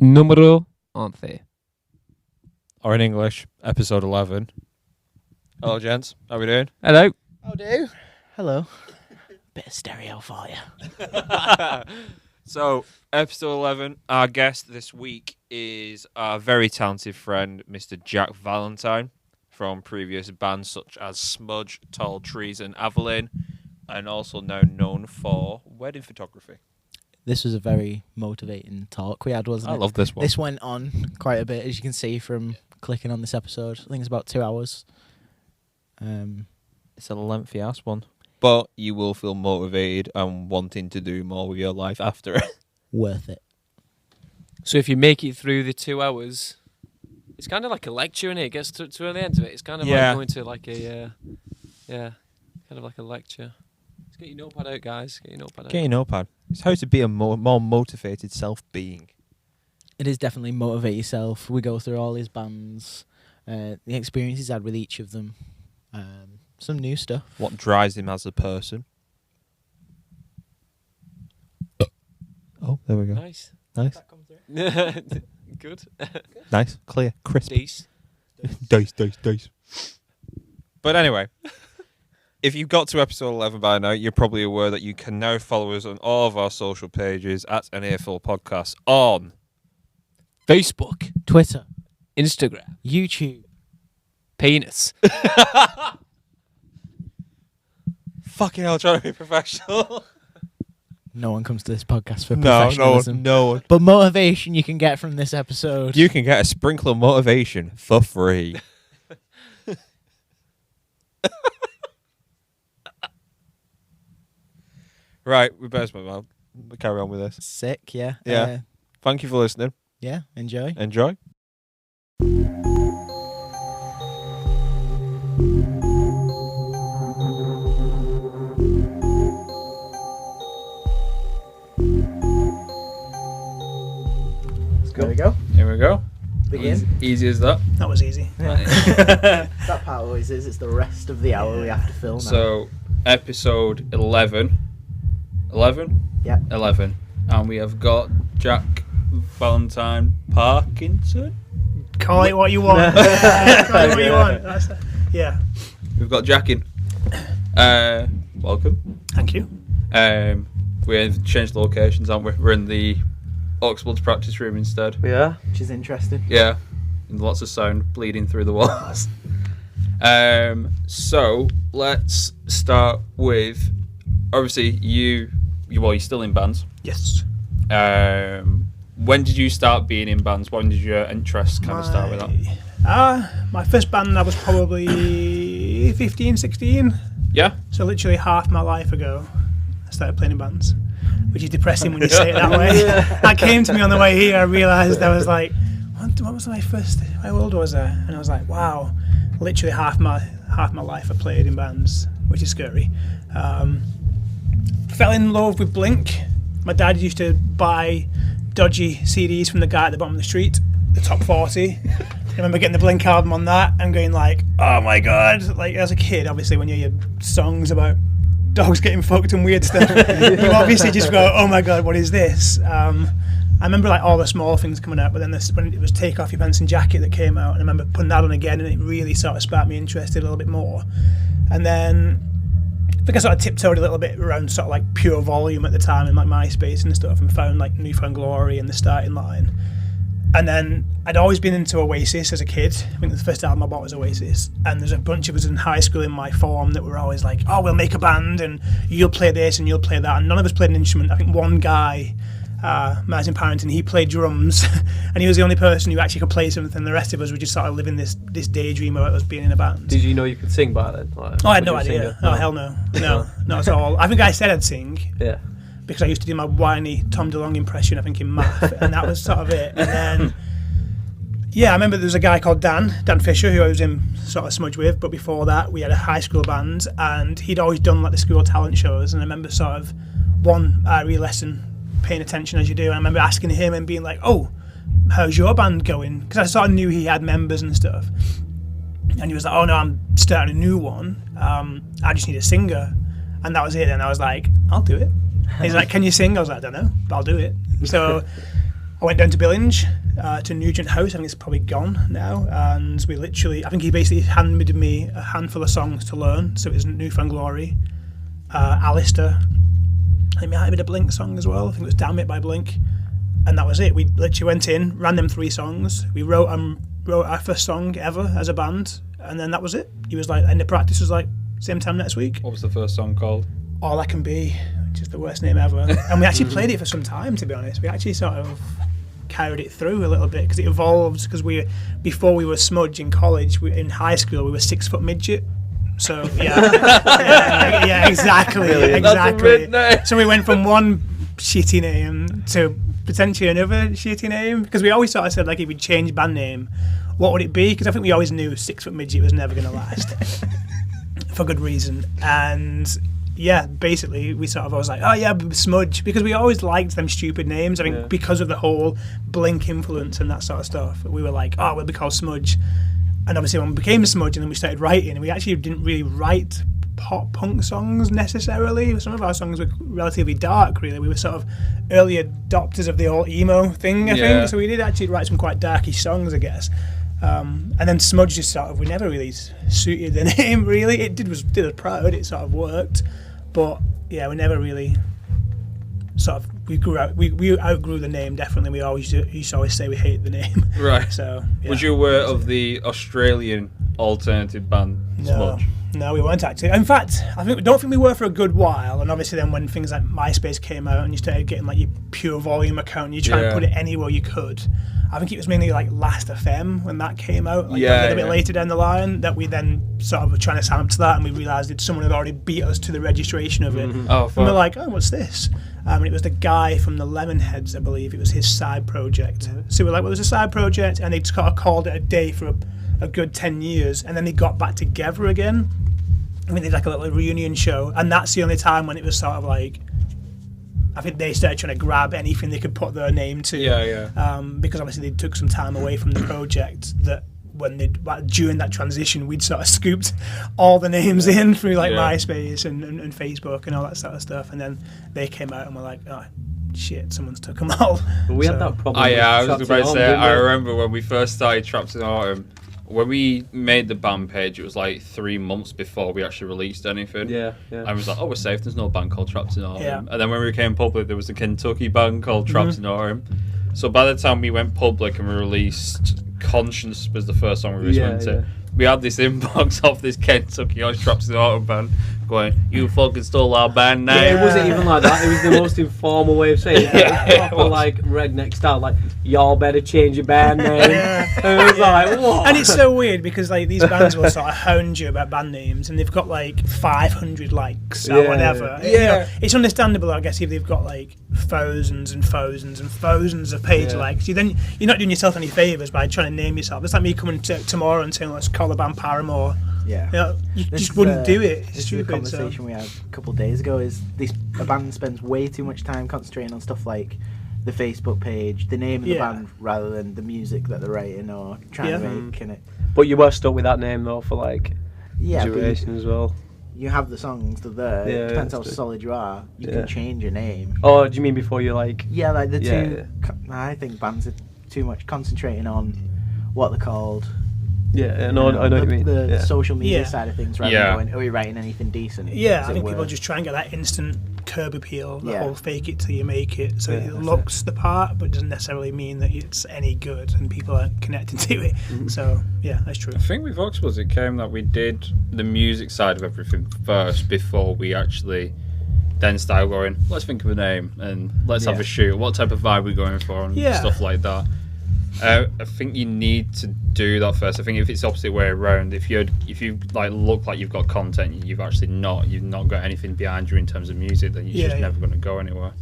Numero 11. Or in English, episode 11. Hello, gents. How we doing? Hello. How do? Hello. Bit of stereo for you. So, episode 11, our guest this week is our very talented friend, Mr. Jack Valentine, from previous bands such as Smudge, Tall Trees and Avalon, and also now known for wedding photography. This was a very motivating talk we had, wasn't it? I love this one. This went on quite a bit, as you can see from clicking on this episode. I think it's about 2 hours. It's a lengthy ass one. But you will feel motivated and wanting to do more with your life after it. Worth it. So if you make it through the 2 hours, it's kind of like a lecture, and it gets to the end of it. It's kind of like going to like a, kind of like a lecture. Let's get your notepad out, guys. Get your notepad. It's how to be a more motivated self-being. It is definitely motivate yourself. We go through all his bands, the experiences he's had with each of them, some new stuff. What drives him as a person. Oh, there we go. Nice. Good. Nice, clear, crisp. Dice. Dice. But anyway, if you've got to episode 11 by now, you're probably aware that you can now follow us on all of our social pages at an Earful podcast on Facebook, Twitter, Instagram, YouTube, penis. Fucking hell, trying to be professional. No one comes to this podcast for professionalism. No one. But motivation you can get from this episode. You can get a sprinkle of motivation for free. Right, we better carry on with this. Sick, yeah. Yeah. Thank you for listening. Yeah, enjoy. Enjoy. There we go. Here we go. Begin. Easy as that. That was easy. That part always is. It's the rest of the hour we have to fill now. So, episode 11. 11? Yeah. 11. And we have got Jack Valentine Parkinson. Call it what you want. Call it what you want. Yeah. We've got Jack in. Welcome. Thank you. We've changed locations, haven't we? We're in the Oxford's practice room instead. Yeah. Which is interesting. Yeah. And lots of sound bleeding through the walls. So, let's start with, obviously, you're still in bands. Yes. When did you start being in bands? When did your interest kind of start with that? My first band, I was probably 15, 16. Yeah. So literally half my life ago, I started playing in bands, which is depressing when you say it that way. That came to me on the way here. I realised I was like, what was my first? How old was I? And I was like, wow, literally half my life I played in bands, which is scary. Fell in love with Blink. My dad used to buy dodgy CDs from the guy at the bottom of the street, the top 40. I remember getting the Blink album on that and going like, oh my god. Like, as a kid, obviously, when you hear songs about dogs getting fucked and weird stuff, you obviously just go, oh my god, what is this? I remember like all the small things coming out, but then when it was Take Off Your Pants and Jacket that came out, and I remember putting that on again, and it really sort of sparked me interested a little bit more. And then I think I sort of tiptoed a little bit around sort of like Pure Volume at the time in like MySpace and stuff, and found like Newfound Glory and The Starting Line. And then I'd always been into Oasis as a kid. I think the first album I bought was Oasis. And there's a bunch of us in high school in my form that were always like, oh, we'll make a band and you'll play this and you'll play that. And none of us played an instrument. I think one guy, Martin Parrington, he played drums and he was the only person who actually could play something. The rest of us were just sort of living this daydream about us being in a band. Did you know you could sing by then? I had no idea. Oh, hell no. No, not at all. I think I said I'd sing. Yeah. Because I used to do my whiny Tom DeLonge impression, I think, in math, and that was sort of it. And then, I remember there was a guy called Dan Fisher, who I was in sort of Smudge with, but before that we had a high school band, and he'd always done like the school talent shows, and I remember sort of one RE lesson, paying attention as you do, and I remember asking him and being like, oh, how's your band going? Because I sort of knew he had members and stuff. And he was like, oh no, I'm starting a new one, I just need a singer. And that was it, and I was like, I'll do it. He's like, can you sing? I was like, I don't know, but I'll do it. So I went down to Billinge to Nugent House. I think it's probably gone now. And we literally, I think he basically handed me a handful of songs to learn. So it was New Found Glory, Alistair. I think it might have been a Blink song as well. I think it was Damn It by Blink. And that was it. We literally went in, ran them 3 songs. We wrote our first song ever as a band. And then that was it. He was like, end of practice was like, same time next week. What was the first song called? All I Can Be, which is the worst name ever. And we actually played it for some time, to be honest. We actually sort of carried it through a little bit because it evolved. Because before we were Smudge in college, in high school, we were 6 foot midget. So yeah, exactly. So we went from one shitty name to potentially another shitty name because we always sort of said like if we change band name, what would it be? Because I think we always knew 6 foot midget was never going to last for good reason. And yeah, basically we sort of always like, oh yeah, Smudge, because we always liked them stupid names. I think because of the whole Blink influence and that sort of stuff, we were like, oh, we'll be called Smudge. And obviously when we became Smudge and then we started writing, we actually didn't really write pop punk songs necessarily. Some of our songs were relatively dark, really. We were sort of early adopters of the old emo thing, I think. So we did actually write some quite darkish songs, I guess. And then Smudge just sort of, we never really suited the name, really. It did us proud, it sort of worked. But yeah, we never really sort of, we outgrew the name, definitely. We used to always say we hate the name. Right. So yeah. Was you aware of the Australian alternative band Smudge? No, we weren't actually. In fact, don't think we were for a good while. And obviously, then when things like MySpace came out and you started getting like your Pure Volume account, and you try and put it anywhere you could. I think it was mainly like Last FM when that came out, like a little bit later down the line, that we then sort of were trying to sign up to that, and we realised that someone had already beat us to the registration of it. Oh, and we're like, oh, what's this? And it was the guy from the Lemonheads, I believe. It was his side project. So we're like, well, there's a side project, and they just kind of called it a day for a good 10 years, and then they got back together again. I mean, they did like a little reunion show, and that's the only time when it was sort of like, I think they started trying to grab anything they could put their name to. Because obviously they took some time away from the project. That during that transition, we'd sort of scooped all the names in through like MySpace and Facebook and all that sort of stuff, and then they came out and were like, oh shit, someone's took them all. But we had that problem. I was about to say, I remember when we first started Trapped in Autumn. When we made the band page, it was like 3 months before we actually released anything. And I was like, oh, we're safe, there's no band called Trapped in Autumn. And then when we became public, there was a Kentucky band called Trapped in Autumn. So by the time we went public and we released Conscience was the first song we released, we had this inbox off this Kentucky Trapped in Autumn band going, you fucking stole our band name. It wasn't even like that. It was the most informal way of saying it. It was like redneck style, like, y'all better change your band name. And it was like, what? And it's so weird because like these bands will sort of hound you about band names, and they've got like 500 likes or whatever. You know, it's understandable, I guess, if they've got like thousands and thousands and thousands of page likes. You're not doing yourself any favours by trying to name yourself. It's like me coming tomorrow and saying, let's call the band Paramore. Yeah, you know, you just wouldn't do it. It's this stupid. is a conversation we had a couple of days ago. Is a band spends way too much time concentrating on stuff like the Facebook page, the name of the band, rather than the music that they're writing or trying to make in it. But you were stuck with that name though for like duration as well. You have the songs, they're there. It depends how solid you are. You can change your name. Oh, do you mean before you like? Yeah, like the two. I think bands are too much concentrating on what they're called. Yeah, I know what you mean. The social media side of things, rather than going, are we writing anything decent? Yeah, I think people just try and get that instant curb appeal, the whole fake it till you make it. So it looks the part, but doesn't necessarily mean that it's any good and people aren't connecting to it. So, yeah, that's true. I think with Oxford it came that we did the music side of everything first before we actually then started going, let's think of a name and let's have a shoot. What type of vibe are we going for and stuff like that. I think you need to do that first. I think if it's the opposite way around, if you like look like you've got content, you've not got anything behind you in terms of music, then you're just never going to go anywhere.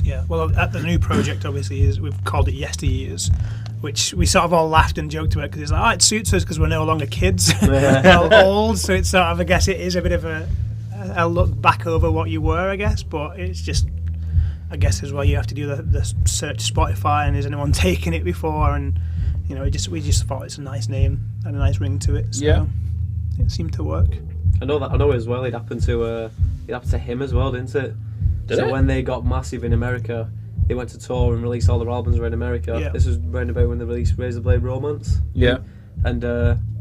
Yeah, well, at the new project, obviously, we've called it Yesteryears, which we sort of all laughed and joked about because it's like, it suits us because we're no longer kids, we're old, so it's sort of, I guess it is a bit of a look back over what you were, I guess, but it's just, I guess as well, you have to do the search Spotify and is anyone taken it before, and you know, we just thought it's a nice name and a nice ring to it. So it seemed to work. I know as well. It happened to him as well, didn't it? So when they got massive in America, they went to tour and released all their albums around America. Yeah. This was round about when they released Razor Blade Romance. Yeah. And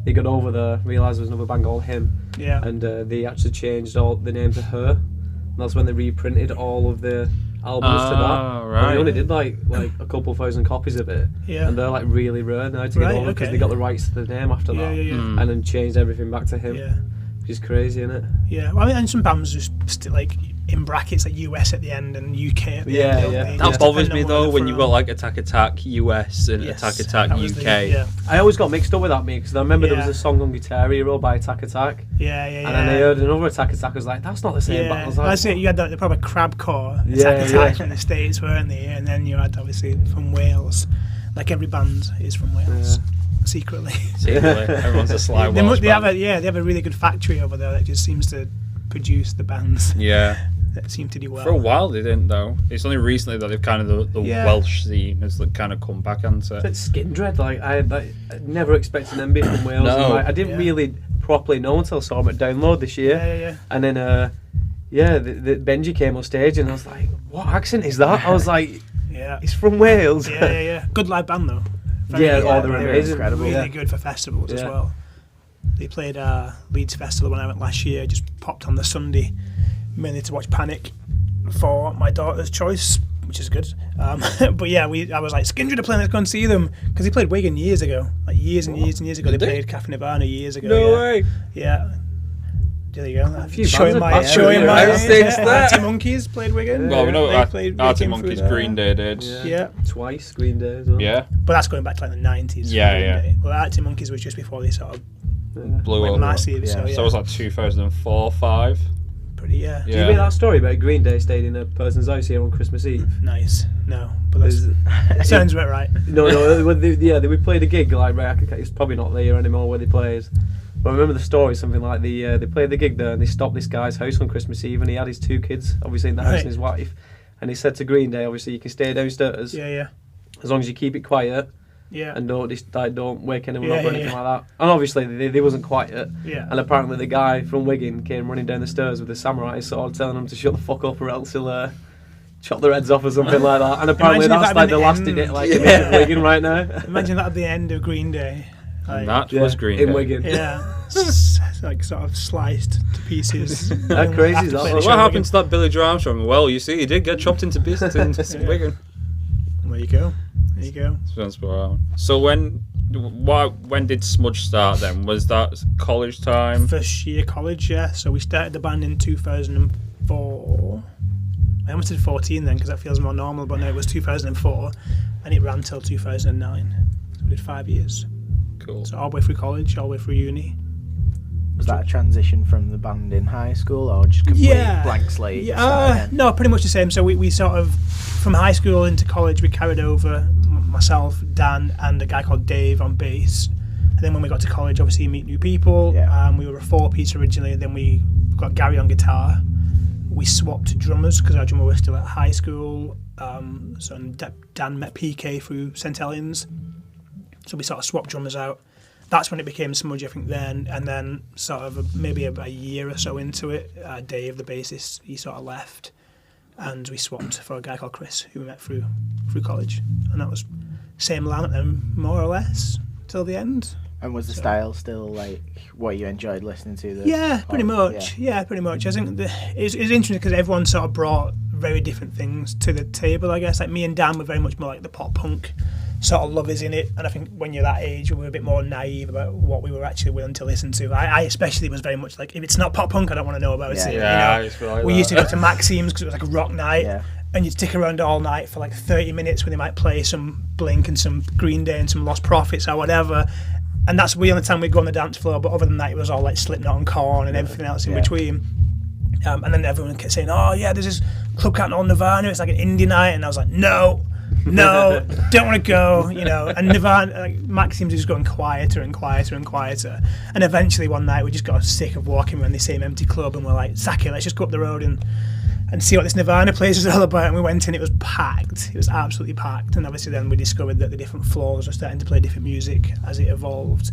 he got over there, realised there was another band called Him. Yeah. And they actually changed all the name to Her. And that's when they reprinted all of the albums to that. Right. And they only did like a couple thousand copies of it. Yeah. And they're like really rare now to get over because they got the rights to the name after that. Yeah. And then changed everything back to Him. Yeah. Which is crazy, isn't it? Yeah. Well, I mean, and some bands just still like in brackets like US at the end and UK at the end. Yeah. That bothers me though when you've got like Attack Attack US and Yes, Attack Attack that was UK. I always got mixed up with that, mate, because I remember there was a song on Guitar Hero by Attack Attack. Yeah. And then I heard another Attack Attack. I was like, that's not the same band. I was like, That's it. You had the proper crabcore Attack Attack from the States, weren't they? And then you had obviously from Wales. Like every band is from Wales. Secretly. Everyone's a sly they Welsh band. have a really good factory over there that just seems to produce the bands Yeah. that seem to do well. For a while they didn't though. It's only recently that they've kind of the Welsh scene has kind of come back onto. It's Skindred. Like I never expected them to be from Wales. No. And, like, I didn't really properly know until I saw them at Download this year. Yeah. And then the Benji came on stage and I was like, what accent is that? I was like, Yeah. he's from Wales. Yeah. Good live band though. Yeah, Very they're amazing. Incredible. Really good for festivals as Yeah. well. They played Leeds Festival when I went last year. Just popped on the Sunday, mainly to watch Panic for my daughter's choice, which is good. But yeah, I was like, Skindred are playing. Let's go and see them because they played Wigan years ago, like years and years ago. They played Cafe Nirvana years ago. No way. Yeah. There you go. A few Showing bands my have age. Thanks, Arctic Monkeys played Wigan. Well, we know They played- they Arctic came Monkeys, through there. Green Day did. Yeah. Twice, Green Day as well. Yeah. But that's going back to like the 90s. Yeah. Well, Arctic Monkeys was just before they sort of Blew went over. massive. Yeah. So So it was like 2004, 5. pretty, yeah. Do you hear that story about Green Day stayed in a person's house here on Christmas Eve? Nice. No, but that's, There's- sounds about right. No, when we played a gig like it's probably not there anymore where they plays. But I remember the story, something like they played the gig there and they stopped this guy's house on Christmas Eve and he had his 2 kids, obviously in the house Right. and his wife. And he said to Green Day, obviously you can stay downstairs Yeah. as long as you keep it quiet Yeah. and don't wake anyone Yeah, up or anything like that. And obviously they wasn't quiet. Yeah. And apparently the guy from Wigan came running down the stairs with a samurai sword telling him to shut the fuck up or else he'll chop their heads off or something like that. And apparently Imagine if that's that'd like been the last the in it, end. like in Wigan right now. Imagine that at the end of Green Day. Like, And that was Green Day. in Wigan. yeah. Like sort of sliced to pieces. How crazy After is that? playing the What show What in happened to that Billy Joe Armstrong? Well, you see, he did get chopped into pieces in Wigan. Wigan. There you go. So when did Smudge start then? Was that college time? First year college, yeah. So we started the band in 2004. I almost did 14 then because that feels more normal, but no, it was 2004 and it ran till 2009. So we did 5 years. Cool. So all the way through college, all the way through uni. Was that a transition from the band in high school or just complete blank slate? Yeah, no, pretty much the same. So we sort of, from high school into college, we carried over myself, Dan, and a guy called Dave on bass. And then when we got to college, obviously you meet new people. Yeah. We were a 4-piece originally, and then we got Gary on guitar. We swapped drummers because our drummer was still at high school. So Dan met PK through St. Helens. So we sort of swapped drummers out. That's when it became Smudge, I think, then. And then sort of maybe a year or so into it, Dave, the bassist, he sort of left. And we swapped for a guy called Chris, who we met through college. And that was same lineup then, more or less, till the end. And was the style still like what you enjoyed listening to? Yeah, pretty much. Yeah, pretty much. I think it's interesting because everyone sort of brought very different things to the table, I guess. Like me and Dan were very much more like the pop punk sort of lovers in it, and I think when you're that age we were a bit more naive about what we were actually willing to listen to. I especially was very much like, if it's not pop punk I don't want to know about it. Yeah. You Yeah, know? I just feel like We that. used to go to Maxime's because it was like a rock night, Yeah. and you'd stick around all night for like 30 minutes when they might play some Blink and some Green Day and some Lost Prophets or whatever, and that's the only time we'd go on the dance floor. But other than that it was all like Slipknot and Korn and everything else in between. And then everyone kept saying, oh yeah, there's this club called Nirvana, it's like an indie night, and I was like, no, don't want to go, you know. And Nirvana, like, Maxime's just going quieter and quieter and quieter. And eventually one night we just got sick of walking around the same empty club, and we're like, Saki, let's just go up the road and see what this Nirvana place is all about. And we went in, it was packed. It was absolutely packed. And obviously then we discovered that the different floors were starting to play different music as it evolved.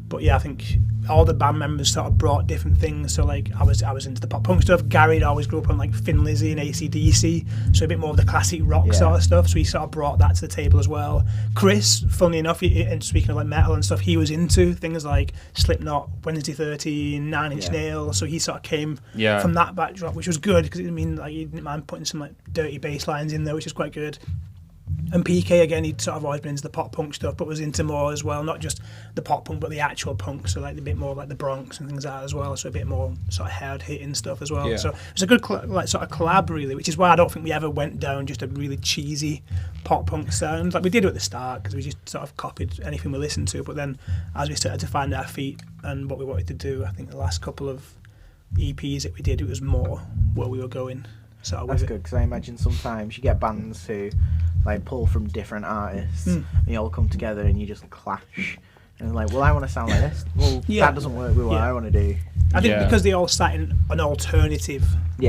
But yeah, I think all the band members sort of brought different things. So like I was into the pop punk stuff. Gary had always grew up on like Thin Lizzy and AC/DC, so a bit more of the classic rock sort of stuff. So he sort of brought that to the table as well. Chris, funnily enough, and speaking of like metal and stuff, he was into things like Slipknot, Wednesday 13, Nine Inch Nails. So he sort of came from that backdrop, which was good because it mean like he didn't mind putting some like dirty bass lines in there, which is quite good. And PK again, he'd sort of always been into the pop punk stuff, but was into more as well, not just the pop punk, but the actual punk. So like a bit more like the Bronx and things like that as well. So a bit more sort of hard hitting stuff as well. Yeah. So it's a good like sort of collab really, which is why I don't think we ever went down just a really cheesy pop punk sound like we did at the start, because we just sort of copied anything we listened to. But then as we started to find our feet and what we wanted to do, I think the last couple of EPs that we did, it was more where we were going. So that's good, because I imagine sometimes you get bands who like pull from different artists and you all come together and you just clash and like, well, I want to sound like this, well that doesn't work with what I want to do. I think because they all sat in an alternative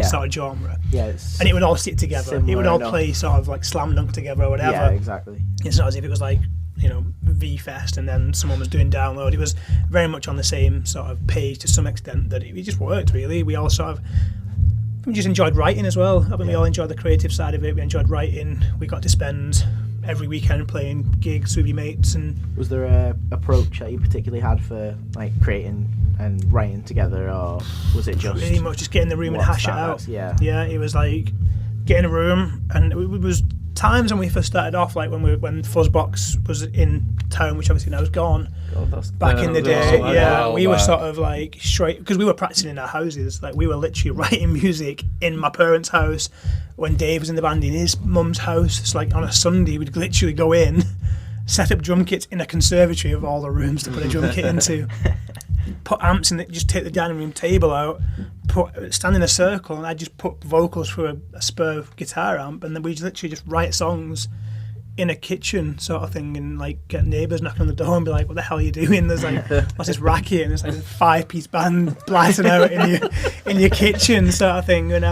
sort of genre, and it would all sit together, it would all play sort of like slam dunk together or whatever. Yeah, exactly. It's not as if it was like, you know, V-Fest and then someone was doing download. It was very much on the same sort of page to some extent, that it just worked really. We all sort of just enjoyed writing as well. I mean, we all enjoyed the creative side of it. We enjoyed writing. We got to spend every weekend playing gigs with your mates. And was there a approach that you particularly had for like creating and writing together, or was it just pretty much just get in the room and hash it out? Yeah, it was like get in a room, and it was times when we first started off, like when Fuzzbox was in town, which obviously now is gone. Back in the day, we were sort of like straight, because we were practicing in our houses. Like we were literally writing music in my parents' house when Dave was in the band in his mum's house. It's like on a Sunday we'd literally go in, set up drum kits in a conservatory of all the rooms to put a drum kit into, put amps in it, just take the dining room table out, stand in a circle, and I'd just put vocals through a spur guitar amp, and then we'd literally just write songs in a kitchen sort of thing, and like get neighbours knocking on the door and be like, what the hell are you doing? There's like what's this racket, and it's like a 5-piece band blasting out in your kitchen sort of thing. And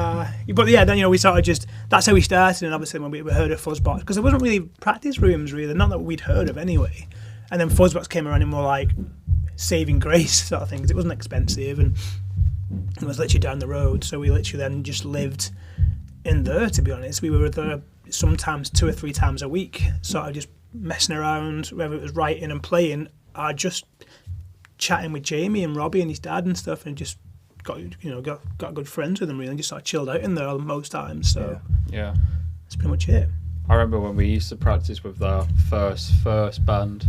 but yeah, then, you know, we sort of just, that's how we started. And obviously when we heard of Fuzzbox, because there wasn't really practice rooms really, not that we'd heard of anyway, and then Fuzzbox came around in more like saving grace sort of thing, because it wasn't expensive and it was literally down the road. So we literally then just lived in there, to be honest. We were there sometimes 2 or 3 times a week, sort of just messing around, whether it was writing and playing or just chatting with Jamie and Robbie and his dad and stuff, and just got good friends with them really, and just sort of chilled out in there most times. So yeah, that's pretty much it. I remember when we used to practice with our first band,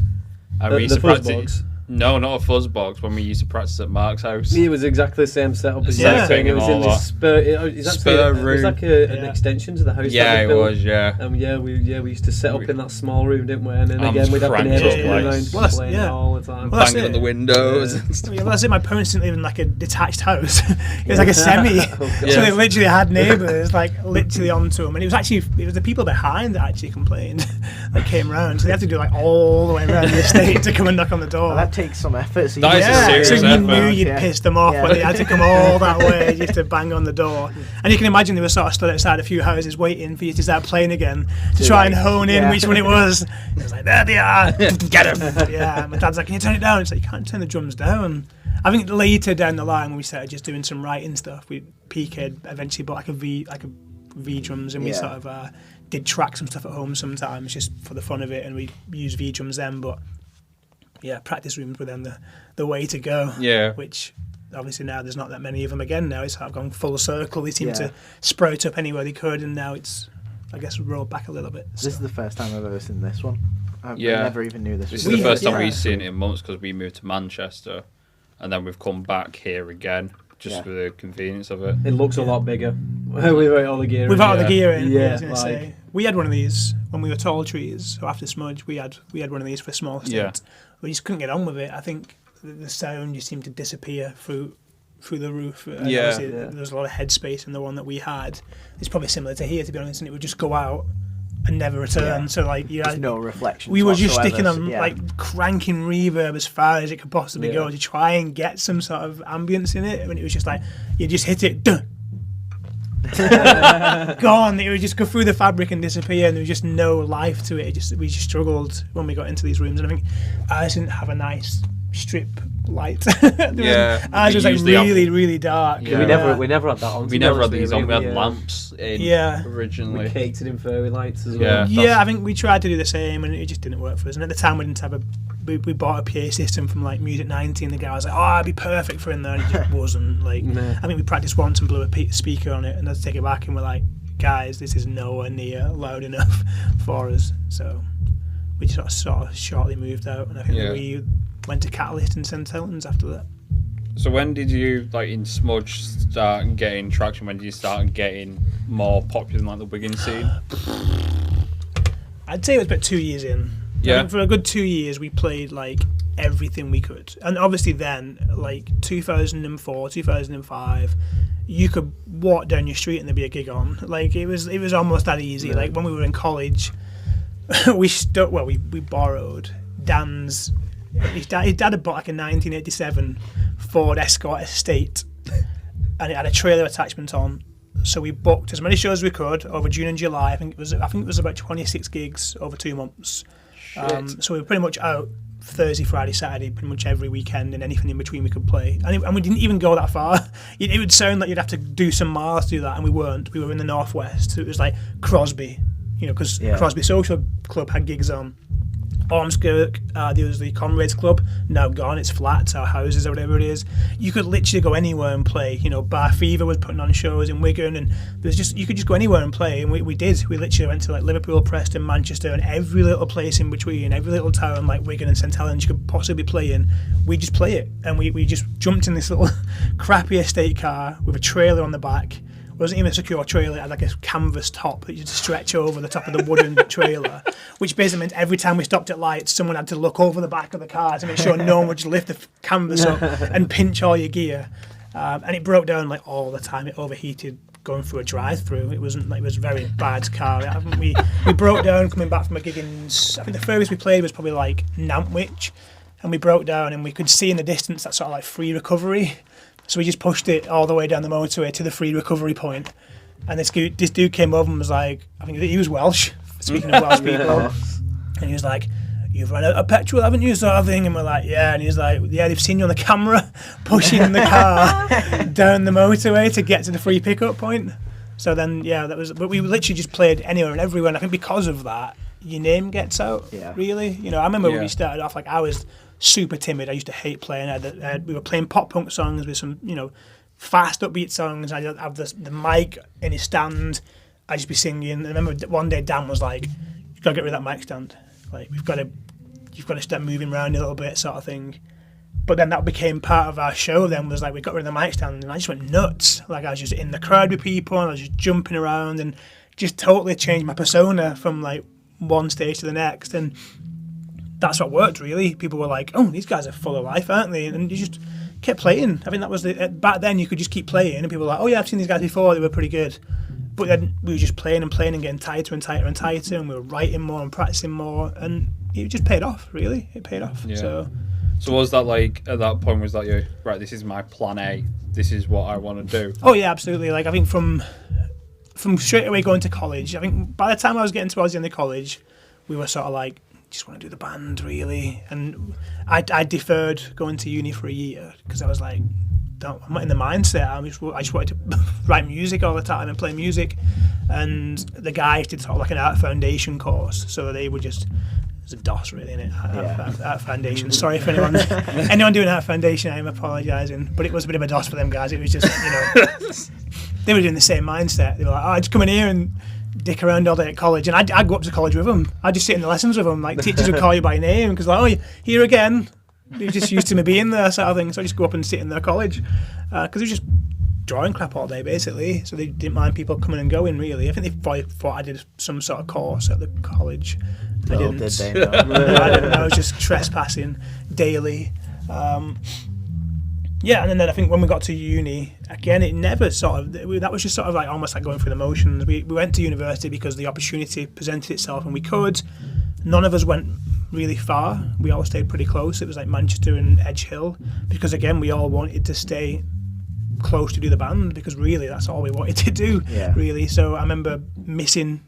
and we used to practice. No, not a Fuzzbox. When we used to practice at Mark's house, it was exactly the same setup as same thing. It was in this spur. It was like an extension to the house. Yeah, it was. Yeah. We used to set up in that small room, didn't we? And then again, we'd have been around playing all the time, banging on the windows. And stuff. Well, that's it. My parents didn't live in like a detached house. It was like a semi, so they literally had neighbours like literally onto them. And it was the people behind that actually complained, that came round. So they had to do like all the way around the estate to come and knock on the door. Well, that takes some effort. So that is a serious so you effort. knew you'd pissed them off when they had to come all that way just to bang on the door. And you can imagine they were sort of stood outside a few houses waiting for you to start playing again to try and hone in which one it was. It was like, there they are, get them. Yeah, my dad's like, can you turn it down? It's like, you can't turn the drums down. I think later down the line when we started just doing some writing stuff, PK eventually bought like a V drums, and we sort of did track some stuff at home sometimes just for the fun of it, and we used V drums then. But yeah, practice rooms were then the way to go. Yeah. Which obviously now there's not that many of them again. Now it's sort of gone full circle. They seem to sprout up anywhere they could, and now it's, I guess, rolled back a little bit. This is the first time I've ever seen this one. I never even knew this. This is the first time we've seen it in months, because we moved to Manchester, and then we've come back here again, just for the convenience of it. It looks a lot bigger. Without all the gear. Without the gear in. Yeah, I was going to say. We had one of these when we were Tall Trees. So after Smudge, we had one of these for a small stint. We just couldn't get on with it. I think the sound just seemed to disappear through the roof. There's a lot of headspace in the one that we had. It's probably similar to here, to be honest, and it would just go out and never return. Yeah. So like, there's no reflection. We were just sticking on like cranking reverb as far as it could possibly go to try and get some sort of ambience in it. I mean, it was just like you just hit it, dun, gone. It would just go through the fabric and disappear, and there was just no life to it. We just struggled when we got into these rooms, and I think ours didn't have a nice strip light. Yeah, ours was like really dark. Yeah. We never had that on. We never had these on. We had lamps in originally. We catered in fairy lights as well. Yeah, I think we tried to do the same, and it just didn't work for us. And at the time, we didn't have we bought a PA system from like Music 90, and the guy was like, "Oh, it'd be perfect for in there," and it just wasn't. Like, I think we practiced once and blew a speaker on it, and had to take it back, and we're like, "Guys, this is nowhere near loud enough for us." So we sort of shortly moved out, and I think we went to Catalyst and St Helens after that. So when did you, like in Smudge, start getting traction? When did you start getting more popular in like the Wigan scene? I'd say it was about 2 years in. Yeah. I think for a good 2 years, we played like everything we could, and obviously then, like 2004, 2005, you could walk down your street and there'd be a gig on. Like it was almost that easy. Yeah. Like when we were in college, we borrowed Dan's. His dad had bought like a 1987 Ford Escort Estate, and it had a trailer attachment on. So we booked as many shows as we could over June and July. I think it was about 26 gigs over 2 months. So we were pretty much out Thursday, Friday, Saturday, pretty much every weekend, and anything in between we could play. And we didn't even go that far. It would sound like you'd have to do some miles to do that, and we weren't. We were in the northwest. So it was like Crosby, because Crosby Social Club had gigs on. Ormskirk, there was the Comrades Club, now gone, it's flats or houses or whatever it is. You could literally go anywhere and play. Bar Fever was putting on shows in Wigan, and you could just go anywhere and play, and we did. We literally went to like Liverpool, Preston, Manchester, and every little place in between, every little town like Wigan and St Helens you could possibly play in, we just play it. And we just jumped in this little crappy estate car with a trailer on the back. It wasn't even a secure trailer, it had like a canvas top that you had to stretch over the top of the wooden trailer, which basically meant every time we stopped at lights, someone had to look over the back of the car to make sure no one would just lift the canvas up and pinch all your gear. And it broke down like all the time. It overheated going through a drive-through. It was a very bad car. I think we broke down coming back from a gig in, I think the furthest we played was probably like Nantwich, and we broke down and we could see in the distance that sort of like free recovery. So we just pushed it all the way down the motorway to the free recovery point. And this dude came over and was like, I think he was Welsh, speaking of Welsh people. And he was like, "You've run out of petrol, haven't you?" sort of thing. And we're like, "Yeah." And he's like, "Yeah, they've seen you on the camera pushing the car down the motorway to get to the free pickup point." So then, but we literally just played anywhere and everywhere. And I think because of that, your name gets out, really. I remember when we started off, like I was super timid. I used to hate playing. We were playing pop punk songs with some, fast upbeat songs. I'd have the mic in his stand. I'd just be singing. I remember one day Dan was like, "You've got to get rid of that mic stand. Like you've got to start moving around a little bit," sort of thing. But then that became part of our show. Then was like we got rid of the mic stand, and I just went nuts. Like I was just in the crowd with people, and I was just jumping around, and just totally changed my persona from like one stage to the next. And that's what worked, really. People were like, "Oh, these guys are full of life, aren't they?" And you just kept playing. I think that was back then. You could just keep playing, and people were like, "Oh yeah, I've seen these guys before. They were pretty good." But then we were just playing and getting tighter and tighter and tighter, and we were writing more and practicing more, and it just paid off. Really, it paid off. Yeah. So was that like at that point? Was that you? Right, this is my plan A. This is what I want to do. Oh yeah, absolutely. Like I think from straight away going to college. I think by the time I was getting towards the end of college, we were sort of like, just want to do the band, really. And I deferred going to uni for a year because I was like, I'm not in the mindset. I just wanted to write music all the time and play music. And the guys did sort of like an art foundation course, so they were just, it's a DOS really, innit? Art foundation. Sorry if anyone doing art foundation, I'm apologising, but it was a bit of a DOS for them guys. It was just, they were doing the same mindset. They were like, "Oh, just come in here and dick around all day at college," and I'd go up to college with them. I'd just sit in the lessons with them. Like teachers would call you by name because like, "Oh, you're here again." They're just used to me being there, sort of thing. So I just go up and sit in their college because it was just drawing crap all day, basically. So they didn't mind people coming and going, really. I think they probably thought I did some sort of course at the college. I didn't. Did they? No. I didn't. I was just trespassing daily. And then I think when we got to uni, again, it never that was just sort of like almost like going through the motions. We went to university because the opportunity presented itself and we could. None of us went really far. We all stayed pretty close. It was like Manchester and Edge Hill because, again, we all wanted to stay close to do the band because really that's all we wanted to do, really. So I remember missing,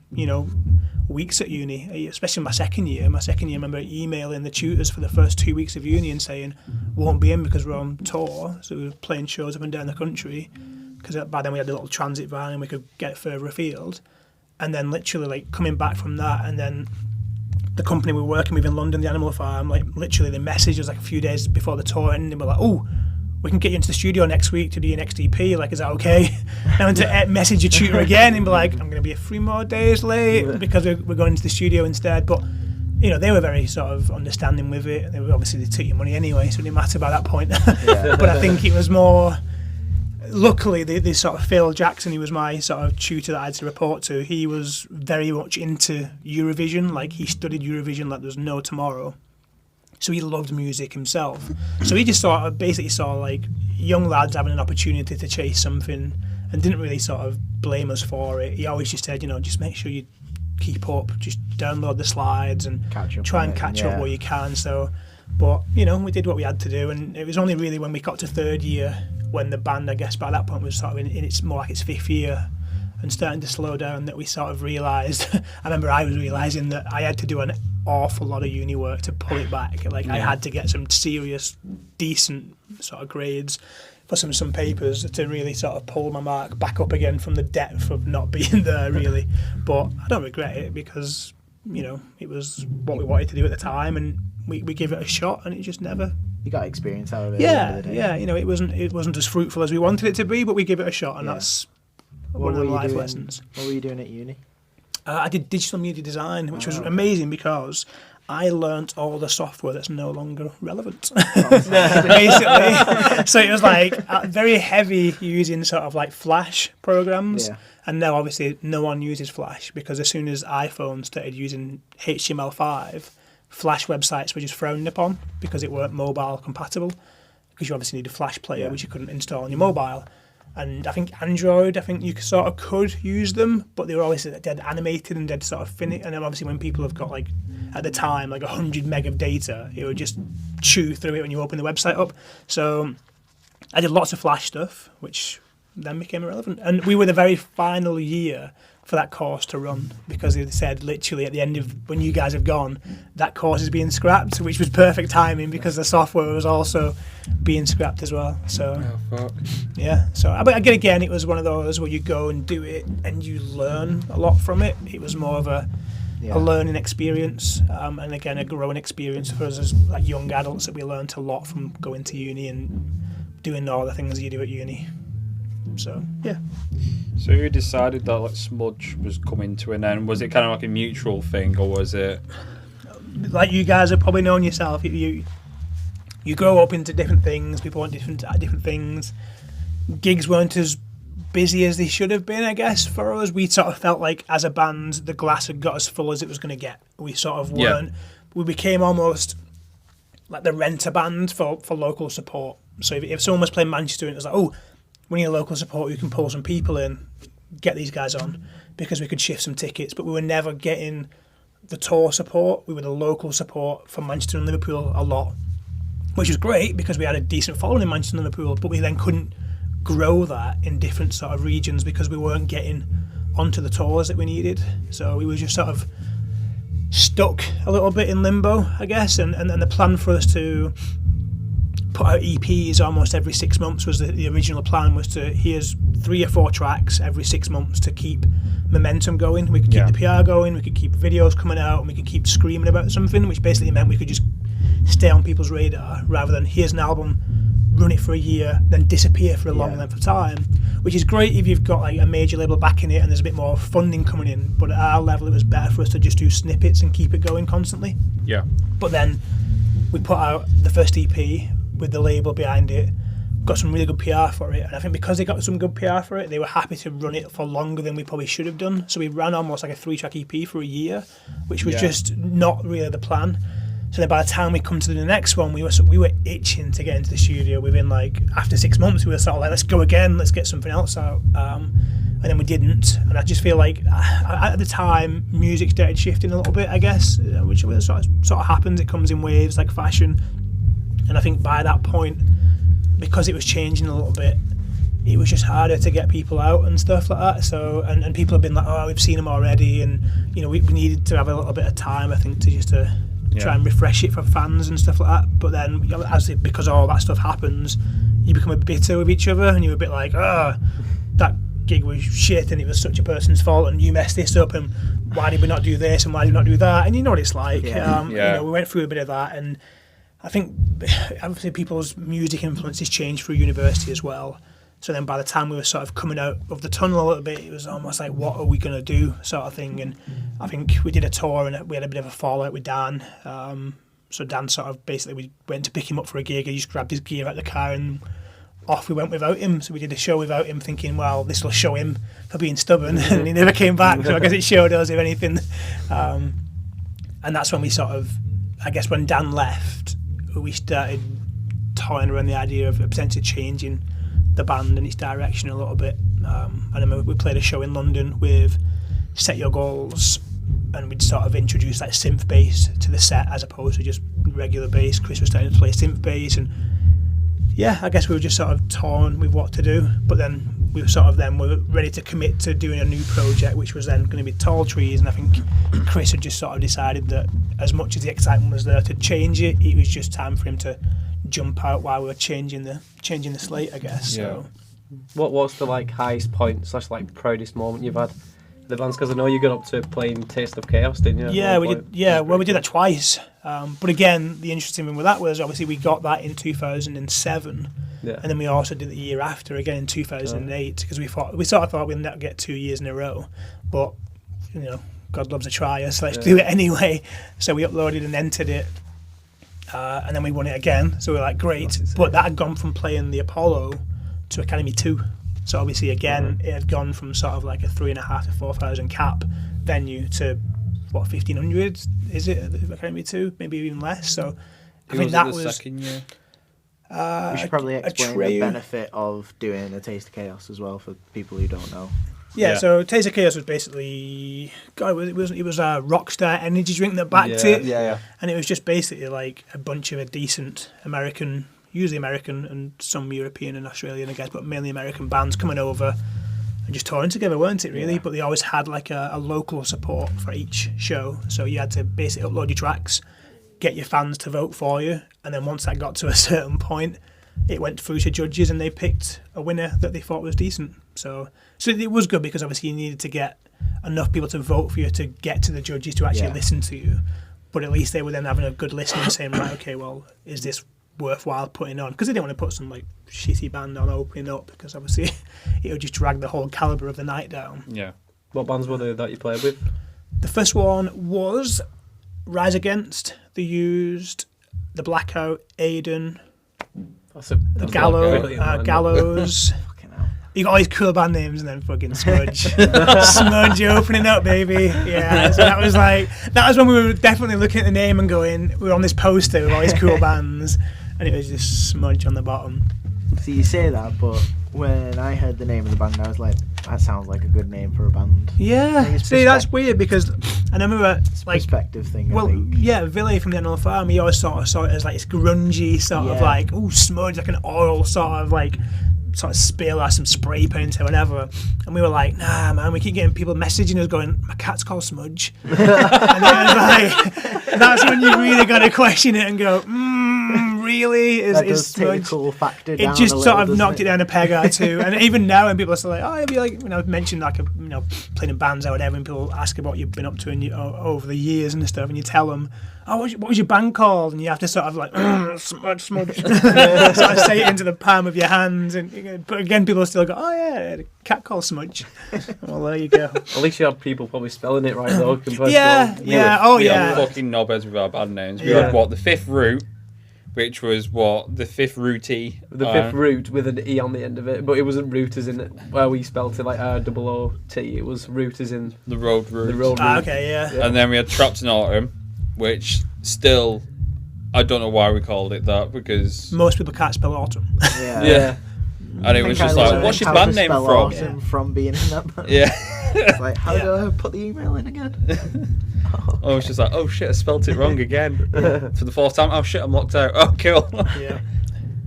weeks at uni, especially my second year. My second year, I remember emailing the tutors for the first 2 weeks of uni and saying, won't be in because we're on tour. So we were playing shows up and down the country, because by then we had a little transit van and we could get further afield. And then literally like coming back from that, and then the company we were working with in London, the Animal Farm, like literally they messaged us like a few days before the tour ended and we're like, oh, we can get you into the studio next week to do your next EP, like, is that okay? And to message your tutor again and be like, I'm going to be 3 more days late because we're going into the studio instead. But, you know, they were very sort of understanding with it. They took your money anyway, so it didn't matter by that point. But I think it was more, luckily, the sort of Phil Jackson, he was my sort of tutor that I had to report to. He was very much into Eurovision, like he studied Eurovision like there's no tomorrow. So he loved music himself. So he just basically saw like young lads having an opportunity to chase something and didn't really sort of blame us for it. He always just said, you know, just make sure you keep up, just download the slides and try and catch up where you can. So, but, you know, we did what we had to do, and it was only really when we got to third year when the band, I guess by that point, was sort of in its more like its 5th year and starting to slow down, that we sort of realised, I remember I was realising that I had to do an awful lot of uni work to pull it back. Like I had to get some serious, decent sort of grades for some papers to really sort of pull my mark back up again from the depth of not being there, really. But I don't regret it because, you know, it was what we wanted to do at the time, and we gave it a shot, and it just never... You got experience out of it. Yeah. You know, it wasn't as fruitful as we wanted it to be, but we gave it a shot, and that's one of the life lessons. What were you doing at uni? I did digital media design, which was amazing because I learnt all the software that's no longer relevant, basically. So it was like very heavy using sort of like Flash programs. Yeah. And now obviously no one uses Flash because as soon as iPhone started using HTML5, Flash websites were just frowned upon because it weren't mobile compatible, because you obviously need a Flash player, which you couldn't install on your mobile. And I think Android, you sort of could use them, but they were always dead animated and dead sort of finished. And then obviously when people have got like, at the time, like 100 meg of data, it would just chew through it when you open the website up. So I did lots of Flash stuff, which then became irrelevant. And we were the very final year for that course to run, because they said literally at the end of when you guys have gone, that course is being scrapped, which was perfect timing because the software was also being scrapped as well. So yeah, so but again it was one of those where you go and do it and you learn a lot from it. It was more of a learning experience, and again a growing experience for us as like young adults, that we learned a lot from going to uni and doing all the things you do at uni. So yeah. So you decided that like Smudge was coming to an end. Was it kind of like a mutual thing, or was it like you guys have probably known yourself? You grow up into different things. People want different things. Gigs weren't as busy as they should have been, I guess, for us. We sort of felt like as a band the glass had got as full as it was going to get. We sort of weren't. We became almost like the renter band for local support. So if someone was playing Manchester and it was like, oh, we need a local support, we can pull some people in, get these guys on, because we could shift some tickets. But we were never getting the tour support. We were the local support for Manchester and Liverpool a lot, which was great because we had a decent following in Manchester and Liverpool, but we then couldn't grow that in different sort of regions because we weren't getting onto the tours that we needed. So we were just sort of stuck a little bit in limbo, I guess. And the plan for us to put out EPs almost every 6 months was the original plan, was to here's 3 or 4 tracks every 6 months to keep momentum going. We could keep the PR going, we could keep videos coming out, and we could keep screaming about something, which basically meant we could just stay on people's radar rather than here's an album, run it for a year, then disappear for a long length of time, which is great if you've got like a major label backing it and there's a bit more funding coming in. But at our level, it was better for us to just do snippets and keep it going constantly. Yeah. But then we put out the first EP with the label behind it, got some really good PR for it, and I think because they got some good PR for it, they were happy to run it for longer than we probably should have done. So we ran almost like a 3-track EP for a year, which was just not really the plan. So then by the time we come to the next one, we were itching to get into the studio. Within like after 6 months, we were sort of like, let's go again, let's get something else out. And then we didn't, and I just feel like at the time music started shifting a little bit, I guess, which sort of happens. It comes in waves like fashion. And I think by that point, because it was changing a little bit, it was just harder to get people out and stuff like that. So and people have been like, oh, we've seen them already, and you know we needed to have a little bit of time, I think, to try and refresh it for fans and stuff like that. But then because all that stuff happens, you become a bit bitter with each other, and you're a bit like, oh, that gig was shit and it was such a person's fault and you messed this up and why did we not do this and why did we not do that, and you know what it's like. You know, we went through a bit of that, and I think obviously people's music influences changed through university as well. So then by the time we were sort of coming out of the tunnel a little bit, it was almost like, what are we going to do sort of thing. And I think we did a tour and we had a bit of a fallout with Dan. So Dan sort of basically, we went to pick him up for a gig, he just grabbed his gear out of the car and off we went without him. So we did a show without him thinking, well, this will show him for being stubborn. And he never came back, so I guess it showed us, if anything. And that's when we sort of, I guess when Dan left, we started toying around the idea of potentially changing the band and its direction a little bit. I remember we played a show in London with Set Your Goals, and we'd sort of introduced like synth bass to the set as opposed to just regular bass. Chris was starting to play synth bass, and yeah, I guess we were just sort of torn with what to do. But then we were ready to commit to doing a new project, which was then going to be Tall Trees. And I think Chris had just sort of decided that as much as the excitement was there to change it, it was just time for him to jump out while we were changing the slate, I guess. Yeah. So. What's the like highest point / like proudest moment you've had? The bands, because I know you got up to playing Taste of Chaos, didn't you? Yeah, we did. Yeah, well, we did that twice. But again, the interesting thing with that was obviously we got that in 2007, and then we also did the year after again in 2008 because we sort of thought we'd not get 2 years in a row, but you know, God loves a tryer, so let's do it anyway. So we uploaded and entered it, and then we won it again. So we were like, great, but that had gone from playing the Apollo to Academy 2. So obviously, again, it had gone from sort of like a 3,500 to 4,000 cap venue to what 1,500 is it at Academy 2, maybe even less. So I think that was the second year. We should probably explain the benefit of doing a Taste of Chaos as well for people who don't know. Yeah, so Taste of Chaos was basically, it was a Rockstar energy drink that backed it. Yeah. And it was just basically like a bunch of a decent American, usually American and some European and Australian, I guess, but mainly American bands coming over and just touring together, weren't it, really? Yeah. But they always had like a local support for each show. So you had to basically upload your tracks, get your fans to vote for you, and then once that got to a certain point, it went through to judges and they picked a winner that they thought was decent. So it was good because obviously you needed to get enough people to vote for you to get to the judges to actually listen to you. But at least they were then having a good listen and saying, right, okay, well, is this worthwhile putting on? Because they didn't want to put some like shitty band on opening up because obviously it would just drag the whole calibre of the night down. Yeah. What bands were there that you played with? The first one was Rise Against, The Used, The Blackout, Aiden, the Gallows. You got all these cool band names and then fucking Smudge. Smudge opening up, baby. Yeah, so that was when we were definitely looking at the name and going, we were on this poster with all these cool bands, and it was just Smudge on the bottom. So you say that, but when I heard the name of the band, I was like, that sounds like a good name for a band. Yeah, see, that's weird because I remember it's a perspective thing. Well, yeah, Villy from the Animal Farm, he always sort of saw it as like this grungy sort of like, Smudge, like an oil sort of spill or some spray paint or whatever, and we were like, nah man, we keep getting people messaging us going, my cat's called Smudge. And then that's when you really got to question it and go, really? Is Smudge? Take a cool factor down it just a sort of little, knocked it down a peg or two. And even now when people are still like, oh, you like, mention like playing in bands or whatever, and people ask about what you've been up to over the years and stuff, and you tell them, oh, what was your band called? And you have to sort of like, Smudge. sort of say it into the palm of your hands. But again, people still go, oh yeah, a cat called Smudge. Well, there you go. At least you had people probably spelling it right though. We had fucking knobheads with our band names. We had the Fifth Root, which was the Fifth Rooty. The Fifth Root with an E on the end of it, but it wasn't root as in where we spelt it like R-O-O-T. It was root as in the road route. Okay, yeah. And then we had Trapped in Autumn, which still, I don't know why we called it that because most people can't spell autumn. Yeah. And it was just like, what's your band name from? Yeah. From being in that band. Yeah. It's like, how do I put the email in again? I was just like, oh shit, I spelt it wrong again. For the fourth time. Oh shit, I'm locked out. Oh, cool. Yeah.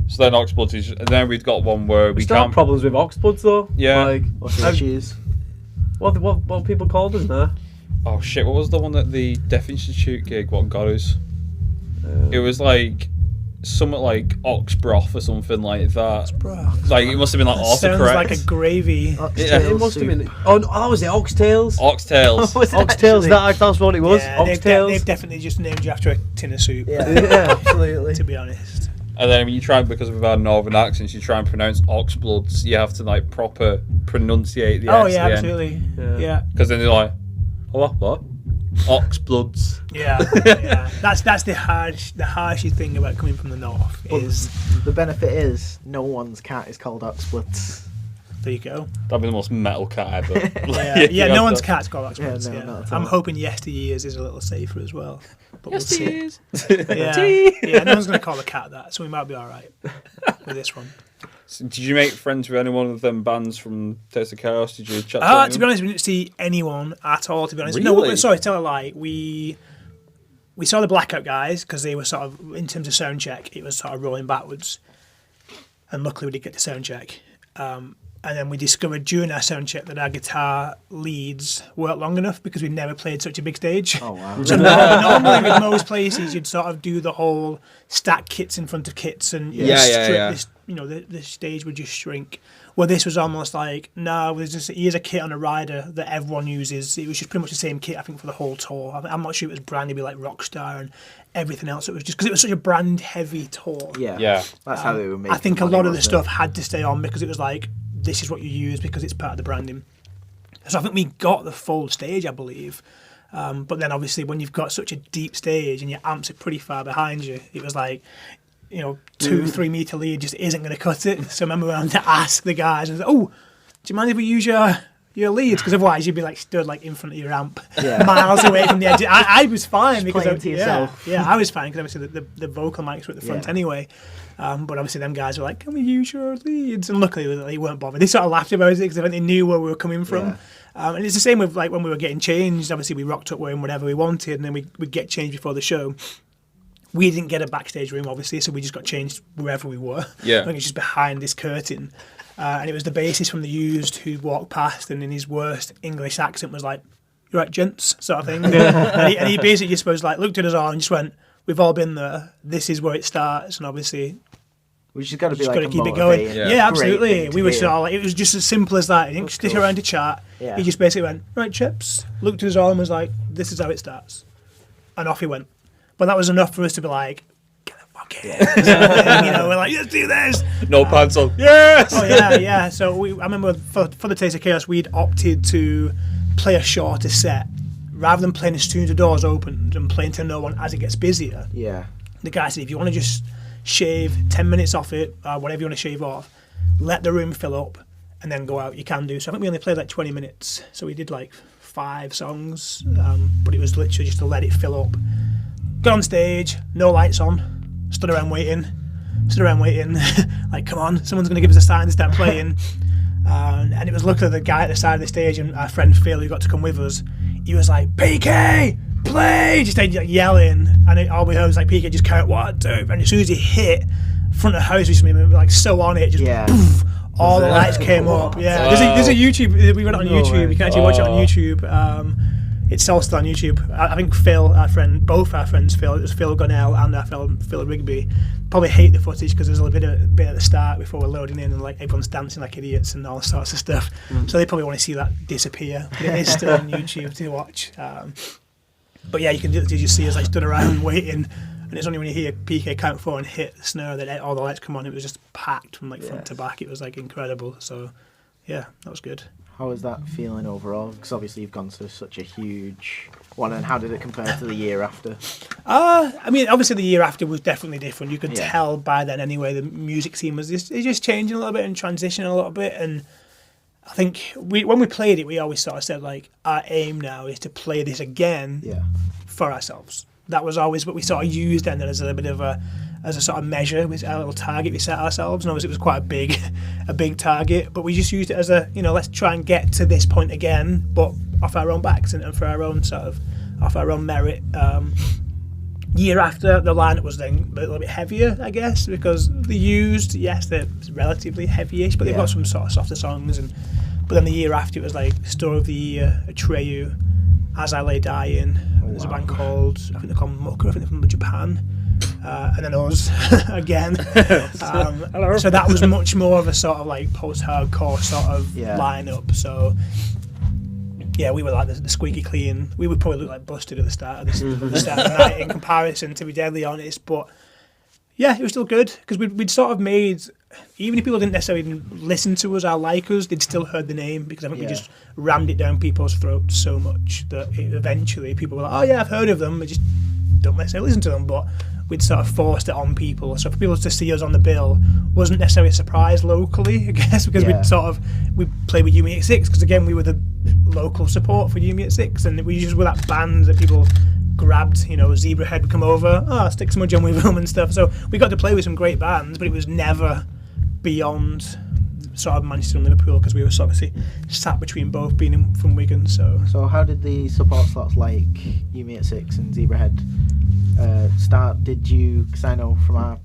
So then Oxbloods is, and then we've got one where we still have can't. problems with Oxbloods though. Yeah. Like, What's the issues? what people called us now? Oh shit! What was the one at the Deaf Institute gig? What got us? It was like something like ox broth or something like that. Like it must have been like Sounds autocorrect. like a gravy. It must have been. Oh, that was it. Oxtails. Oxtails. Oxtails. That's what it was. Yeah, Oxtails. they've definitely just named you after a tin of soup. Yeah, absolutely. To be honest. And then when you try, because of our northern accents, you try and pronounce Oxbloods, you have to like proper pronunciate the S. Oh yeah, absolutely. Yeah. Because then they're like, what? Oxbloods. Yeah. That's the harshest thing about coming from the north is the benefit is no one's cat is called Oxbloods. there you go. That'd be the most metal cat ever. Yeah, no one's cat's got Oxbloods. Yeah, no, Yeah, not at I'm all. hoping Yesteryears is a little safer as well. But we'll see. Yesteryears. Yeah, no one's going to call the cat that, so we might be all right with this one. So did you make friends with any one of them bands from Taste of Chaos? Did you chat to anyone? To be honest, we didn't see anyone at all, to be honest. Really? No, sorry, tell a lie. We saw the Blackout guys because they were sort of, in terms of sound check, it was sort of rolling backwards. And luckily we did get to sound check. And then we discovered during our sound check that our guitar leads weren't long enough because we'd never played such a big stage. Oh wow! So normally with most places you'd sort of do the whole stack kits in front of kits and this, the stage would just shrink. Well, this was almost like, no, here's a kit on a rider that everyone uses. It was just pretty much the same kit, I think, for the whole tour. I'm not sure it was branded with like Rockstar and everything else. It was just because it was such a brand heavy tour. Yeah. That's how they were made. I think a lot of the stuff had to stay on because it was like, this is what you use because it's part of the branding. So I think we got the full stage, I believe. But then obviously when you've got such a deep stage and your amps are pretty far behind you, it was like, 2-3 meter lead just isn't going to cut it. So I remember we had to ask the guys, and I was like, do you mind if we use your leads? Because otherwise you'd be like stood like in front of your amp, miles away from the edge. I was fine because to yourself. I was fine because obviously the vocal mics were at the front anyway. But obviously them guys were like, can we use your leads? And luckily they weren't bothered. They sort of laughed about it because I think they knew where we were coming from. And it's the same with like when we were getting changed. Obviously we rocked up wearing whatever we wanted, and then we'd get changed before the show. We didn't get a backstage room, obviously, so we just got changed wherever we were. Yeah. I think it's just behind this curtain. And it was the bassist from The Used who walked past and in his worst English accent was like, "You right, gents?" sort of thing. and he basically just was like, looked at us all and just went, "We've all been there. This is where it starts." And obviously, we just got to be just like got to keep it going. Yeah, absolutely. We were just just all like, it was just as simple as that. He didn't stick around to chat. Yeah. He just basically went, "Right, chaps," looked at us all and was like, "This is how it starts." And off he went. But that was enough for us to be like, "Get the fuck in." We're like, "Let's do this." No pants on. Yes! Oh, yeah. So I remember for the Taste of Chaos, we'd opted to play a shorter set. Rather than playing as soon as the doors opened and playing to no one as it gets busier. Yeah. The guy said, if you want to just shave 10 minutes off it, whatever you want to shave off, let the room fill up and then go out, you can do. So I think we only played like 20 minutes. So we did like 5 songs, but it was literally just to let it fill up. Got on stage, no lights on, stood around waiting, like, come on, someone's going to give us a sign to start playing. And it was luckily the guy at the side of the stage and our friend Phil who got to come with us, he was like, "PK, play!" Just started like, yelling, and all we heard was like, "PK, just count 1, 2." And as soon as he hit front of the house, we were like so on it, just poof, all the lights came up. Yeah, wow. there's a YouTube. We got it on YouTube. You can actually watch it on Oh. YouTube. It's all still on YouTube. I think Phil, both our friends, Phil, it was Phil Gunnell and our Phil Rigby, probably hate the footage because there's a bit at the start before we're loading in and like everyone's dancing like idiots and all sorts of stuff. So they probably want to see that disappear. But it is still on YouTube to watch. But yeah, you can just see us like stood around waiting, and it's only when you hear PK count 4 and hit the snare that all the lights come on. It was just packed from like front to back. It was like incredible. So yeah, that was good. How was that feeling overall? Because obviously you've gone to such a huge one, and how did it compare to the year after? I mean, obviously the year after was definitely different. You could tell by then anyway. The music scene was just changing a little bit and transitioning a little bit. And I think when we played it, we always sort of said like, our aim now is to play this again for ourselves. That was always what we sort of used then as a bit of as a sort of measure, with our little target we set ourselves. And obviously it was quite a big target, but we just used it as let's try and get to this point again, but off our own backs and for our own off our own merit. Year after, the lineup was then a little bit heavier, I guess, because The Used, yes, they're relatively heavyish, but they've got some sort of softer songs. But then the year after, it was like Store of the Year, Atreyu, As I Lay Dying. There's a band called, I think they're called Mucker, I think they're from Japan. And then us again. So that was much more of a sort of like post-hardcore sort of lineup. So yeah, we were like the squeaky clean. We would probably look like Busted at the start of the night in comparison, to be deadly honest. But yeah, it was still good because we'd sort of made, even if people didn't necessarily even listen to us or like us, they'd still heard the name because I think we just rammed it down people's throats so much that eventually people were like, oh yeah, I've heard of them. I just don't necessarily listen to them, but we'd sort of forced it on people. So for people to see us on the bill wasn't necessarily a surprise locally, I guess, because we played with Yumi 86 because again we were the local support for Yumi 86, and we just were that band that people grabbed. Zebrahead would come over, stick Smudge on with them and stuff. So we got to play with some great bands, but it was never beyond sort of Manchester and Liverpool because we were obviously sat between both, being from Wigan. So how did the support slots like Yumi 86 and Zebrahead start? Did you, because I know from our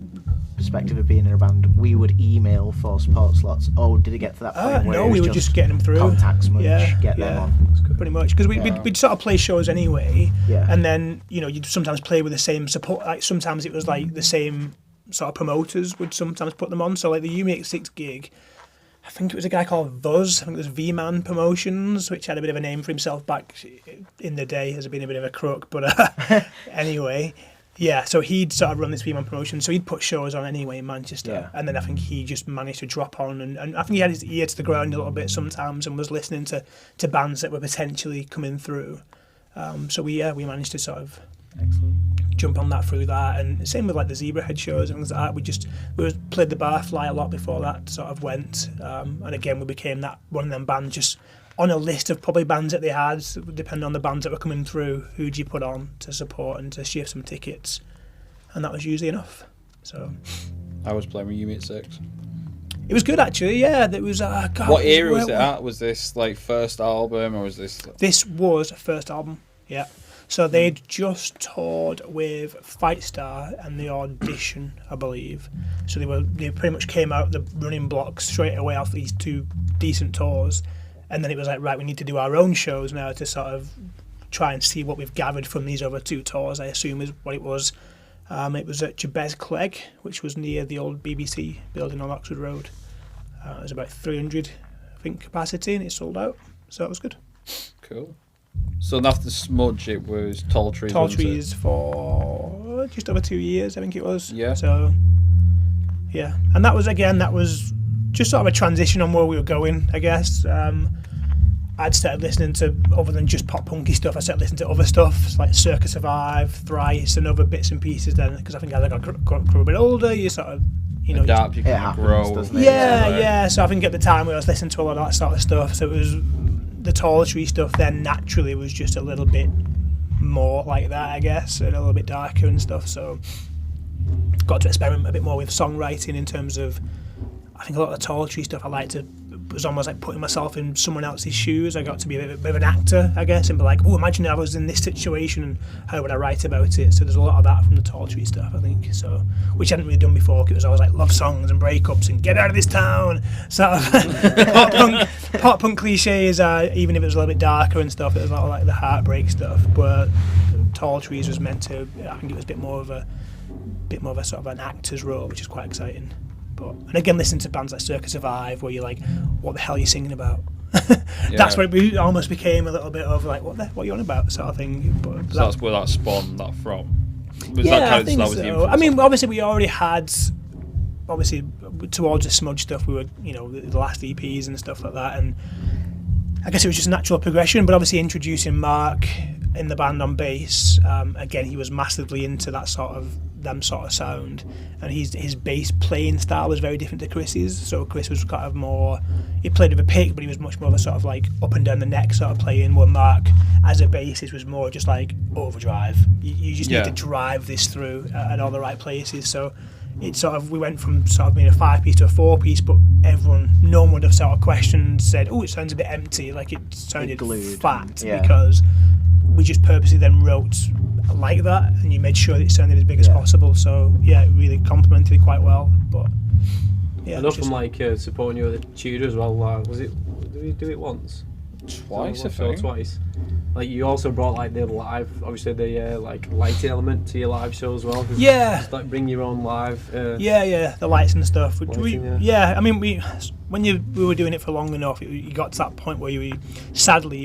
perspective of being in a band, we would email for support slots. Oh, did it get to that point where no, we were just getting them through, contact Smudge, get them on? Pretty much, because we'd sort of play shows anyway, and then you'd sometimes play with the same support, like sometimes it was like the same sort of promoters would sometimes put them on. So like the Yumi 86 gig, I think it was a guy called Vuz, I think it was V-Man Promotions, which had a bit of a name for himself back in the day as being a bit of a crook, but anyway, so he'd sort of run this V-Man Promotion, so he'd put shows on anyway in Manchester, and then I think he just managed to drop on, and I think he had his ear to the ground a little bit sometimes and was listening to bands that were potentially coming through. So we managed to sort of jump on that through that, and same with like the Zebrahead shows and things like that. We played the Barfly a lot before that sort of went, and again we became that one of them bands just on a list of probably bands that they had, depending on the bands that were coming through, who'd you put on to support and to share some tickets, and that was usually enough. So I was playing with Yumi 86. It was good actually, yeah. It was. God, what era was it at? Was this like first album or was this? This was first album, yeah. So they'd just toured with Fightstar and The Audition, I believe. So they pretty much came out the running blocks straight away off these two decent tours, and then it was like, right, we need to do our own shows now to sort of try and see what we've gathered from these other two tours, I assume is what it was. It was at Jabez Clegg, which was near the old BBC building on Oxford Road. It was about 300, I think, capacity, and it sold out, so it was good. Cool. So after Smudge, it was Tall Trees. Tall Trees for just over 2 years, I think it was. Yeah. So, yeah, and that was just sort of a transition on where we were going, I guess. I'd started listening to, other than just pop punky stuff, I started listening to other stuff like Circa Survive, Thrice, and other bits and pieces. Then, because I think as I got a bit older, you sort of adapt, you can grow. Yeah. So I think at the time I was listening to a lot of that sort of stuff. So it was. The Tall Tree stuff then naturally was just a little bit more like that, I guess, and a little bit darker and stuff. So got to experiment a bit more with songwriting in terms of, I think a lot of the Tall Tree stuff I liked to, was almost like putting myself in someone else's shoes. I got to be a bit of an actor, I guess, and be like, oh, imagine if I was in this situation and how would I write about it? So there's a lot of that from the Tall Tree stuff, I think, so, which I hadn't really done before, because it was always like love songs and breakups and get out of this town, sort of pop punk cliches, even if it was a little bit darker and stuff, it was a lot of like the heartbreak stuff, but Tall Trees was meant to, I think it was a bit more of a sort of an actor's role, which is quite exciting. And again, listening to bands like Circa Survive, where you're like, what the hell are you singing about? That's where it almost became a little bit of like, what are you on about, sort of thing. But so that's where that spawned that from? I think so. I mean, obviously we already had, towards the Smudge stuff, we were, the last EPs and stuff like that, and I guess it was just a natural progression, but obviously introducing Mark in the band on bass, again, he was massively into that sort of sound, and his bass playing style was very different to Chris's. So Chris was kind of more, he played with a pick, but he was much more of a sort of like up and down the neck sort of playing, where Mark as a bassist was more just like overdrive. You just need to drive this through at all the right places. So it sort of, we went from sort of being a 5-piece to a 4-piece, but no one would have sort of questioned, said, oh, it sounds a bit empty, like it sounded fat, because we just purposely then wrote like that, and you made sure that it sounded as big as possible. So yeah, it really complemented it quite well. But yeah, enough from like supporting you at the Tudor as well. Did we do it once? Twice, I think. Twice. Like you also brought like the live, obviously the like lighting element to your live show as well. Yeah. Just like bring your own live. The lights and stuff. Lighting, I mean, when we were doing it for long enough, you got to that point where you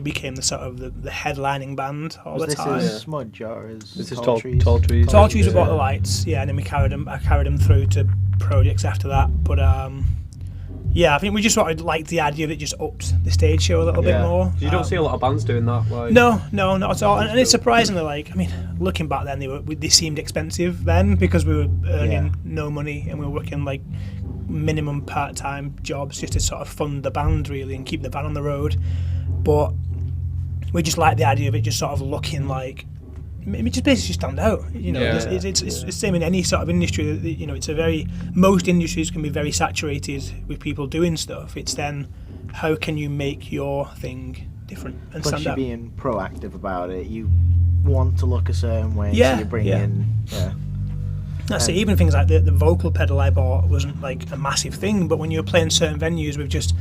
became the sort of the headlining band all the time. Was this Smudge or this is Tall Trees? Tall Trees. Tall Trees brought the lights, and then I carried them through to projects after that. But I think we just sort of liked the idea that it just upped the stage show a little bit more. You don't see a lot of bands doing that. Like. No, not at all. And it's surprisingly, like, I mean, looking back then, they seemed expensive then because we were earning no money and we were working like minimum part-time jobs just to sort of fund the band really and keep the band on the road. But we just liked the idea of it just sort of looking like, it just basically stand out, It's the same in any sort of industry. It's most industries can be very saturated with people doing stuff. It's then how can you make your thing different and Plus stand you're out. being proactive about it. You want to look a certain way, so you bring in. Yeah. That's it. Even things like the vocal pedal I bought wasn't like a massive thing, but when you were playing certain venues with just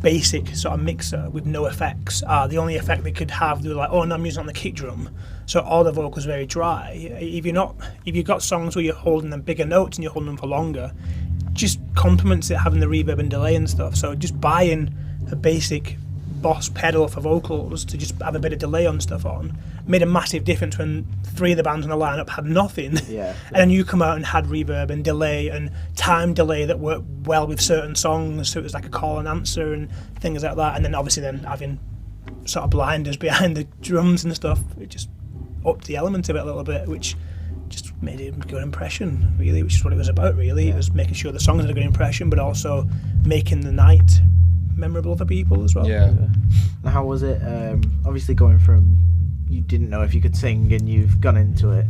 basic sort of mixer with no effects, the only effect they could have, they were like, oh no, I'm using it on the kick drum, so all the vocals very dry. If you've got songs where you're holding them bigger notes and you're holding them for longer, just complements it having the reverb and delay and stuff. So just buying a basic Boss pedal for vocals to just have a bit of delay on stuff on made a massive difference when 3 of the bands on the lineup had nothing. Yeah. And then you come out and had reverb and delay and time delay that worked well with certain songs, so it was like a call and answer and things like that. And then obviously then having sort of blinders behind the drums and stuff, it just upped the element of it a little bit, which just made it a good impression really, which is what it was about really. It was making sure the songs had a good impression but also making the night memorable for people as well. And how was it, obviously going from you didn't know if you could sing and you've gone into it,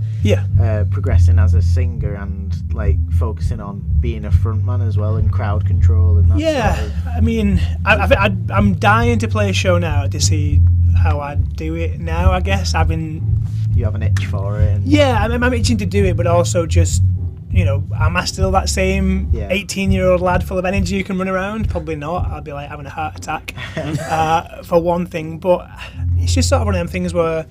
progressing as a singer and like focusing on being a frontman as well and crowd control and that sort of... I mean, I'm dying to play a show now to see how I do it now, I guess. You have an itch for it and... I'm itching to do it, but also just, am I still that same 18-year-old lad full of energy who can run around? Probably not. I'd be like having a heart attack for one thing. But it's just sort of one of them things where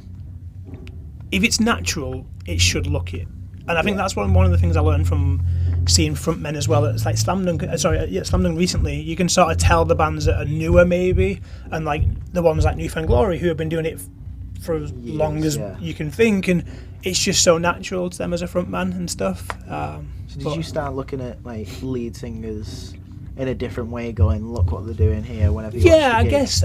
if it's natural, it should look it. And I think that's one of the things I learned from seeing frontmen as well. It's like Slam Dunk recently. You can sort of tell the bands that are newer maybe, and like the ones like New Found Glory who have been doing it for as long as you can think, and it's just so natural to them as a frontman and stuff. So did you start looking at like lead singers in a different way, going, look what they're doing here whenever you watch the I gig? guess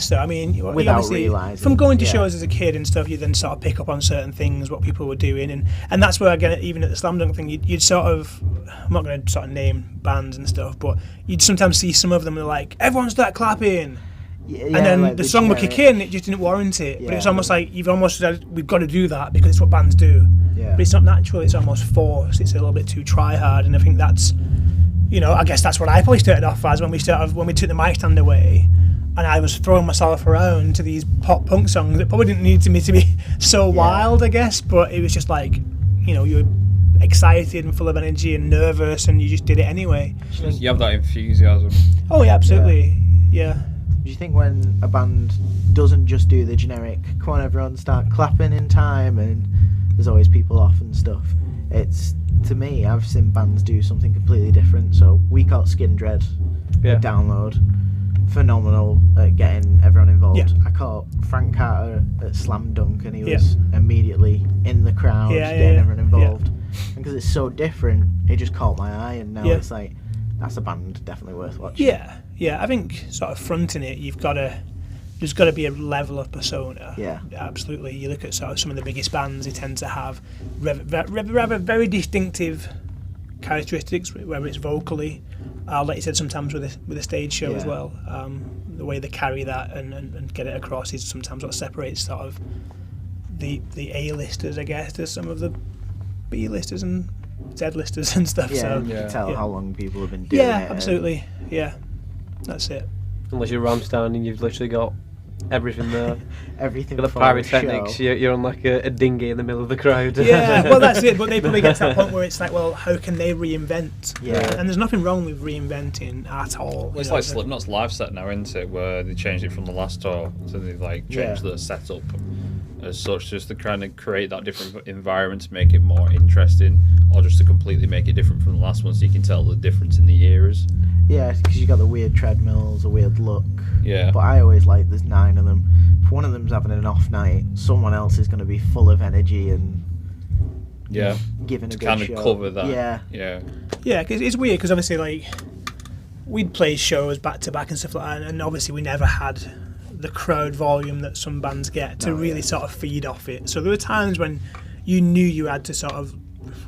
so. I mean, without realising. From going to shows as a kid and stuff, you then sort of pick up on certain things, what people were doing, and that's where again, even at the Slam Dunk thing, you'd sort of, I'm not going to sort of name bands and stuff, but you'd sometimes see some of them and they're like, everyone start clapping. And then like the song would kick in, it just didn't warrant it. But it's almost like you've almost said, we've got to do that because it's what bands do. But it's not natural, it's almost forced, it's a little bit too try hard, and I think that's, I guess that's what I probably started off as when we took the mic stand away and I was throwing myself around to these pop punk songs that probably didn't need me to be so wild, I guess, but it was just like, you were excited and full of energy and nervous and you just did it anyway. You have that enthusiasm. Oh yeah, absolutely. Yeah. Do you think when a band doesn't just do the generic, come on everyone start clapping in time and there's always people off and stuff, it's, to me, I've seen bands do something completely different. So we caught Skin Dread at Download, phenomenal at getting everyone involved. I caught Frank Carter at Slam Dunk and he was immediately in the crowd getting everyone involved. And because it's so different, it just caught my eye, and now it's like, that's a band definitely worth watching. I think sort of fronting it, there's got to be a level of persona. Absolutely. You look at sort of some of the biggest bands, they tend to have rather very distinctive characteristics, whether it's vocally, like you said, sometimes with a stage show as well. The way they carry that and get it across is sometimes what separates sort of the A-listers, I guess, to some of the B-listers and Z-listers and stuff. You can tell how long people have been doing it. Absolutely. That's it. Unless you're Rammstein and you've literally got Everything there. Everything. With the for pyrotechnics, show. you're on like a dinghy in the middle of the crowd. Yeah, well, that's it. But they probably get to that point where it's like, well, how can they reinvent? Yeah. And there's nothing wrong with reinventing at all. Well, it's like Slipknot's live set now, isn't it? Where they changed it from the last tour, so they like changed the setup as such, just to kind of create that different environment to make it more interesting, or just to completely make it different from the last one, so you can tell the difference in the eras. Yeah, because you got the weird treadmills, a weird look. Yeah. But I always like there's 9 of them. If one of them's having an off night, someone else is going to be full of energy and giving a good kind show. of cover that. Yeah. Yeah, cause it's weird because obviously like we'd play shows back to back and stuff like that, and obviously we never had the crowd volume that some bands get to really sort of feed off it. So there were times when you knew you had to sort of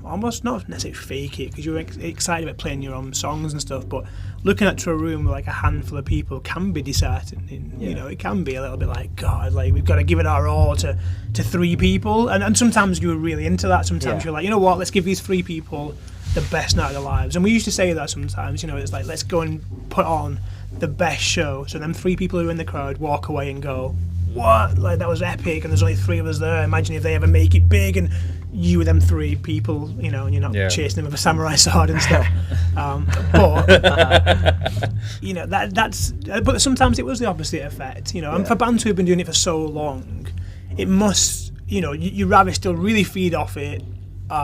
almost not necessarily fake it because you were excited about playing your own songs and stuff, but looking at to a room with like a handful of people can be disheartening. You know, it can be a little bit like, God, like we've got to give it our all to 3 people, and sometimes you were really into that. Sometimes you're like, you know what, let's give these 3 people the best night of their lives. And we used to say that sometimes, you know, it's like, let's go and put on the best show, so them 3 people who are in the crowd walk away and go, what, like that was epic, and there's only 3 of us there. Imagine if they ever make it big and you were them 3 people, you know, and you're not chasing them with a samurai sword and stuff. But you know, that's but sometimes it was the opposite effect, you know. And for bands who've been doing it for so long, it must, you know, you'd rather still really feed off it.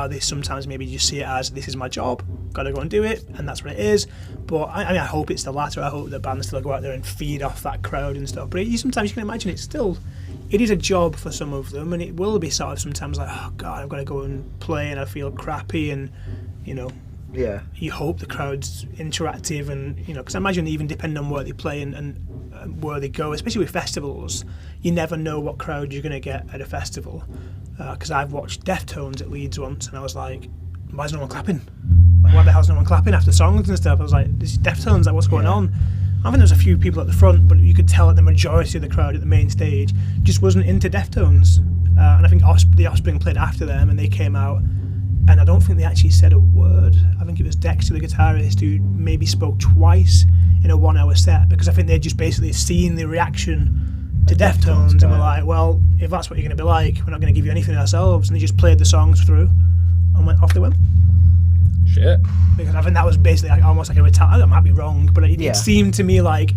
They sometimes maybe just see it as, this is my job, got to go and do it, and that's what it is. But I mean, I hope it's the latter. I hope the bands still go out there and feed off that crowd and stuff. But sometimes you can imagine it is a job for some of them, and it will be sort of sometimes like, oh God, I've got to go and play and I feel crappy, and you know, you hope the crowd's interactive, and you know, because I imagine even depending on where they play and where they go, especially with festivals, you never know what crowd you're going to get at a festival. Because I've watched Deftones at Leeds once, and I was like, why is no one clapping? Like, why the hell's no one clapping after songs and stuff? I was like, this is Deftones, like, what's going on? I think there was a few people at the front, but you could tell that the majority of the crowd at the main stage just wasn't into Deftones. And I think the Offspring played after them, and they came out, and I don't think they actually said a word. I think it was Dexter, the guitarist, who maybe spoke twice in a 1-hour set, because I think they'd just basically seen the reaction to Deftones, and we're like, well, if that's what you're going to be like, we're not going to give you anything ourselves. And they just played the songs through and off they went. Shit. Because I think that was basically like, almost like a retaliation. I might be wrong, but it seemed to me like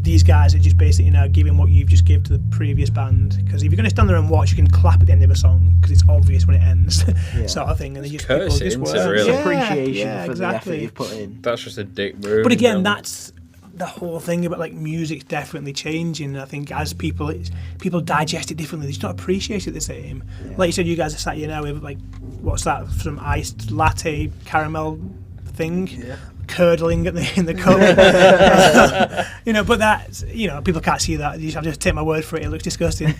these guys are just basically now giving what you've just given to the previous band. Because if you're going to stand there and watch, you can clap at the end of a song because it's obvious when it ends, sort of thing. And they just cursing, people just really. yeah, Appreciation for exactly. the effort you've put in. That's just a dick move. But again, that's the whole thing about like music's definitely changing. I think as people digest it differently, they just don't appreciate it the same. Like you said, you guys are sat here now with like, what's that, some iced latte caramel thing curdling in the cup. You know, but that, you know, people can't see that. You just have to take my word for it. It looks disgusting.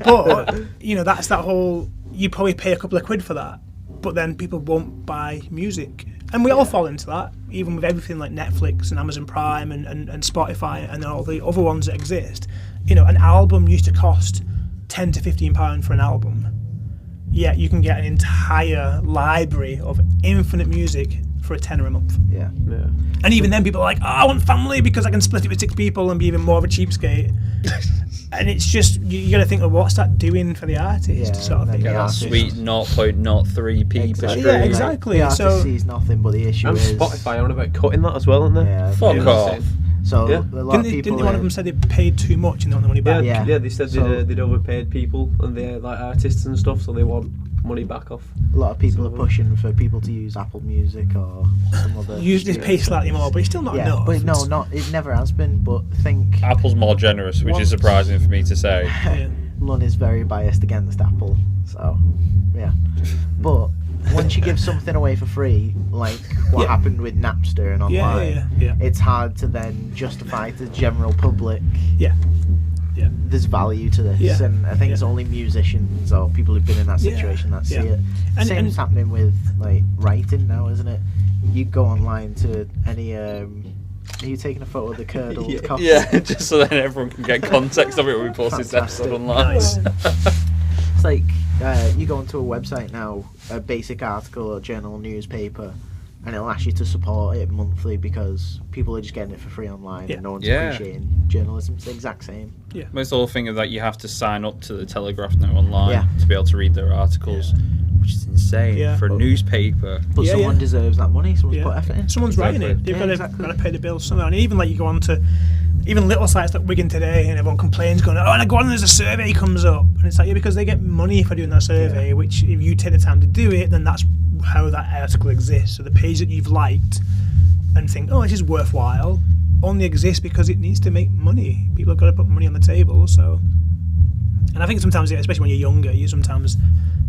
But you know, that's that whole, you probably pay a couple of quid for that, but then people won't buy music. And we all fall into that, even with everything like Netflix and Amazon Prime and Spotify and all the other ones that exist. You know, an album used to cost £10 to £15 for an album. Yet you can get an entire library of infinite music for £10 a month. Yeah. And even then people are like, oh, I want family because I can split it with 6 people and be even more of a cheapskate. And it's just, you got to think, well, what's that doing for the artist, sort of thing. Get that sweet 0.03p per stream. Yeah, exactly. The artist sees nothing, but the issue and is Spotify on about cutting that as well, aren't they? Yeah, fuck off. So a lot of people. Didn't one of them say they paid too much and they want the money back? Yeah, they said they'd overpaid people and they're like artists and stuff, so they want money back off. A lot of people are pushing for people to use Apple Music or some other. Usually pay slightly more, but it's still not enough. But it never has been. But think Apple's more generous, which is surprising for me to say. Lon is very biased against Apple, so yeah. But once you give something away for free, like what happened with Napster and online, it's hard to then justify to the general public. There's value to this, and I think it's only musicians or people who've been in that situation that see it. Same's happening with like writing now, isn't it? You go online to any. Are you taking a photo of the curdled coffee? Yeah, just so then everyone can get context of it when we post this episode online. Nice. It's like you go onto a website now, a basic article or journal, newspaper, and it'll ask you to support it monthly because people are just getting it for free online and no one's appreciating journalism. It's the exact same. Yeah. Most whole thing of that you have to sign up to the Telegraph now online to be able to read their articles, which is insane for a newspaper. But someone deserves that money. Someone's put effort in. Someone's writing it. They've got to pay the bills somehow. And even like you go on to even little sites like Wigan Today, and everyone complains, going, "Oh, and I go on, there's a survey comes up," and it's like, because they get money for doing that survey. Which, if you take the time to do it, then that's how that article exists. So the page that you've liked and think, "Oh, this is worthwhile," only exists because it needs to make money. People have got to put money on the table. So, and I think sometimes, especially when you're younger, you sometimes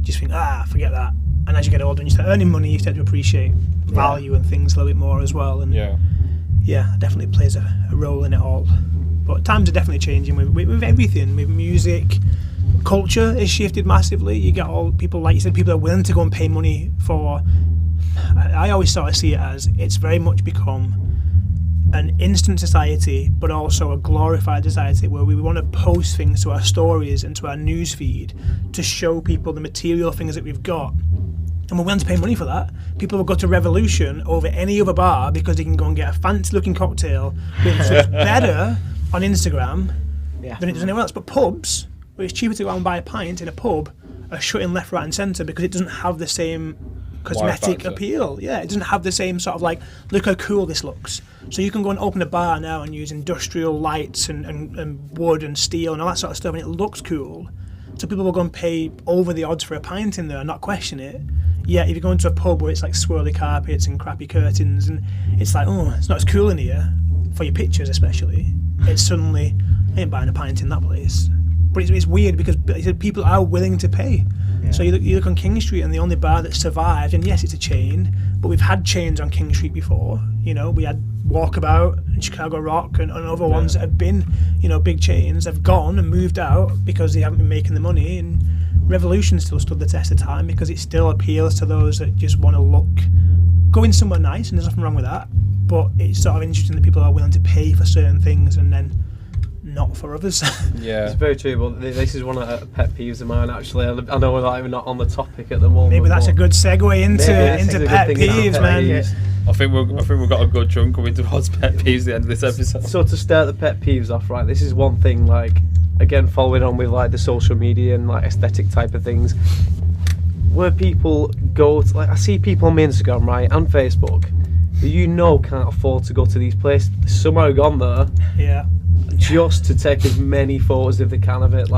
just think, forget that. And as you get older and you start earning money, you start to appreciate value and things a little bit more as well. And it definitely plays a role in it all. But times are definitely changing with everything, with music. Culture has shifted massively. You get all people, like you said, people are willing to go and pay money for. I always sort of see it as it's very much become an instant society, but also a glorified society where we want to post things to our stories and to our news feed to show people the material things that we've got. And we're willing to pay money for that. People will go to Revolution over any other bar because they can go and get a fancy-looking cocktail which looks better on Instagram than it does anywhere else. But pubs, where it's cheaper to go out and buy a pint in a pub, are shutting left, right and centre because it doesn't have the same cosmetic appeal. Yeah, it doesn't have the same sort of like, look how cool this looks. So you can go and open a bar now and use industrial lights and wood and steel and all that sort of stuff, and it looks cool. So people will go and pay over the odds for a pint in there and not question it. Yeah, if you go into a pub where it's like swirly carpets and crappy curtains and it's like, oh, it's not as cool in here, for your pictures especially, it's suddenly, I ain't buying a pint in that place. But it's weird because people are willing to pay. Yeah. So you look on King Street and the only bar that survived, and yes, it's a chain, but we've had chains on King Street before. You know, we had Walkabout and Chicago Rock and other ones that have been, big chains, have gone and moved out because they haven't been making the money. And Revolution still stood the test of time because it still appeals to those that just want to go in somewhere nice, and there's nothing wrong with that. But it's sort of interesting that people are willing to pay for certain things and then not for others. Yeah, it's very true. But this is one of the pet peeves of mine. Actually, I know we're not on the topic at the moment. Maybe that's a good segue into pet peeves, man. Yeah. I think we've got a good chunk coming towards pet peeves at the end of this episode. So to start the pet peeves off, right? This is one thing. Like, again, following on with like the social media and like aesthetic type of things, where people go to, like, I see people on my Instagram, right, and Facebook, who can't afford to go to these places. Somehow gone there. Yeah. Just to take as many photos as they can of it,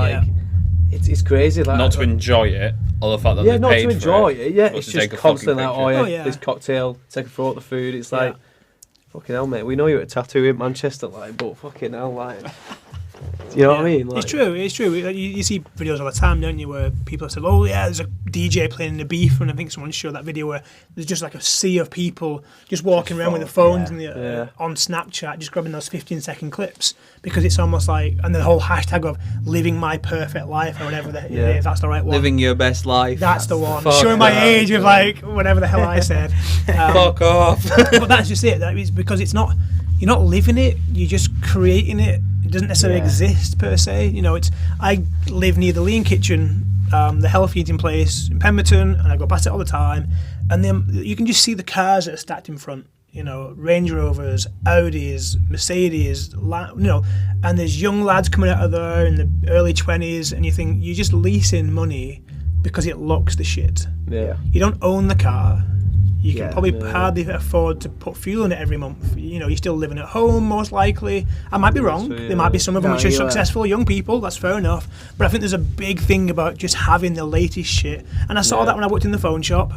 it's crazy. Like, not to enjoy it, or the fact that they not paid to enjoy it. Yeah, it's just constant. Like, this cocktail, take a photo of the food. It's like, fucking hell, mate. We know you're at a tattoo in Manchester, but fucking hell, like. You know what I mean? Like, it's true. You see videos all the time, don't you, where people say, "Oh yeah, there's a DJ playing in the beef," and I think someone showed that video where there's just like a sea of people just walking around with their phones on Snapchat, just grabbing those 15-second clips because it's almost like, and the whole hashtag of "living my perfect life" or whatever if that's the right one. Living your best life. That's the one. Showing my age with like whatever the hell I said. Fuck off. But that's just it. That is because it's not. You're not living it. You're just creating it. It doesn't necessarily exist per se. I live near the Lean Kitchen, the healthy eating place in Pemberton, and I go past it all the time. And then you can just see the cars that are stacked in front. Range Rovers, Audis, Mercedes, and there's young lads coming out of there in the early 20s, and you think you're just leasing money because it looks the shit. Yeah. You don't own the car. You can probably hardly afford to put fuel in it every month. You're still living at home, most likely. I might be wrong. There might be some of them which are successful young people. That's fair enough. But I think there's a big thing about just having the latest shit. And I saw that when I worked in the phone shop.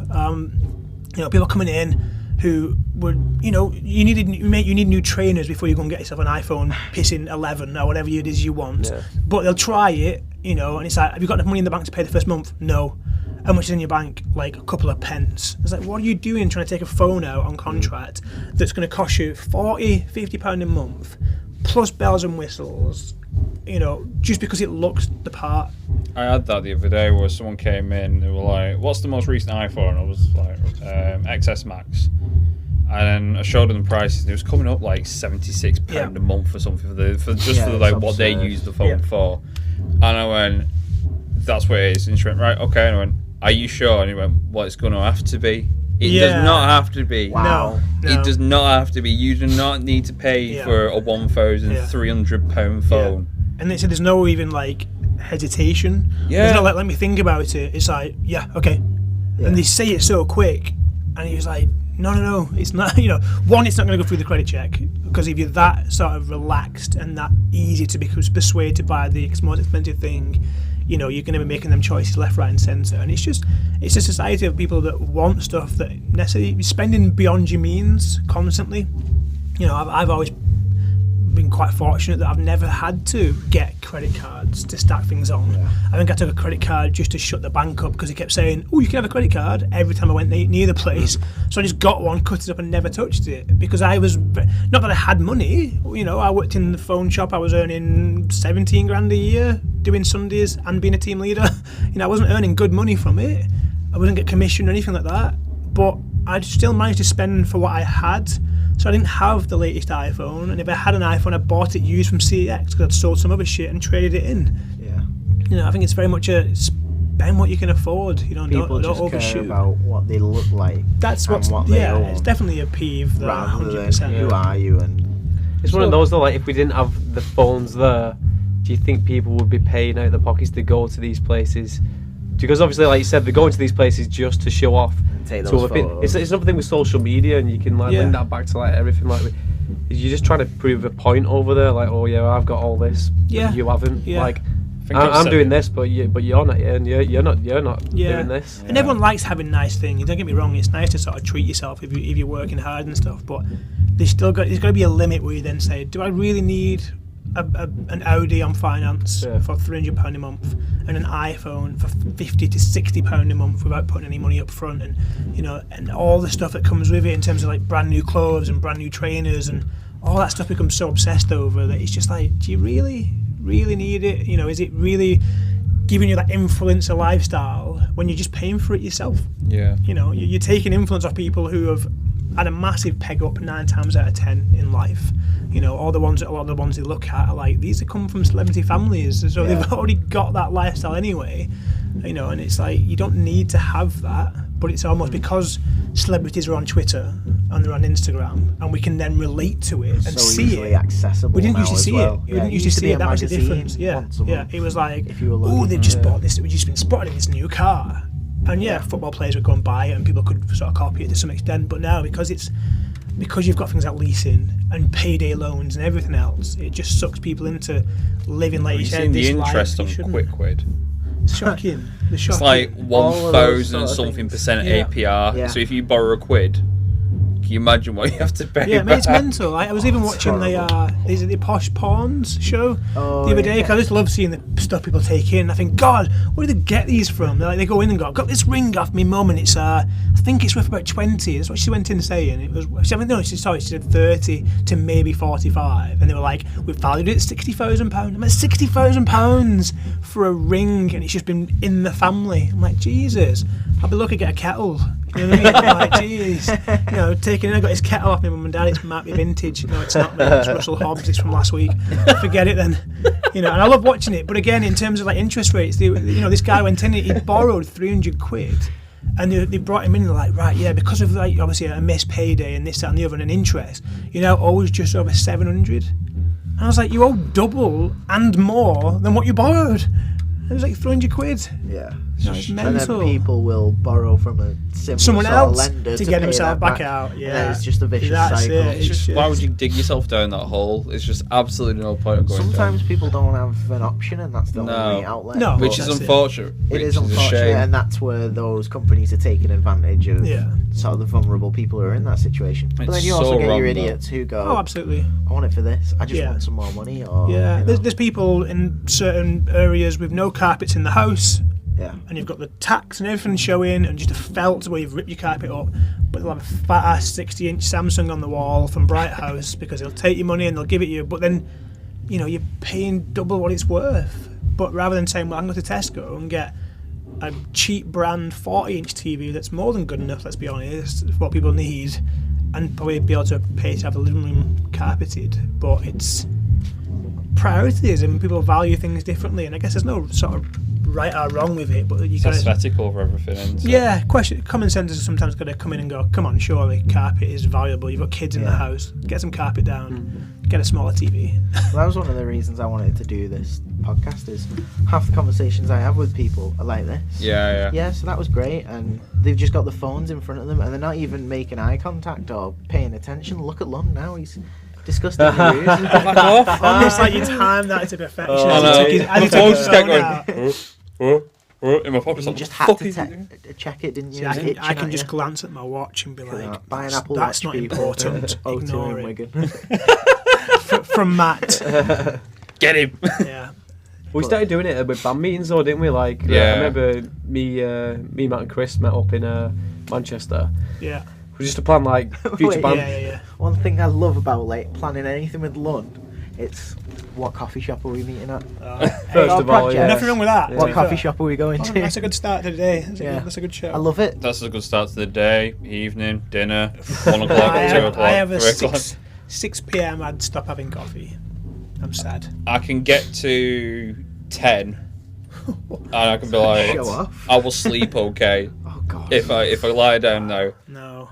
People coming in who would, you need new trainers before you go and get yourself an iPhone pissing 11 or whatever it is you want. Yeah. But they'll try it, and it's like, have you got enough money in the bank to pay the first month? No. How much is in your bank? Like a couple of pence. It's like, what are you doing trying to take a phone out on contract that's going to cost you £40-50 a month, plus bells and whistles, just because it looks the part? I had that the other day where someone came in, they were like, what's the most recent iPhone? I was like, XS Max. And then I showed them the prices, and it was coming up like £76 a month or something for what they use the phone for. And I went, that's what it is. And she went, right, okay. And I went, are you sure? And he went, well, it's going to have to be. It does not have to be. Wow. No. It does not have to be. You do not need to pay for a £1,300 phone. And they said there's no even like hesitation. Yeah. There's no like, let me think about it. It's like, yeah, okay. Yeah. And they say it so quick, and he was like, no, it's not. One, it's not going to go through the credit check, because if you're that sort of relaxed and that easy to be persuaded by the most expensive thing, you're going to be making them choices left, right, and centre. And it's a society of people that want stuff that necessarily spending beyond your means constantly. I've always been quite fortunate that I've never had to get credit cards to stack things on. Yeah. I think I took a credit card just to shut the bank up, because it kept saying, "Oh, you can have a credit card," every time I went near the place. So I just got one, cut it up, and never touched it, because I was not that I had money. I worked in the phone shop. I was earning 17 grand a year doing Sundays and being a team leader. I wasn't earning good money from it. I wouldn't get commission or anything like that, but I'd still managed to spend for what I had. So I didn't have the latest iPhone, and if I had an iPhone, I bought it used from CX, because I'd sold some other shit and traded it in. Yeah. I think it's very much a spend what you can afford. People don't just overshoot. care about what they look like. That's what they own. It's definitely a peeve. Rather than who are you, and it's one of those though. Like, if we didn't have the phones there, do you think people would be paying out of their pockets to go to these places? Because obviously, like you said, they're going to these places just to show off. Take those photos. It's another thing with social media, and you can link that back to everything. You're just trying to prove a point over there. Like, oh yeah, I've got all this. Yeah. But you haven't. Yeah. Like, I'm doing this, but you're not, and you're not doing this. And everyone likes having nice things. Don't get me wrong. It's nice to sort of treat yourself if you're working hard and stuff. But there's got to be a limit where you then say, do I really need an Audi on finance for £300 a month, and an iPhone for £50 to £60 a month without putting any money up front, and and all the stuff that comes with it in terms of like brand new clothes and brand new trainers, and all that stuff becomes so obsessed over that it's just like, do you really need it? Is it really giving you that influencer lifestyle when you're just paying for it yourself? Yeah. You're taking influence off people who have had a massive peg up 9 times out of 10 in life. A lot of the ones they look at are like, these have come from celebrity families, so they've already got that lifestyle anyway. And it's like, you don't need to have that, but it's almost because celebrities are on Twitter and they're on Instagram, and we can then relate to it and so see it. Accessible. We didn't used to see well. it. We didn't used to see it. That was the difference. Yeah. It was like, oh, they've just bought this. We've just been spotted in this new car. And football players would go and buy it, and people could sort of copy it to some extent. But now, because you've got things like leasing and payday loans and everything else, it just sucks people into living like you said. The interest on Quickwid. It's shocking. It's like 1,000 something percent APR. Yeah. So if you borrow a quid, can you imagine what you have to pay? Yeah, it's mental. I was even watching the Posh Pawns show the other day, because I just love seeing the stuff people take in. I think, God, where do they get these from? They go in and go, I've got this ring off me mum, and it's I think it's worth about 20. That's what she went in saying. It was she said 30 to maybe 45, and they were like, we've valued it at £60,000. I'm like, £60,000 for a ring, and it's just been in the family. I'm like, Jesus, I'll be lucky to get a kettle. You know what I mean? I'm like, jeez. I got his kettle off my mum and dad. It might be vintage. No, it's not. It's Russell Hobbs. It's from last week. Forget it then. And I love watching it. But again, in terms of like interest rates, this guy went in. He borrowed £300, and they brought him in. And they're like, right, yeah, because of like obviously a missed payday and this, that, and the other, and an interest. Owes just over 700. And I was like, you owe double and more than what you borrowed. It was like £300. Yeah. It's mental. And then people will borrow from a someone else lender to get himself back out. Yeah, and it's just a vicious cycle. It's just, why would you dig yourself down that hole? It's just absolutely no point of going Sometimes down. People don't have an option, and that's the only outlet. No, which is unfortunate. It is unfortunate, and that's where those companies are taking advantage of sort of the vulnerable people who are in that situation. But then you also get your idiots who go, "Oh, absolutely, I want it for this. I just want some more money." Or there's people in certain areas with no carpets in the house. Yeah. And you've got the tacks and everything showing, and just a felt where you've ripped your carpet up, but they'll have a fat ass 60-inch Samsung on the wall from Bright House because they'll take your money and they'll give it you, but then you're paying double what it's worth. But rather than saying, well, I can go to Tesco and get a cheap brand 40-inch TV that's more than good enough, let's be honest, for what people need, and probably be able to pay to have the living room carpeted, but it's priorities, and people value things differently, and I guess there's no sort of right or wrong with it, but you It's got aesthetic over everything. common sense is sometimes got to come in and go, come on, surely carpet is valuable. You've got kids in the house, get some carpet down, get a smaller TV. Well, that was one of the reasons I wanted to do this podcast. Is half the conversations I have with people are like this. Yeah. So that was great, and they've just got the phones in front of them, and they're not even making eye contact or paying attention. Look at Lon now; he's disgusting. Back off. Almost like you timed that to perfection. My phone just kept going. In my pocket. You just had to check it, didn't you? See, I can just glance at my watch and be like, buy an Apple that's Watch, not people. important. Ignore in it. Wigan. From Matt. Get him. Yeah. We started doing it with band meetings though, didn't we? Like, Yeah. I remember me, Matt and Chris met up in Manchester. Yeah. We used to plan like future Wait, band. Yeah. One thing I love about like planning anything with Lund, it's what coffee shop are we meeting at? First of all, yeah. Nothing wrong with that. What coffee shop are we going to? That's a good start to the day. That's a good show. I love it. That's a good start to the day, evening, dinner, 1 o'clock, 2 o'clock, I have a 3 o'clock. 6 p.m. I'd stop having coffee. I'm sad. I can get to 10 and I can be like, Show off. I will sleep okay. Oh god. If I lie down now. No.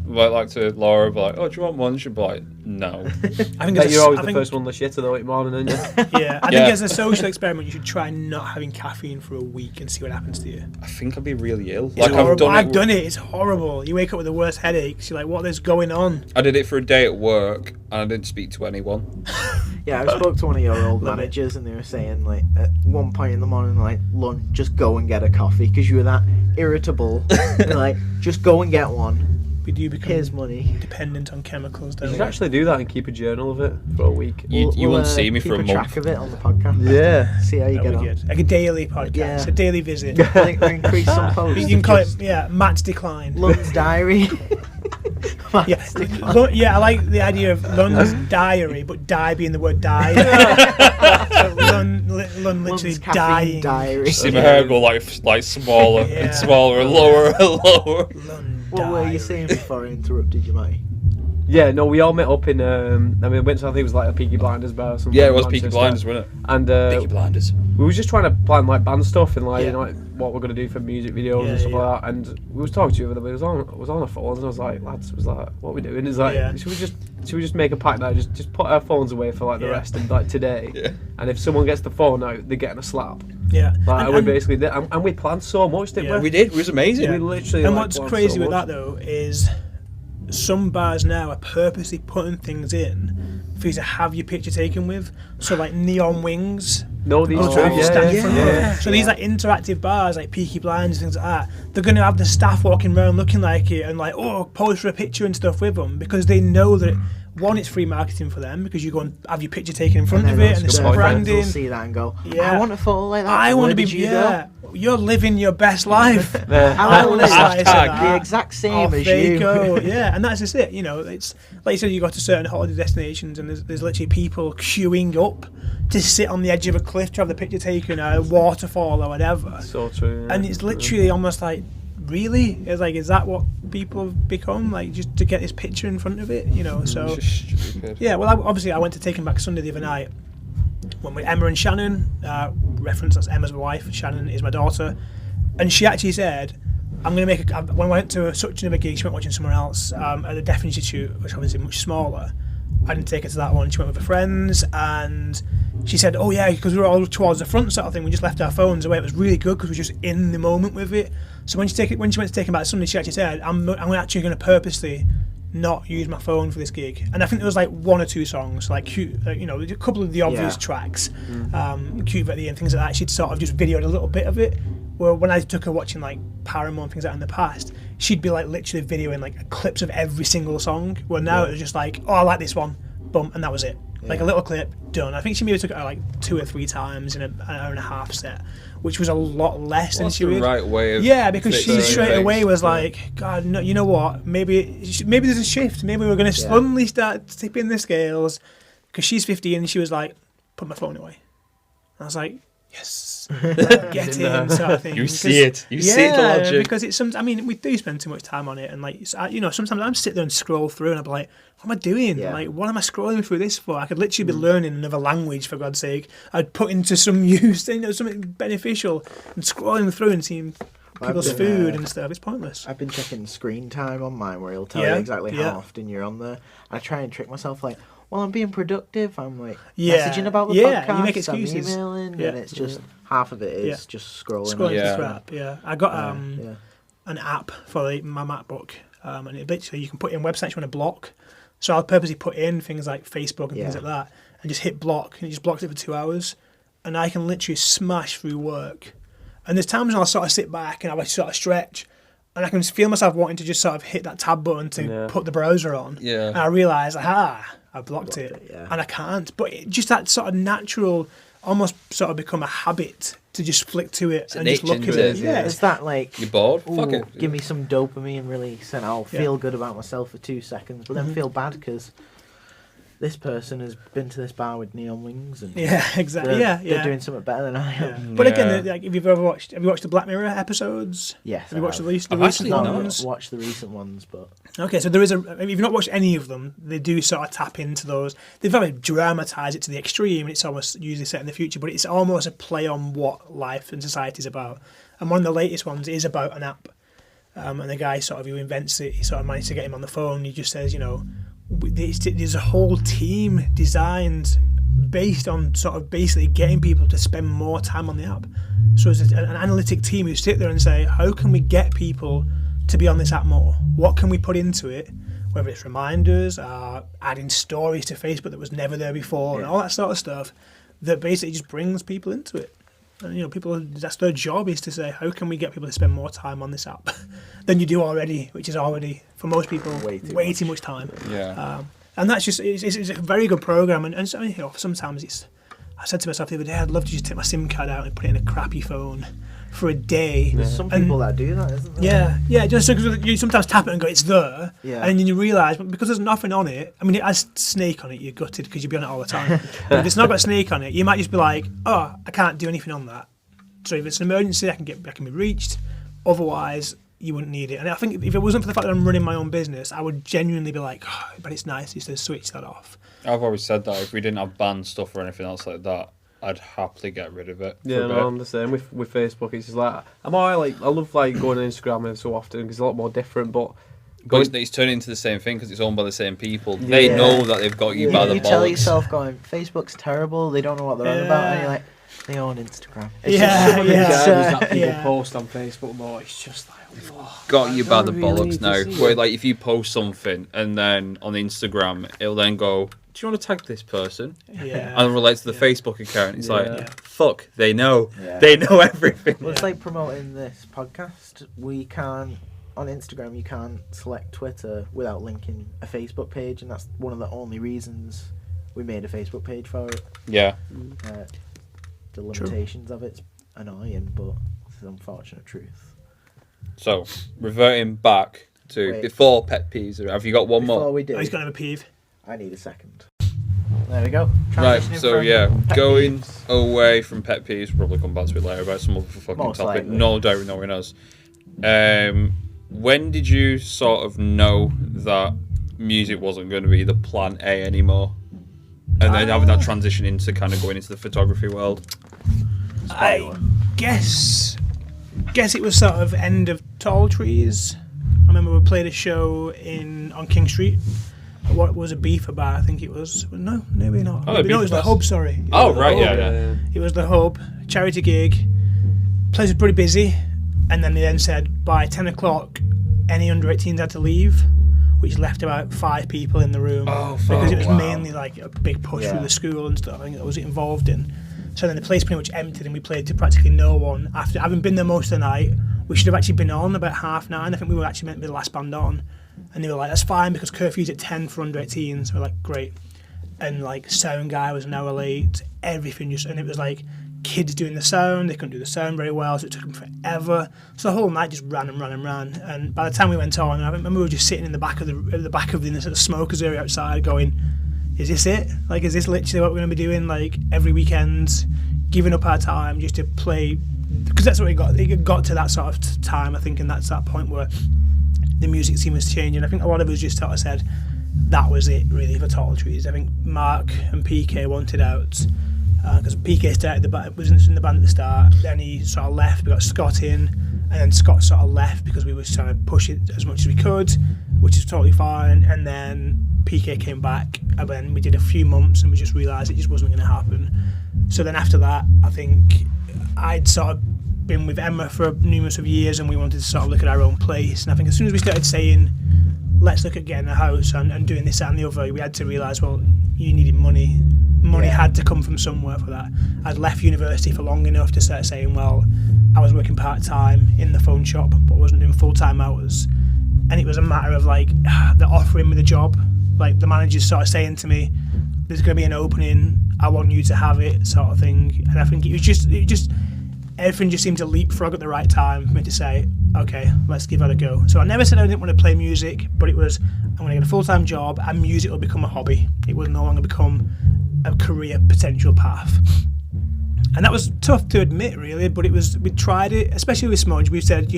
Like to Laura, be like, oh, do you want one? She'd be like, no. I think Bet it's you're always I the think- first one to shit though in the morning, aren't you? Yeah, I think as a social experiment, you should try not having caffeine for a week and see what happens to you. I think I'd be really ill. It's Like horrible. I've done it. It's horrible. You wake up with the worst headaches. You're like, what is going on? I did it for a day at work and I didn't speak to anyone. Yeah, I spoke to one of your old Love it. managers and they were saying like at one point in the morning like, Lon, just go and get a coffee because you were that irritable. They're like, just go and get one. We do become Here's money. dependent on chemicals, You don't should we? actually do that and keep a journal of it for a week. You won't see me keep for a a track month. of it on the podcast. Yeah. See how you That'd get be on. good. Like a daily podcast, Yeah. a daily visit. I think we increase some posts. You can call it, Matt's decline. Lun's diary. Yeah, I like the idea of Lun's diary, but die being the word die. So Lun literally Lun's caffeine dying. diary. See my hair go like smaller Yeah. and smaller and lower and lower. Lun What were you diary. saying before I interrupted you, mate? Yeah, no, we all met up in. We went to, I think it was like a Peaky Blinders bar or something. Yeah, it was in Peaky Manchester. Blinders, wasn't it? And Peaky Blinders. we were just trying to plan like band stuff and like Yeah. you know like, what we're gonna do for music videos Yeah, and stuff yeah. like that. And we was talking to you, but it was on our phones, and I was like, lads, it was like, what are we doing? It's like, Yeah. should we just make a pact now? Just put our phones away for like the Yeah. rest of like today. Yeah. And if someone gets the phone out, they're getting a slap. Yeah. Like And- we basically did, and we planned so much, didn't Yeah. we? We did. It was amazing. We literally. And like, what's planned crazy so with much. that though is some bars now are purposely putting things in for you to have your picture taken with. So like neon wings. No, these Oh, two, yeah, stand in front of yeah. it. So these like interactive bars like Peaky Blinders and things like that, they're going to have the staff walking around looking like it and like, oh, pose for a picture and stuff with them because they know that one, it's free marketing for them because you go and have your picture taken in front of it and those there's good friends branding. will see that and go, Yeah. I want a photo like that. I Where want to be, did you yeah. You're living your best life. I want to Slice of live that. the exact same Off as they you. go. Yeah, and that's just it. You know, it's like you said, you go to certain holiday destinations and there's literally people queuing up to sit on the edge of a cliff to have the picture taken, or a waterfall or whatever. So true. Yeah. And it's literally almost like, really? It's like, is that what people have become? Like, just to get this picture in front of it, you know? So, It's just stupid. yeah, well, obviously, I went to Taking Back Sunday the other night. Went with Emma and Shannon. Reference, that's Emma's my wife. Shannon is my daughter. And she actually said, I'm going to make when I went to such another gig, she went watching somewhere else at the Deaf Institute, which obviously much smaller. I didn't take her to that one. She went with her friends, and she said, "Oh yeah, because we were all towards the front sort of thing. We just left our phones away. It was really good because we were just in the moment with it." So when she went to Taking Back Sunday, she actually said, "I'm actually going to purposely not use my phone for this gig." And I think there was like one or two songs, like cute, you know, a couple of the obvious tracks, cute at the end, things like that. She'd sort of just videoed a little bit of it. Where when I took her watching like Paramore and things like that in the past, she'd be like literally videoing like clips of every single song. Where now it was just like, oh, I like this one, boom, and that was it. Like a little clip, done. I think she maybe took it like 2 or 3 times in an hour and a half set, which was a lot less than What's she the would. right way of Yeah, because she fixing straight things? away was like, God, no, you know what? Maybe there's a shift. Maybe we're going to suddenly start tipping the scales. Because she's 15 and she was like, put my phone away. And I was like, yes, like, get in sort of thing. You see it. You see the logic. Because it's I mean, we do spend too much time on it, and like sometimes I'm sit there and scroll through, and I'm like, what am I doing? Yeah. Like, what am I scrolling through this for? I could literally be learning another language, for God's sake. I'd put into some use, something beneficial, and scrolling through and seeing people's food and stuff. It's pointless. I've been checking screen time on mine, where it'll tell you exactly how often you're on there. I try and trick myself, like, well, I'm being productive. I'm like messaging about the podcast. You make excuses. I'm emailing, and it's just half of it is just scrolling. Scrolling crap. Yeah, I got an app for my MacBook, and it literally you can put in websites you want to block. So I'll purposely put in things like Facebook and things like that, and just hit block, and it just blocks it for 2 hours, and I can literally smash through work. And there's times when I'll sort of sit back and I'll sort of stretch, and I can feel myself wanting to just sort of hit that tab button to put the browser on. Yeah. And I realise, I blocked it. And I can't. But just that sort of natural, almost sort of become a habit to just flick to it and just look at it. Yeah. It's that like, you're bored? Fuck it. Give me some dopamine release and I'll feel good about myself for 2 seconds, but then feel bad because this person has been to this bar with neon wings and exactly. They're doing something better than I am. But again, like, have you watched the Black Mirror episodes? Yes. Have you watched the recent ones? I've watched the recent ones, but okay, so there is if you've not watched any of them, they do sort of tap into those. They've very dramatise it to the extreme. It's almost usually set in the future, but it's almost a play on what life and society is about. And one of the latest ones is about an app, and the guy sort of who invents it, he sort of managed to get him on the phone. He just says, there's a whole team designed based on sort of basically getting people to spend more time on the app. So it's an analytic team who sit there and say, how can we get people to be on this app more? What can we put into it? Whether it's reminders, adding stories to Facebook that was never there before, and all that sort of stuff that basically just brings people into it. And people, that's their job, is to say, how can we get people to spend more time on this app than you do already, which is already, for most people, way too much time. Yeah. And that's just, it's a very good program. And sometimes I said to myself the other day, I'd love to just take my SIM card out and put it in a crappy phone for a day. There's some people that do that, isn't there? Yeah, just because you sometimes tap it and go, it's there, and then you realise, because there's nothing on it, I mean, it has Snake on it, you're gutted because you'll be on it all the time. But if it's not got Snake on it, you might just be like, oh, I can't do anything on that. So if it's an emergency, I can be reached. Otherwise, you wouldn't need it. And I think if it wasn't for the fact that I'm running my own business, I would genuinely be like, oh, but it's nice just to switch that off. I've always said that if we didn't have banned stuff or anything else like that, I'd happily get rid of it. Yeah, no, I'm the same with Facebook. It's just like I love going on Instagram every so often because it's a lot more different. But it's turning into the same thing because it's owned by the same people. They know that they've got you by the bollocks. You tell yourself, going, Facebook's terrible. They don't know what they're on about, and you're like, they own Instagram. It's people post on Facebook more. It's just like, got you by the bollocks now. Where like if you post something and then on Instagram, it'll then go, do you want to tag this person? Yeah. And relate to the Facebook account. It's like, fuck, they know. Yeah. They know everything. Well, it's like promoting this podcast. We can't, on Instagram, you can't select Twitter without linking a Facebook page, and that's one of the only reasons we made a Facebook page for it. Yeah. The limitations of it's annoying, but it's an unfortunate truth. So, reverting back to before pet peeves, have you got one more? We do. He's going to have a peeve. I need a second. There we go. Right, so going away from pet peeves, we'll probably come back to it later about some other fucking Most topic. likely. No doubt knowing us. When did you sort of know that music wasn't going to be the plan A anymore? And then having that transition into kind of going into the photography world? I guess it was sort of end of Tall Trees. I remember we played a show on King Street. What was a beef bar, I think it was. No, maybe not. Oh, maybe, no, it was the Hub, sorry. Yeah. It was the Hub, charity gig. Place was pretty busy. And then they then said by 10 o'clock, any under 18s had to leave, which left about 5 people in the room. Because it was mainly like a big push through the school and stuff I think that was involved in. So then the place pretty much emptied and we played to practically no one. After having been there most of the night, we should have actually been on about 9:30. I think we were actually meant to be the last band on. And they were like, that's fine because curfew's at 10 for under 18s. We're like, great. And like sound guy was an hour late, everything just, and it was like kids doing the sound, they couldn't do the sound very well, so it took them forever. So the whole night just ran and ran and ran. And by the time we went on, I remember we were just sitting in the back of the smokers area outside going, is this it? Like, is this literally what we're going to be doing? Like, every weekend, giving up our time just to play? Because that's what it got. It got to that sort of time, I think, and that's that point where the music scene was changing. I think a lot of us just sort of said that was it, really, for Tall Trees. I think Mark and PK wanted out because PK started wasn't in the band at the start. Then he sort of left. We got Scott in, and then Scott sort of left because we were trying to push it as much as we could, which is totally fine. And then PK came back, and then we did a few months, and we just realised it just wasn't going to happen. So then after that, I think I'd sort of been with Emma for numerous of years, and we wanted to sort of look at our own place. And I think as soon as we started saying, let's look at getting a house and doing this and the other, we had to realise, well, you needed money. Money had to come from somewhere for that. I'd left university for long enough to start saying, well, I was working part-time in the phone shop, but wasn't doing full-time hours. And it was a matter of, like, the offering me the job. Like, the manager's sort of saying to me, there's going to be an opening, I want you to have it, sort of thing. And I think it just everything just seemed to leapfrog at the right time for me to say, okay, let's give that a go. So I never said I didn't want to play music, but it was, I'm going to get a full-time job and music will become a hobby. It will no longer become a career potential path. And that was tough to admit, really, but we tried it, especially with Smudge. We said,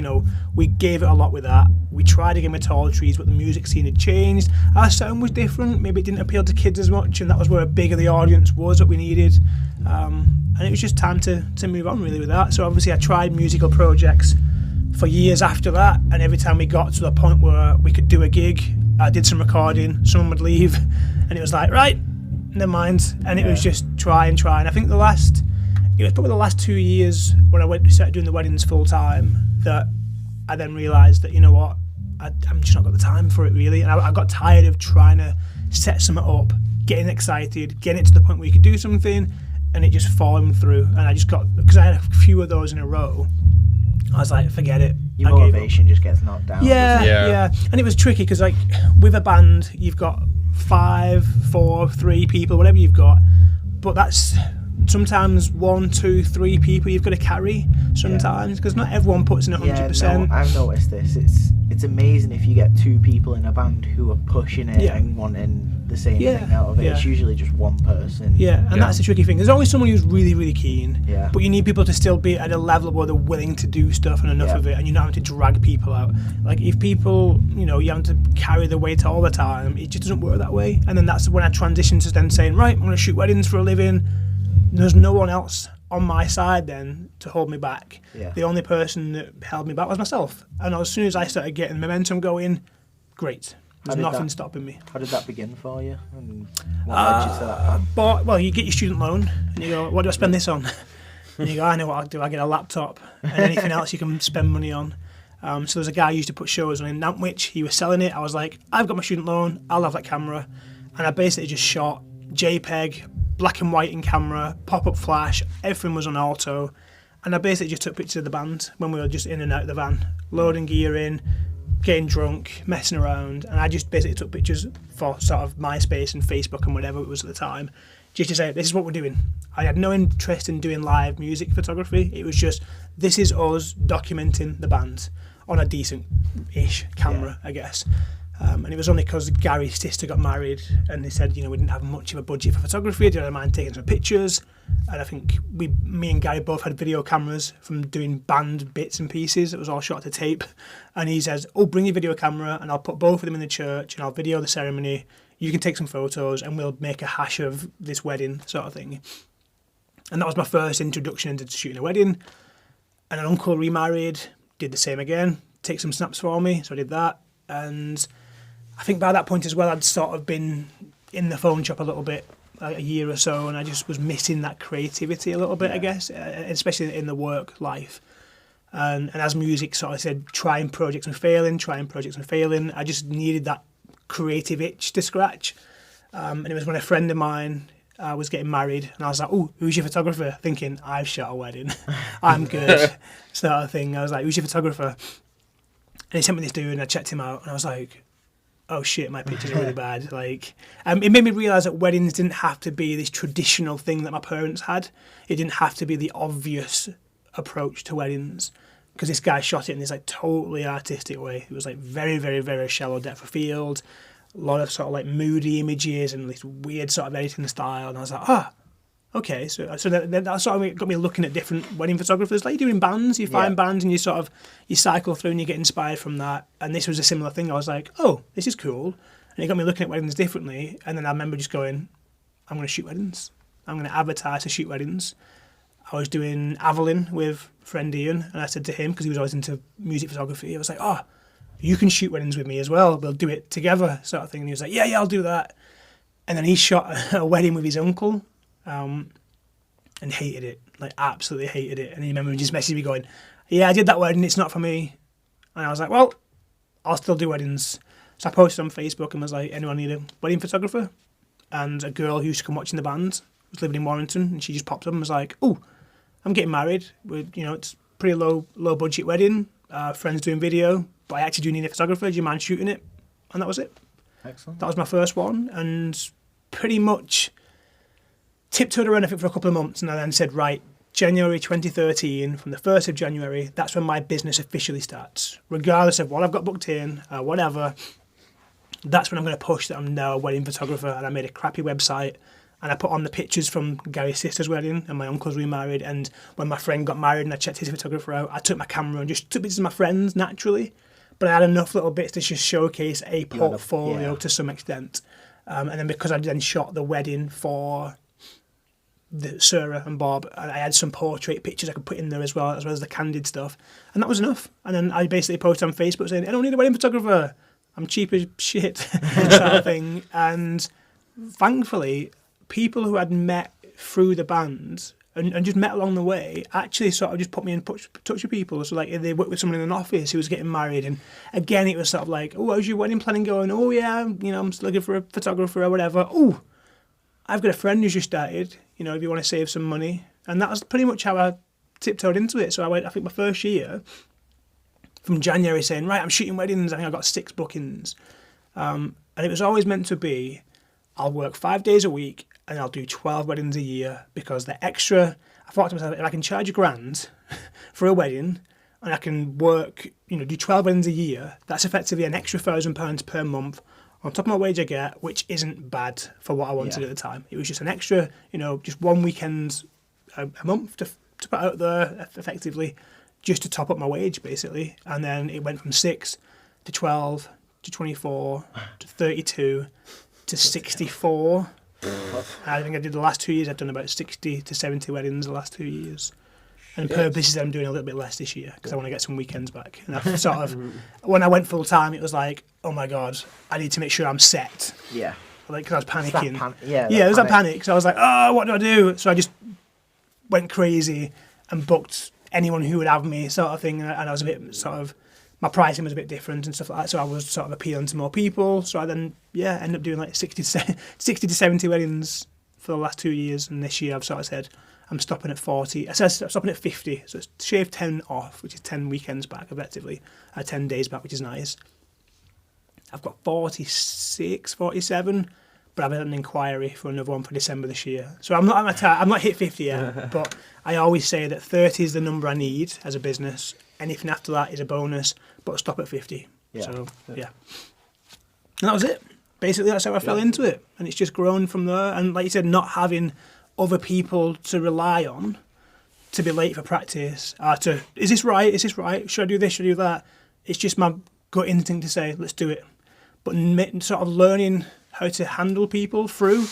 we gave it a lot with that. We tried again with Tall Trees, but the music scene had changed. Our sound was different. Maybe it didn't appeal to kids as much, and that was where a bigger the audience was that we needed. And it was just time to move on, really, with that. So obviously I tried musical projects for years after that, and every time we got to the point where we could do a gig, I did some recording, someone would leave, and it was like, right, never mind. And it was just try and try. And I think it was probably the last 2 years when I started doing the weddings full time that I then realised that, you know what, I'm just not got the time for it, really. And I got tired of trying to set something up, getting excited, getting it to the point where you could do something, and it just falling through. And I just because I had a few of those in a row, I was like, forget it. Your motivation just gets knocked down. Yeah. And it was tricky because, like, with a band, you've got 5, 4, 3 people, whatever you've got, but that's sometimes 1, 2, 3 people you've got to carry sometimes, because not everyone puts in 100%. Yeah, no, I've noticed this. It's amazing if you get 2 people in a band who are pushing it and wanting the same thing out of it. It's usually just one person. That's the tricky thing. There's always someone who's really, really keen, but you need people to still be at a level where they're willing to do stuff and enough of it, and you're not having to drag people out. Like, if people, you have to carry the weight all the time, it just doesn't work that way. And then that's when I transitioned to then saying, right, I'm going to shoot weddings for a living. There's no one else on my side then to hold me back. The only person that held me back was myself. And as soon as I started getting momentum going, great. There's nothing stopping me. How did that begin for you? And what led you to that? Well, you get your student loan and you go, what do I spend this on? And you go, I know what I'll do. I get a laptop and anything else you can spend money on. So there's a guy who used to put shows on in Nantwich. He was selling it. I was like, I've got my student loan. I'll have that camera. And I basically just shot JPEG, black and white in camera, pop-up flash, everything was on auto, and I basically just took pictures of the band when we were just in and out of the van, loading gear in, getting drunk, messing around, and I just basically took pictures for sort of MySpace and Facebook and whatever it was at the time, just to say, this is what we're doing. I had no interest in doing live music photography. It was just, this is us documenting the band on a decent-ish camera, I guess. And it was only because Gary's sister got married and they said, we didn't have much of a budget for photography. Did I mind taking some pictures? And I think me and Gary both had video cameras from doing band bits and pieces. It was all shot to tape. And he says, bring your video camera and I'll put both of them in the church and I'll video the ceremony. You can take some photos and we'll make a hash of this wedding, sort of thing. And that was my first introduction into shooting a wedding. And an uncle remarried, did the same again, take some snaps for me. So I did that. And I think by that point as well, I'd sort of been in the phone shop a little bit, like a year or so, and I just was missing that creativity a little bit, I guess, especially in the work life. And as music sort of said, trying projects and failing. I just needed that creative itch to scratch. And it was when a friend of mine was getting married, and I was like, who's your photographer? Thinking, I've shot a wedding. I'm good, sort of thing. I was like, who's your photographer? And he sent me this dude, and I checked him out, and I was like, oh shit, my pictures are really bad. Like, it made me realise that weddings didn't have to be this traditional thing that my parents had. It didn't have to be the obvious approach to weddings, because this guy shot it in this like totally artistic way. It was like very, very, very shallow depth of field, a lot of sort of like moody images and this weird sort of editing style. And I was like, okay. So that sort of got me looking at different wedding photographers. Like you do in bands, you find bands and you cycle through and you get inspired from that. And this was a similar thing. I was like, oh, this is cool. And it got me looking at weddings differently. And then I remember just going, I'm going to shoot weddings. I'm going to advertise to shoot weddings. I was doing Avalon with friend Ian, and I said to him, because he was always into music photography, I was like, oh, you can shoot weddings with me as well. We'll do it together, sort of thing. And he was like, yeah, I'll do that. And then he shot a wedding with his uncle and hated it, like absolutely hated it. And he remember just messaging me going, yeah, I did that wedding, it's not for me. And I was like, well, I'll still do weddings. So I posted on Facebook and was like, anyone need a wedding photographer? And a girl who used to come watching the band was living in Warrington, and she just popped up and was like, oh, I'm getting married. It's pretty low budget wedding. Friends doing video, but I actually do need a photographer. Do you mind shooting it? And that was it. Excellent. That was my first one, and pretty much tiptoed around, I think, for a couple of months, and I then said, right, January 2013, from the 1st of January, that's when my business officially starts. Regardless of what I've got booked in, whatever, that's when I'm going to push that I'm now a wedding photographer. And I made a crappy website, and I put on the pictures from Gary's sister's wedding and my uncle's remarried. And when my friend got married and I checked his photographer out, I took my camera and just took pictures of my friends naturally. But I had enough little bits to just showcase a portfolio to some extent. And then because I then shot the wedding for Sarah and Bob, and I had some portrait pictures I could put in there as well as the candid stuff. And that was enough. And then I basically posted on Facebook saying, I don't need a wedding photographer. I'm cheap as shit, sort of thing. And thankfully, people who I'd met through the band and just met along the way actually sort of just put me in touch with people. So like they worked with someone in an office who was getting married, and again it was sort of like, oh, how's your wedding planning going? Oh yeah, I'm still looking for a photographer or whatever. Oh, I've got a friend who's just started, if you want to save some money. And that was pretty much how I tiptoed into it. So I think my first year, from January, saying, right, I'm shooting weddings. I think I got 6 bookings. And it was always meant to be, I'll work 5 days a week and I'll do 12 weddings a year, because the extra, I thought to myself, if I can charge $1,000 for a wedding and I can work, do 12 weddings a year, that's effectively an extra £1,000 per month on top of my wage I get, which isn't bad for what I wanted at the time. It was just an extra, just one weekend a month to put out there effectively, just to top up my wage basically. And then it went from 6 to 12 to 24 to 32 to 64. I think I did the last 2 years, I've done about 60 to 70 weddings the last 2 years. And purposes I'm doing a little bit less this year because I want to get some weekends back. And I sort of, when I went full time, it was like, oh my God, I need to make sure I'm set. Yeah. Like, because I was panicking. There was that panic. So I was like, oh, what do I do? So I just went crazy and booked anyone who would have me, sort of thing. And I was a bit sort of, my pricing was a bit different and stuff like that. So I was sort of appealing to more people. So I then, ended up doing like 60 to 70 weddings for the last 2 years. And this year I've sort of said, I'm stopping at 40. I said I'm stopping at 50. So it's shaved 10 off, which is 10 weekends back, effectively. 10 days back, which is nice. I've got 46, 47, but I've had an inquiry for another one for December this year. So I'm not hit 50 yet, but I always say that 30 is the number I need as a business. Anything after that is a bonus, but stop at 50. Yeah. So, yeah. And that was it. Basically, that's how I fell into it. And it's just grown from there. And like you said, not having other people to rely on to be late for practice, is this right? Should I do this? Should I do that? It's just my gut instinct to say, let's do it. But sort of learning how to handle people through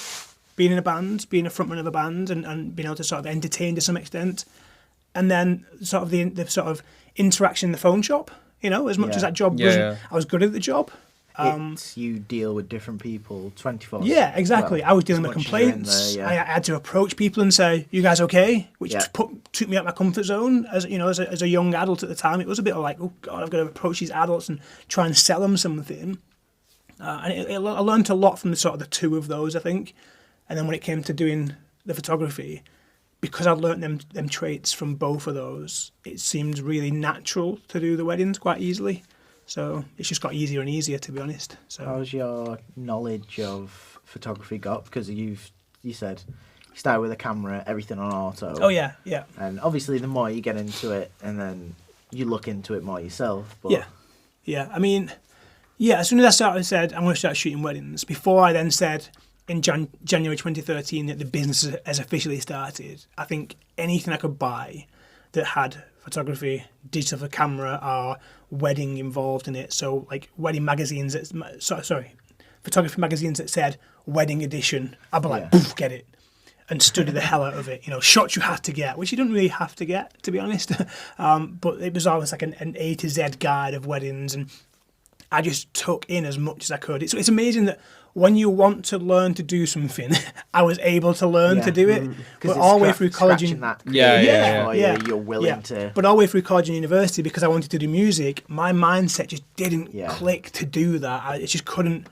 being in a band, being a frontman of a band, and being able to sort of entertain to some extent. And then sort of the sort of interaction in the phone shop, as much as that job wasn't, I was good at the job. You deal with different people 24/7. Yeah, exactly. I was dealing with complaints. I had to approach people and say, "You guys okay?" Which took me out of my comfort zone. As as a young adult at the time, it was a bit like, "Oh God, I've got to approach these adults and try and sell them something." And I learned a lot from the 2 of those, I think. And then when it came to doing the photography, because I'd learnt them traits from both of those, it seemed really natural to do the weddings quite easily. So it's just got easier and easier, to be honest. So how's your knowledge of photography got? Because you said you started with a camera, everything on auto. Oh yeah. And obviously, the more you get into it, and then you look into it more yourself. But yeah. I mean, Yeah, as soon as I said I'm going to start shooting weddings, before I then said in January 2013 that the business has officially started, I think anything I could buy that had photography, digital for camera, or wedding involved in it. So like wedding magazines, photography magazines that said wedding edition, I'd be like, poof, get it. And study the hell out of it. Shots you have to get, which you don't really have to get, to be honest. But it was always like an A to Z guide of weddings, and I just took in as much as I could. It's amazing that when you want to learn to do something, I was able to learn to do it. But all the way through college and you're willing to. But all the way through college and university, because I wanted to do music, my mindset just didn't click to do that. It just couldn't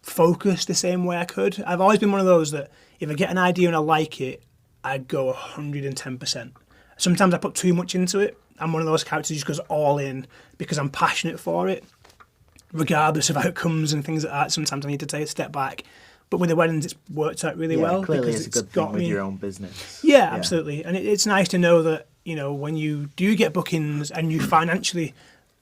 focus the same way I could. I've always been one of those that if I get an idea and I like it, I go 110%. Sometimes I put too much into it. I'm one of those characters who just goes all in because I'm passionate for it, regardless of outcomes and things like that. Sometimes I need to take a step back. But with the weddings, it's worked out really well. Clearly because it's a good thing with your own business. Yeah, absolutely. And it's nice to know that, when you do get bookings and you financially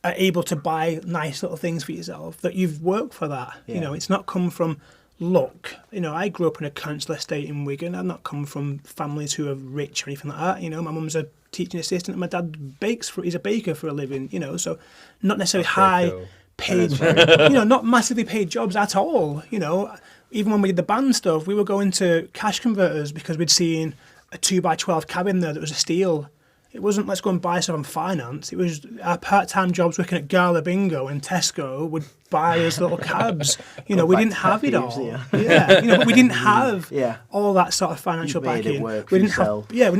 are able to buy nice little things for yourself, that you've worked for that. It's not come from luck. I grew up in a council estate in Wigan. I've not come from families who are rich or anything like that. My mum's a teaching assistant and my dad he's a baker for a living, so not necessarily high paid, not massively paid jobs at all. Even when we did the band stuff, we were going to cash converters because we'd seen a 2x12 cab in there that was a steal. It wasn't let's go and buy stuff on finance. It was our part-time jobs working at Gala Bingo and Tesco would buy us little cabs. We didn't have it all. But we didn't have all that sort of financial backing. We didn't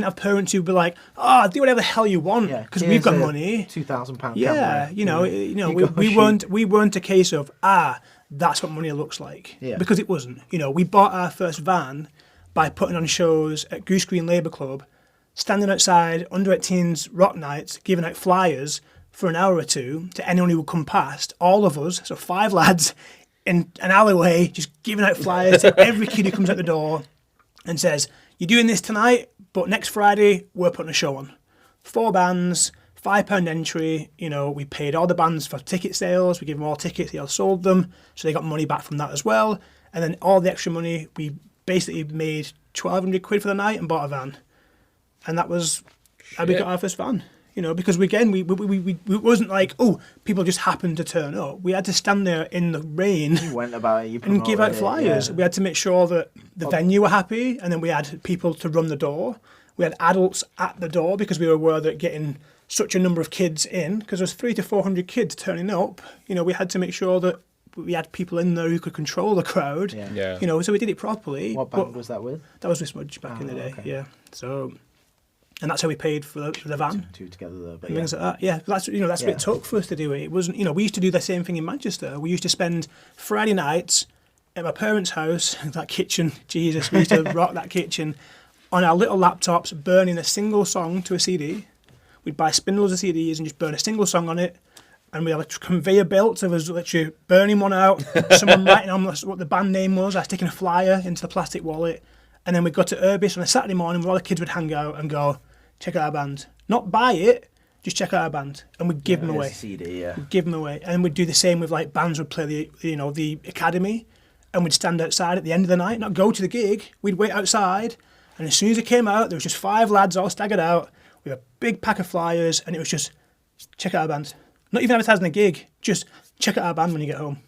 have parents who'd be like, do whatever the hell you want because we've got money. £2,000 Yeah, we weren't a case of that's what money looks like because it wasn't. We bought our first van by putting on shows at Goose Green Labour Club, standing outside under 18s rock nights, giving out flyers for an hour or two to anyone who would come past. All of us, so 5 lads in an alleyway, just giving out flyers to every kid who comes out the door and says, "You're doing this tonight, but next Friday we're putting a show on." 4 bands, £5 entry. We paid all the bands for ticket sales. We gave them all tickets. They all sold them, so they got money back from that as well. And then all the extra money, we basically made 1,200 quid for the night and bought a van. And that was how we got our first van, because we wasn't like, people just happened to turn up. We had to stand there in the rain and give out flyers. We had to make sure that the venue were happy, and then we had people to run the door. We had adults at the door because we were aware that getting such a number of kids in, because there was 300 to 400 kids turning up, we had to make sure that we had people in there who could control the crowd. So we did it properly. What band was that with? That was with Smudge back in the day. Okay. So. And that's how we paid for the van. Two together though, but things like that. Yeah, that's what it took for us to do it. It wasn't, we used to do the same thing in Manchester. We used to spend Friday nights at my parents' house, that kitchen, Jesus, we used to rock that kitchen on our little laptops, burning a single song to a CD. We'd buy spindles of CDs and just burn a single song on it. And we had a conveyor belt of us literally burning one out, someone writing on what the band name was, I was sticking a flyer into the plastic wallet. And then we'd go to Urbis on a Saturday morning where all the kids would hang out and go, check out our band. Not buy it, just check out our band. And we'd give them away. CD, We'd give them away. And we'd do the same with like bands would play the academy, and we'd stand outside at the end of the night, not go to the gig. We'd wait outside, and as soon as it came out, there was just 5 lads all staggered out with a big pack of flyers, and it was just, check out our band. Not even advertising a gig, just check out our band when you get home.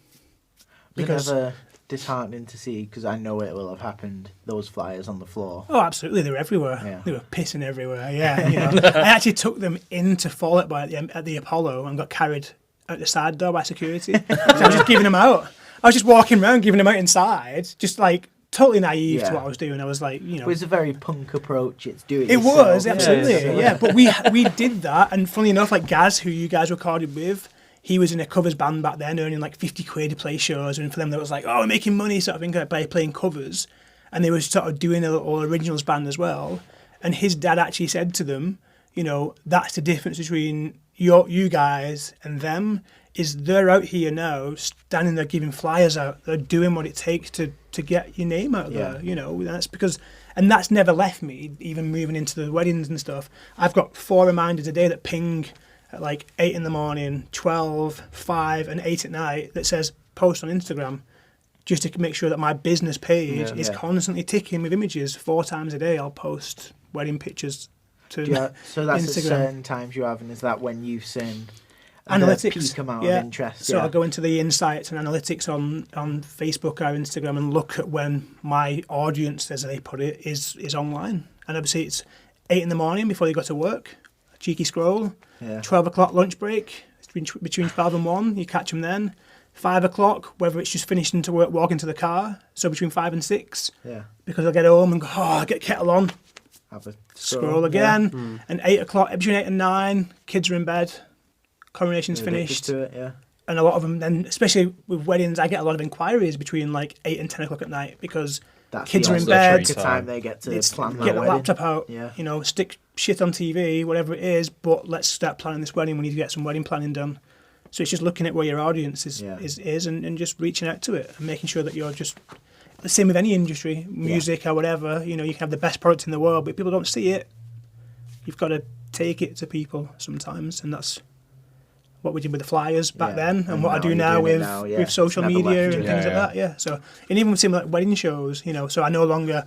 Because disheartening to see, because I know it will have happened, those flyers on the floor. Oh, absolutely. They were everywhere. They were pissing everywhere. I actually took them into Fallout Boy at the Apollo and got carried out the side door by security. So I was just giving them out. I was just walking around giving them out inside, just like totally naive to what I was doing. I was like, It was a very punk approach. It's doing it yourself. Was, absolutely. But we did that, and funnily enough, like Gaz, who you guys recorded with, he was in a covers band back then, earning like 50 quid to play shows, and for them that was like, we're making money sort of thing by playing covers, and they were sort of doing a little originals band as well. And his dad actually said to them, that's the difference between you guys and them, is they're out here now, standing there giving flyers out. They're doing what it takes to get your name out there. That's because, and that's never left me, even moving into the weddings and stuff. I've got 4 reminders a day that ping at like 8 in the morning, 12, 5 and 8 at night that says post on Instagram, just to make sure that my business page is constantly ticking with images. 4 times a day I'll post wedding pictures to so that's Instagram. at certain times you have, and is that when you've seen analytics, the peak amount of interest? So I'll go into the insights and analytics on Facebook or Instagram and look at when my audience, as they put it, is online. And obviously it's 8 in the morning before they go to work, a cheeky scroll. 12 o'clock lunch break, between 12 and 1, you catch them then. 5 o'clock, whether it's just finishing to work, walking to the car, so between 5 and 6. Because I'll get home and go, I'll get kettle on. Have a scroll again. And 8 o'clock, between 8 and 9, kids are in bed. Coronation's finished. To it, And a lot of them, then, especially with weddings, I get a lot of inquiries between like 8 and 10 o'clock at night because kids are in bed. The time they get to plan their get the wedding. laptop out, stick shit on TV, whatever it is, but let's start planning this wedding. We need to get some wedding planning done. So it's just looking at where your audience is and just reaching out to it and making sure that you're just the same with any industry, music or whatever. You can have the best product in the world, but if people don't see it, you've got to take it to people sometimes, and that's what we did with the flyers back then, and what I do now with social media and things like that. So, and even with similar like wedding shows, so I no longer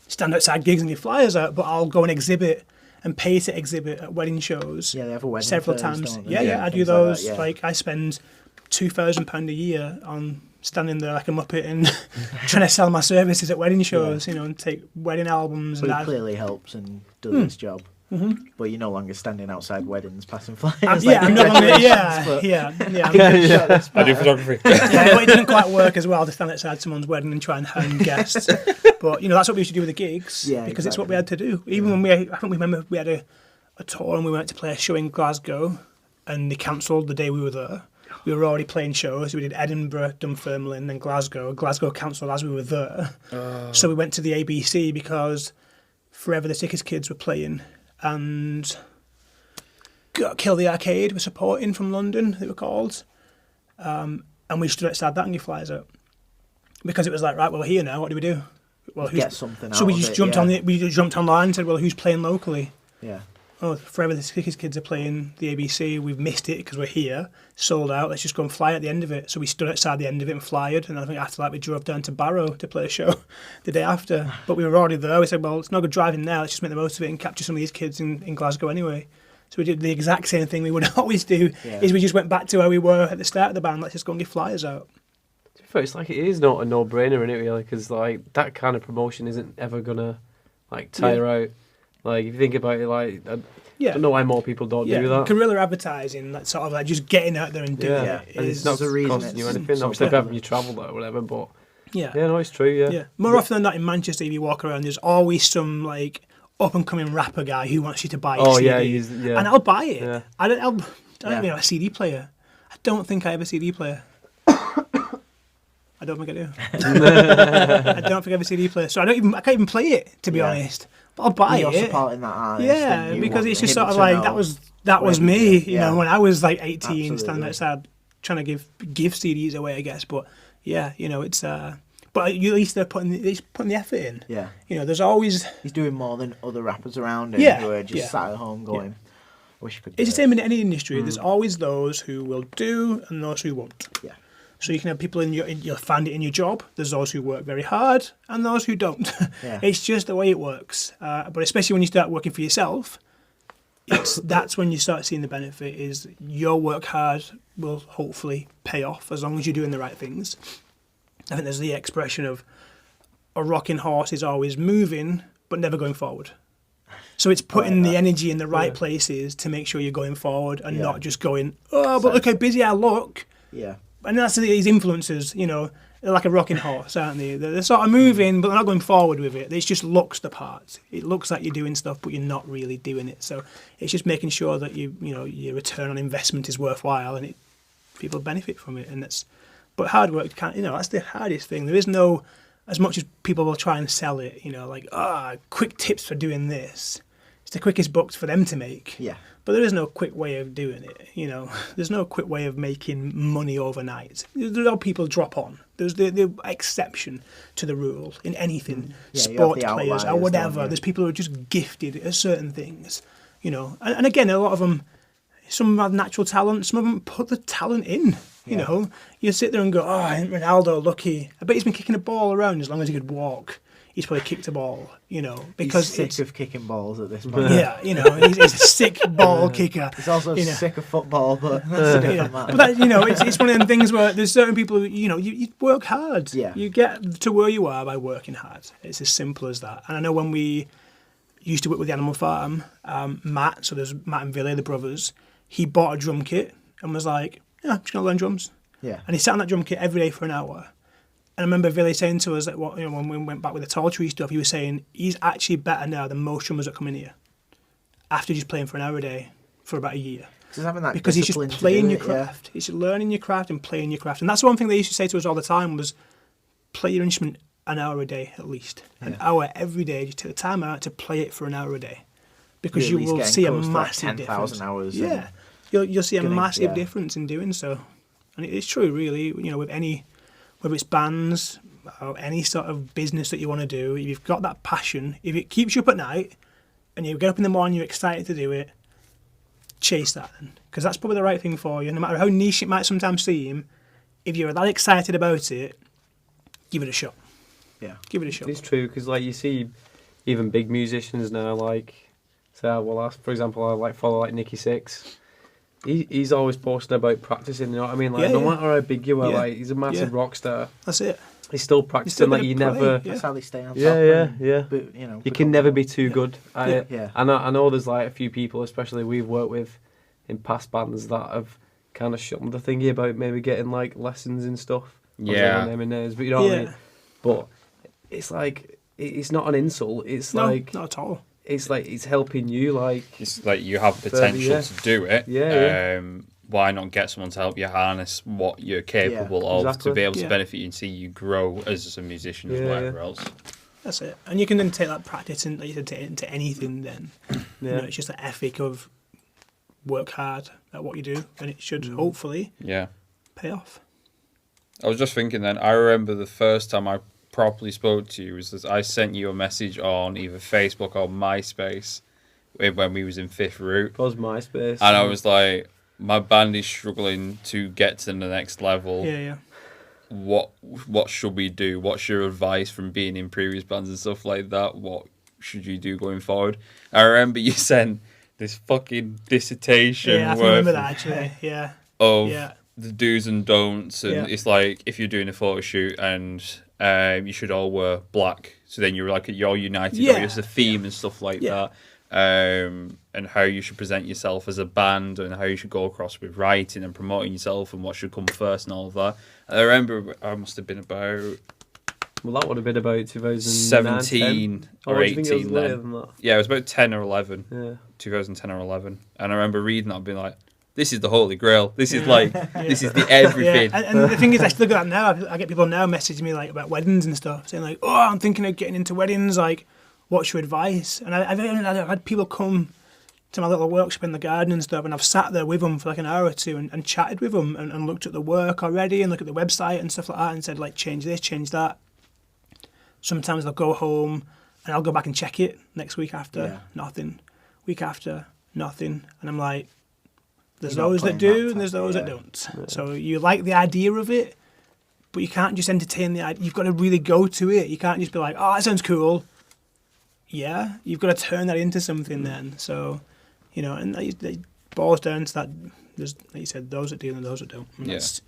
stand outside gigs and give flyers out, but I'll go and exhibit and pay to exhibit at wedding shows. Yeah, they have a wedding several fairs, times. don't they? I do those. Like I spend £2,000 a year on standing there like a muppet and trying to sell my services at wedding shows, and take wedding albums. But and it clearly helps and does its job. But you're no longer standing outside weddings passing flyers. I'm no longer. I do photography. But it didn't quite work as well to stand outside someone's wedding and try and hand guests. But that's what we used to do with the gigs, because it's what we had to do. Even when I think we remember we had a tour and we went to play a show in Glasgow, and they cancelled the day we were there. We were already playing shows. We did Edinburgh, Dunfermline, and Glasgow. Glasgow cancelled as we were there. So we went to the ABC because Forever the Sickest Kids were playing. And Kill the Arcade were supporting from London, they were called. And we stood outside that and gave flyers out. Because it was like, right, well, we're here now, what do we do? Well, get something out so we of just it, jumped we just jumped online and said, well, who's playing locally? Yeah. Oh, Forever the Sickest Kids are playing the ABC. We've missed it because we're here, sold out. Let's just go and fly at the end of it. So we stood outside the end of it and flyered. And I think after that, we drove down to Barrow to play a show the day after. But we were already there. We said, well, it's not good driving now. Let's just make the most of it and capture some of these kids in Glasgow anyway. So we did the exact same thing we would always do. Is we just went back to where we were at the start of the band. Let's just go and give flyers out. It's like it is not a no-brainer in it really, because like that kind of promotion isn't ever gonna like tire out. Like if you think about it, like I don't know why more people don't do that. Guerrilla advertising, that sort of like just getting out there and doing it. And it's not costing you anything. Obviously, if having you travel or whatever, but no, it's true. Yeah. More often than not, in Manchester, if you walk around, there's always some like up and coming rapper guy who wants you to buy a CD. And I'll buy it. Yeah. I don't even have a CD player. I don't think I have a CD player. I don't think I do. I don't think I have a CD player, so I can't even play it, to be honest. But I'll buy You're it. supporting that artist. Yeah, because it's just sort of like that was me, when I was like 18, standing outside trying to give CDs away, I guess. But it's but at least they're putting the effort in. Yeah. There's always he's doing more than other rappers around him who are just sat at home going, "Wish I could." It's the same in any industry. There's always those who will do and those who won't. Yeah. So you can have people you'll find it in your job. There's those who work very hard and those who don't. Yeah. It's just the way it works. But especially when you start working for yourself, that's when you start seeing the benefit. Is your work hard will hopefully pay off as long as you're doing the right things. I think there's the expression of a rocking horse is always moving but never going forward. So it's putting the energy in the right places to make sure you're going forward and not just going, but look how busy I look. Yeah. And that's these influencers, they're like a rocking horse, aren't they? They're sort of moving, but they're not going forward with it. It just looks the part. It looks like you're doing stuff, but you're not really doing it. So it's just making sure that your return on investment is worthwhile and people benefit from it. But hard work that's the hardest thing. There is no, as much as people will try and sell it, quick tips for doing this. It's the quickest bucks for them to make. Yeah. But there is no quick way of doing it, There's no quick way of making money overnight. There are people drop on. There's the exception to the rule in anything. Sport players or whatever. There's people who are just gifted at certain things, And again, a lot of them, Some of them have natural talent. Some of them put the talent in. You know, you sit there and go, "Oh, ain't Ronaldo lucky? I bet he's been kicking a ball around as long as he could walk. He's probably kicked a ball." You know, because he's sick of kicking balls at this point. Yeah, you know, he's a sick ball kicker. He's also sick of football, but that's a different matter. But that, you know, it's one of them things where there's certain people who, you know, you work hard. Yeah. You get to where you are by working hard. It's as simple as that. And I know when we used to work with the Animal Farm, Matt, so there's Matt and Billy, the brothers, he bought a drum kit and was like, "Yeah, I'm just going to learn drums." Yeah. And he sat on that drum kit every day for an hour. And I remember Billy saying to us that when we went back with the tall tree stuff, he was saying he's actually better now than most drummers that come in here after just playing for an hour a day for about a year. Because he's just playing your craft. He's learning your craft and playing your craft. And that's one thing they used to say to us all the time was play your instrument an hour a day at least. An hour every day. Just take the time out to play it for an hour a day. Because you will see a massive difference. Hours. Yeah. You'll see a massive difference in doing so. And it's true, really, you know, with any, whether it's bands or any sort of business that you want to do, if you've got that passion, if it keeps you up at night and you get up in the morning, you're excited to do it, chase that then. Because that's probably the right thing for you. No matter how niche it might sometimes seem, if you're that excited about it, give it a shot. Yeah. Give it a shot. It's true, because like you see even big musicians now, like, for example, I like follow like Nicky Six. He's always posting about practicing, you know what I mean? Like, no matter how big you are, like, he's a massive rock star. That's it. He's still practicing, like, you never... That's how they stay on top. Yeah. But, you know, you can never be too good. I Yeah. know there's, like, a few people, especially we've worked with in past bands, that have kind of shunned the thingy about maybe getting, like, lessons and stuff. Yeah. Naming names, but you know what I mean? But it's like, it's not an insult. It's like... not at all. It's like, it's helping you, like... It's like you have potential to do it. Yeah. Why not get someone to help you harness what you're capable of to be able to benefit you and see you grow as a musician as whatever else. That's it. And you can then take that practice and, like you said, take it into anything then. You know, it's just the ethic of work hard at what you do, and it should hopefully pay off. I was just thinking then, I remember the first time I properly spoke to you was that I sent you a message on either Facebook or MySpace when we was in Fifth Route. It was MySpace. And I was like, my band is struggling to get to the next level. Yeah. What should we do? What's your advice from being in previous bands and stuff like that? What should you do going forward? I remember you sent this fucking dissertation. Yeah, I remember that actually. Yeah. Of the do's and don'ts, and it's like if you're doing a photo shoot and you should all wear black, so then you're like you're united. Or it's a theme and stuff like that. And how you should present yourself as a band, and how you should go across with writing and promoting yourself, and what should come first, and all of that. And I remember I must have been about that would have been about 2017 or 18 then. Yeah, it was about 10 or 11. Yeah, 2010 or 11. And I remember reading that and being like, this is the Holy Grail. This is like, this is the everything. Yeah. And the thing is, I still get that now. I get people now messaging me like about weddings and stuff, saying like, "Oh, I'm thinking of getting into weddings. Like, what's your advice?" And I've had people come to my little workshop in the garden and stuff, and I've sat there with them for like an hour or two and chatted with them and looked at the work already and looked at the website and stuff like that and said like, change this, change that. Sometimes they'll go home and I'll go back and check it next week after, nothing. Week after, nothing. And I'm like, there's those that do and there's those that don't. Yeah. So you like the idea of it, but you can't just entertain the idea. You've got to really go to it. You can't just be like, oh, that sounds cool. Yeah, you've got to turn that into something then. So, you know, and it boils down to that. There's, like you said, those that do and those that don't. And that's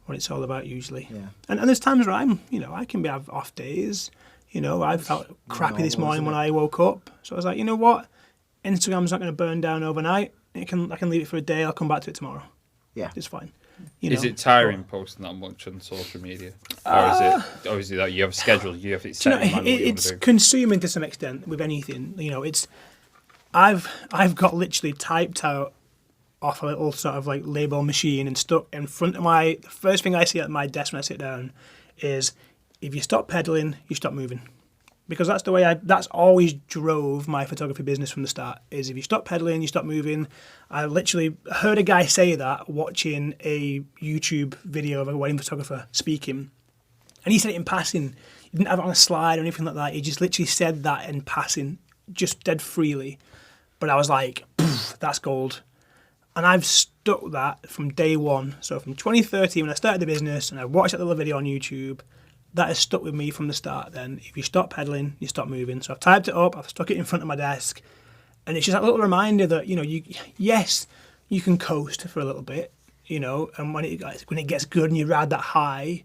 what it's all about usually. Yeah. And there's times where I can have off days. You know, I felt crappy this morning when I woke up. So I was like, you know what? Instagram's not going to burn down overnight. I can leave it for a day. I'll come back to it tomorrow. Yeah, it's fine. Is it tiring posting that much on social media, or is it obviously that you have a schedule? You have it set. It's consuming to some extent with anything. You know, it's I've got literally typed out off a little sort of like label machine and stuck in front of the first thing I see at my desk when I sit down is if you stop pedaling, you stop moving. Because that's the way that's always drove my photography business from the start, is if you stop pedaling, you stop moving. I literally heard a guy say that watching a YouTube video of a wedding photographer speaking. And he said it in passing. He didn't have it on a slide or anything like that. He just literally said that in passing, just dead freely. But I was like, that's gold. And I've stuck that from day one. So from 2013, when I started the business and I watched that little video on YouTube, that has stuck with me from the start then. If you stop pedaling, you stop moving. So I've typed it up, I've stuck it in front of my desk, and it's just that little reminder that, yes, you can coast for a little bit, and when it gets good and you ride that high,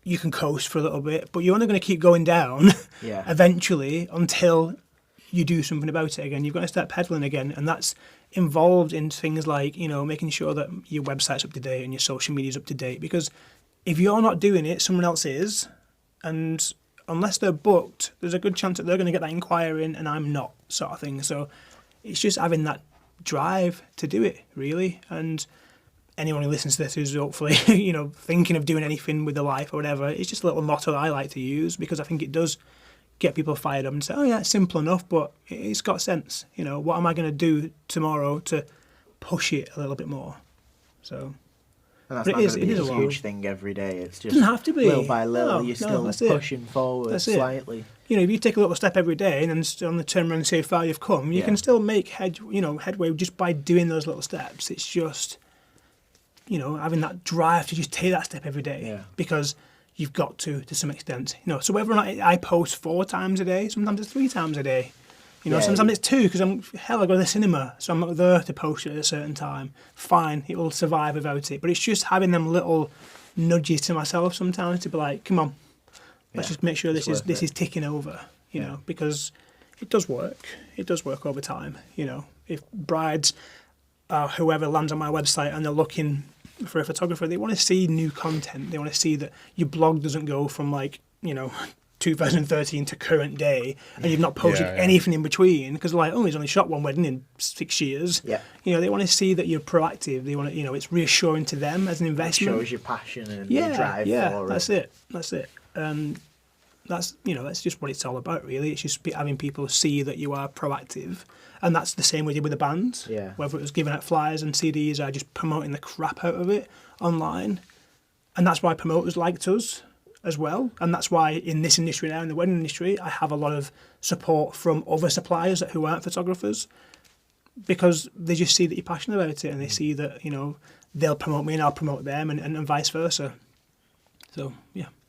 you can coast for a little bit, but you're only going to keep going down eventually until you do something about it again. You've got to start pedaling again, and that's involved in things like, making sure that your website's up to date and your social media's up to date, because if you're not doing it, someone else is, and unless they're booked, there's a good chance that they're going to get that inquiry in and I'm not, sort of thing. So it's just having that drive to do it, really. And anyone who listens to this who's hopefully, thinking of doing anything with their life or whatever, it's just a little motto that I like to use, because I think it does get people fired up and say, oh yeah, it's simple enough, but it's got sense. What am I going to do tomorrow to push it a little bit more? So... And that's not going to be a huge thing every day. It's just doesn't have to be. Little by little, you're still pushing forward slightly. If you take a little step every day and then on the turn around and see how far you've come, you can still make headway just by doing those little steps. It's just, having that drive to just take that step every day because you've got to some extent. So whether or not I post 4 times a day, sometimes it's 3 times a day. Sometimes it's 2 because I go to the cinema, so I'm not there to post it at a certain time. Fine, it will survive without it. But it's just having them little nudges to myself sometimes to be like, come on, let's just make sure this is ticking over, because it does work. It does work over time. If brides, whoever lands on my website and they're looking for a photographer, they want to see new content. They want to see that your blog doesn't go from 2013 to current day, and you've not posted anything in between, because he's only shot one wedding in 6 years. They want to see that you're proactive. They want to, it's reassuring to them as an investment. It shows your passion and your drive for it. That's it. That's just what it's all about, really. It's just having people see that you are proactive, and that's the same we did with the band. Whether it was giving out flyers and CDs or just promoting the crap out of it online, and that's why promoters liked us as well, and that's why in this industry now, in the wedding industry, I have a lot of support from other suppliers who aren't photographers, because they just see that you're passionate about it, and they see that they'll promote me and I'll promote them, and vice versa. So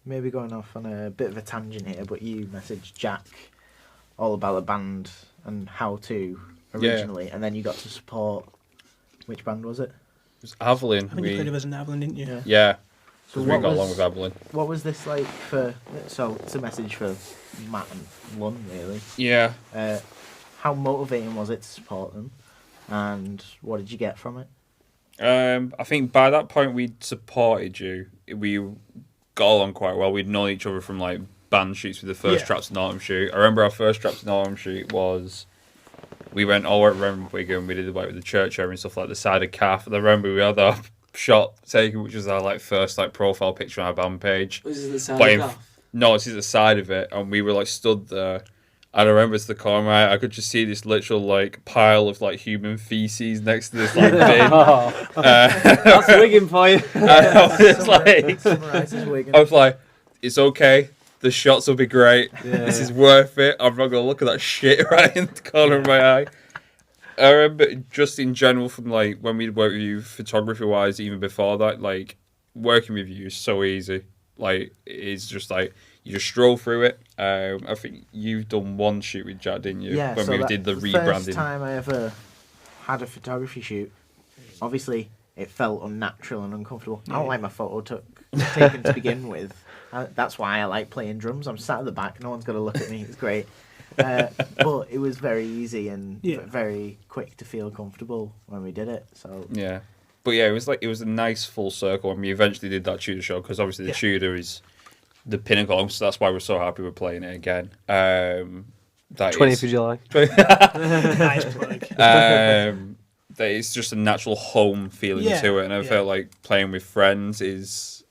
maybe going off on a bit of a tangent here, but you messaged Jack all about the band and how to originally, and then you got to support, which band was it? It was Avalon. I think you played with us in Avalon, didn't you? Yeah. So we got along with Avalon. What was this like so it's a message for Matt and Lund, really. Yeah. How motivating was it to support them, and what did you get from it? I think by that point we'd supported you. We got along quite well. We'd known each other from band shoots with the first Traps in Autumn shoot. I remember our first Traps in Autumn shoot was, we went all around Wigan, we did with the church area and stuff like the side of Calf, and I remember we had our shot taken, which was our first profile picture on our band page. Was it the side of No, this is the side of it, and we were stood there, and I remember to the corner, I could just see this literal pile of human feces next to this bin. That's Wigan for you. I was like, it's okay. The shots will be great. This is worth it. I'm not gonna look at that shit right in the corner of my eye. I remember just in general from when we'd work with you photography wise, even before that, working with you is so easy. It's just you just stroll through it. I think you've done one shoot with Jack, didn't you? Yeah, when so we did the rebranding. First time I ever had a photography shoot. Obviously, it felt unnatural and uncomfortable. I don't like my photo taken to begin with. That's why I like playing drums. I'm sat at the back. No one's got to look at me. It's great. But it was very easy and very quick to feel comfortable when we did it. So yeah, but it was a nice full circle when we eventually did that Tudor show, because obviously the Tudor is the pinnacle, so that's why we're so happy we're playing it again. 20th of July. Nice plug. That it's just a natural home feeling to it, and I felt like playing with friends is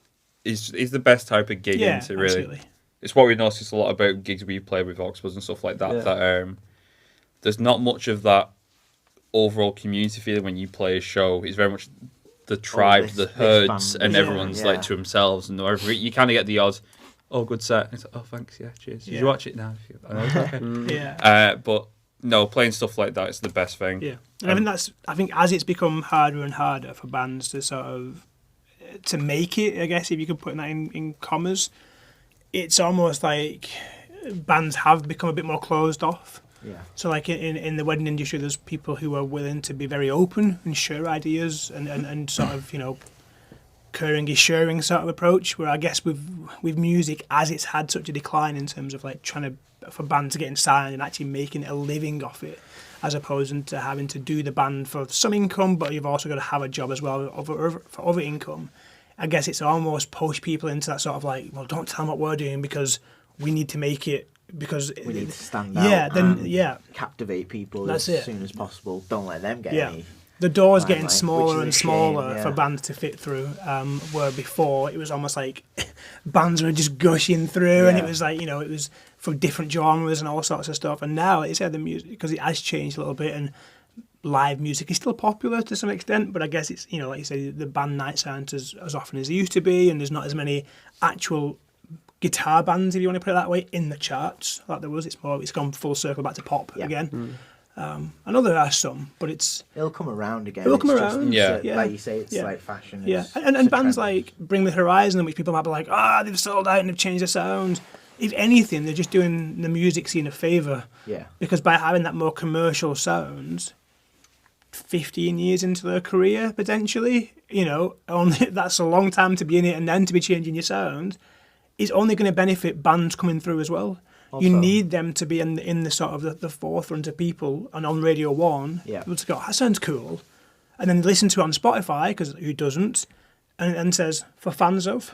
the best type of gig into really. Absolutely. It's what we noticed a lot about gigs we've played with Oxbows and stuff like that. Yeah. That there's not much of that overall community feeling when you play a show. It's very much the tribe, the herds, and everyone's to themselves. And you kind of get the odd, good set. And it's like, oh, thanks, cheers. Did you watch it now? I know, okay. Yeah. But No, playing stuff like that is the best thing. Yeah, and I think as it's become harder and harder for bands to sort of to make it, I guess if you could put that in commas, it's almost like bands have become a bit more closed off. Yeah. So like in the wedding industry, there's people who are willing to be very open and share ideas and sort of, you know, caring is sharing sort of approach, where I guess with music, as it's had such a decline in terms of like for bands getting signed and actually making a living off it, as opposed to having to do the band for some income, but you've also got to have a job as well for other income. I guess it's almost pushed people into that sort of like, well, don't tell them what we're doing because we need to make it, because we need to stand out and captivate people as soon as possible. Don't let them get any. The door's getting smaller and smaller for bands to fit through, where before it was almost like bands were just gushing through, and it was like, you know, it was for different genres and all sorts of stuff. And now it's the music, because it has changed a little bit, and live music is still popular to some extent, but I guess it's, you know, like you say, the band nights aren't as often as they used to be, and there's not as many actual guitar bands, if you want to put it that way, in the charts like there was. It's gone full circle back to pop again. I know there are some, but it'll come around again. It'll come around. Like you say, it's like fashion. Yeah, and bands like Bring the Horizon, which people might be like, they've sold out and they've changed their sound. If anything, they're just doing the music scene a favour. Yeah. Because by having that more commercial sound, 15 years into their career potentially, you know, that's a long time to be in it, and then to be changing your sound is only going to benefit bands coming through as well. Also, you need them to be in the sort of the forefront of people and on Radio 1. Yeah. People to go, that sounds cool. And then listen to it on Spotify, because who doesn't, and says, for fans of.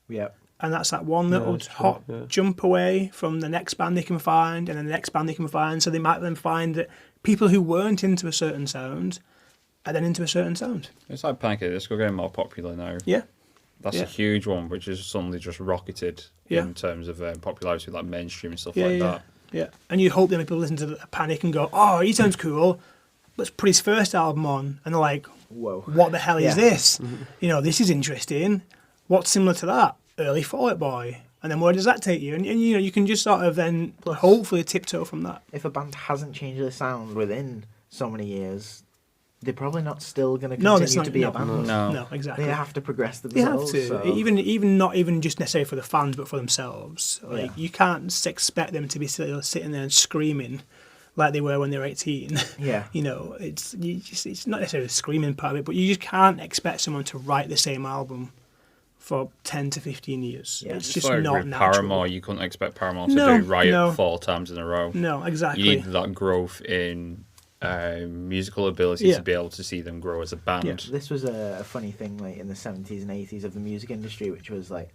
Yeah. And that's that one little jump away from the next band they can find, and then the next band they can find. So they might then find that people who weren't into a certain sound are then into a certain sound. It's like Panic at the Disco getting more popular now. Yeah. That's a huge one, which has suddenly just rocketed in terms of popularity, like mainstream and stuff that. Yeah, and you hope that people listen to Panic and go, he sounds cool. Let's put his first album on, and they're like, whoa, what the hell is this? You know, this is interesting. What's similar to that? Early Fall Out Boy. And then where does that take you? And you know, you can just sort of then hopefully tiptoe from that. If a band hasn't changed their sound within so many years, they're probably not still going to continue to be a band. No, exactly. They have to progress themselves. They have to. So. Even not even just necessarily for the fans, but for themselves. Like you can't expect them to be sitting there and screaming like they were when they were 18. Yeah. You know, it's not necessarily the screaming part of it, but you just can't expect someone to write the same album for 10 to 15 years. Yeah, it's just like not with natural. Paramore, you couldn't expect Paramore to do Riot 4 times in a row. No, exactly. You need that growth in musical ability to be able to see them grow as a band. Yeah. This was a funny thing like in the 70s and 80s of the music industry, which was like,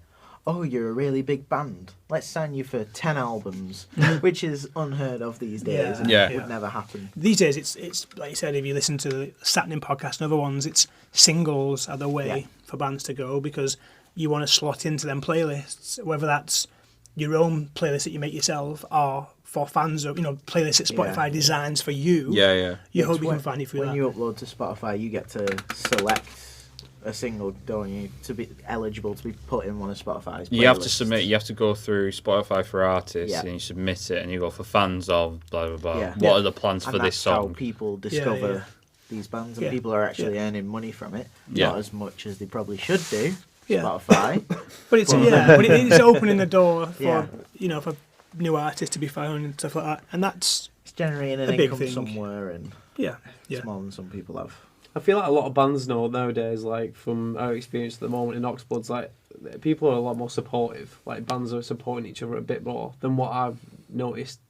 oh, you're a really big band. Let's sign you for 10 albums, which is unheard of these days. And it would never happen. These days, it's like you said, if you listen to the Satnin podcast and other ones, it's singles are the way for bands to go, because you want to slot into them playlists, whether that's your own playlist that you make yourself or for fans of, you know, playlists that Spotify designs for you. Yeah. You hope you can find it through that. When you upload to Spotify, you get to select a single, don't you, to be eligible to be put in one of Spotify's playlists. You have to submit. You have to go through Spotify for artists, and you submit it, and you go for fans of blah blah blah. Yeah. What are the plans for this song? That's how people discover these bands, and people are actually earning money from it. Not as much as they probably should do. Spotify, but it's but it is opening the door for you know, for new artists to be found and stuff like that, and it's generating an income somewhere, and it's more than some people have. I feel like a lot of bands know nowadays, like from our experience at the moment in Oxblood's, like people are a lot more supportive. Like bands are supporting each other a bit more than what I've noticed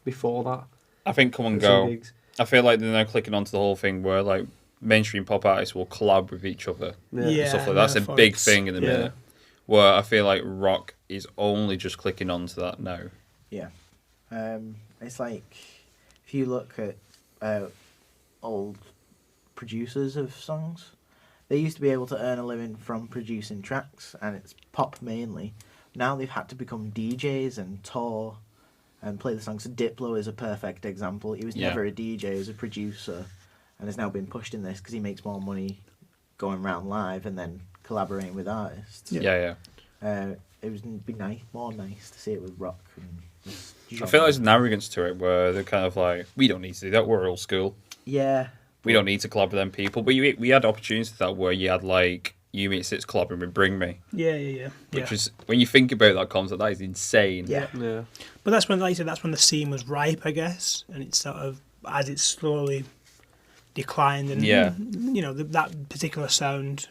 before that. I think Come and Go. I feel like they're now clicking onto the whole thing where like mainstream pop artists will collab with each other and stuff like that. That's a big thing in the minute. Where I feel like rock is only just clicking onto that now. Yeah. It's like if you look at old producers of songs, they used to be able to earn a living from producing tracks, and it's pop mainly. Now they've had to become DJs and tour and play the songs. So Diplo is a perfect example. He was never a DJ, he was a producer, and has now been pushed in this because he makes more money going around live and then collaborating with artists. Yeah. It would be more nice to see it with rock and genre. I feel like there's an arrogance to it where they're kind of like, we don't need to do that. We're old school. Yeah. We don't need to collab with them people. But we had opportunities for that where you had like You Meet Six collabing with Bring Me. Yeah. Which is, when you think about that concept, that is insane. Yeah. But that's when, like you said, that's when the scene was ripe, I guess, and it's sort of as it slowly declined, and you know that particular sound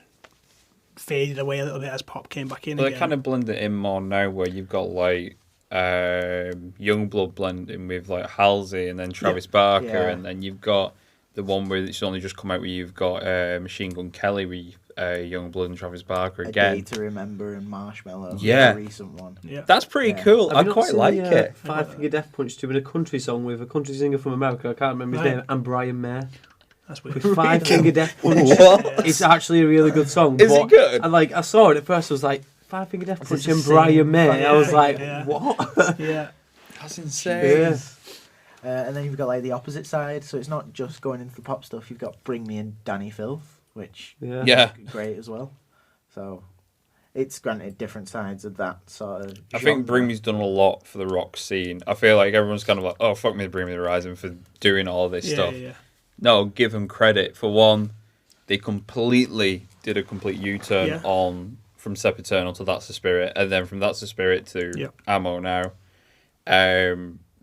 faded away a little bit as pop came back in. Well, again. they kind of blend it in more now, where you've got like Youngblood blending with like Halsey and then Travis Barker, and then you've got the one where it's only just come out where you've got Machine Gun Kelly with Youngblood and Travis Barker again. A Day to Remember and Marshmallow. Yeah. The recent one. Yeah. That's pretty cool. I quite like it. Five Finger Death Punch doing a country song with a country singer from America. I can't remember his name. And Brian May. That's weird. With Five Finger Death Punch. What? It's actually a really good song. Is it good? And like I saw it at first, I was like, Five Finger Death Punch and Brian May. I was like, what? Yeah. That's insane. And then you've got like the opposite side, so it's not just going into the pop stuff. You've got Bring Me and Danny Filth, which is great as well. So it's granted different sides of that sort of. I think Bring Me's done a lot for the rock scene. I feel like everyone's kind of like, oh fuck me, Bring Me the Horizon for doing all this stuff. Yeah. No, give them credit. For one, they completely did a complete U-turn on from Sempiternal to That's the Spirit, and then from That's the Spirit to Ammo now.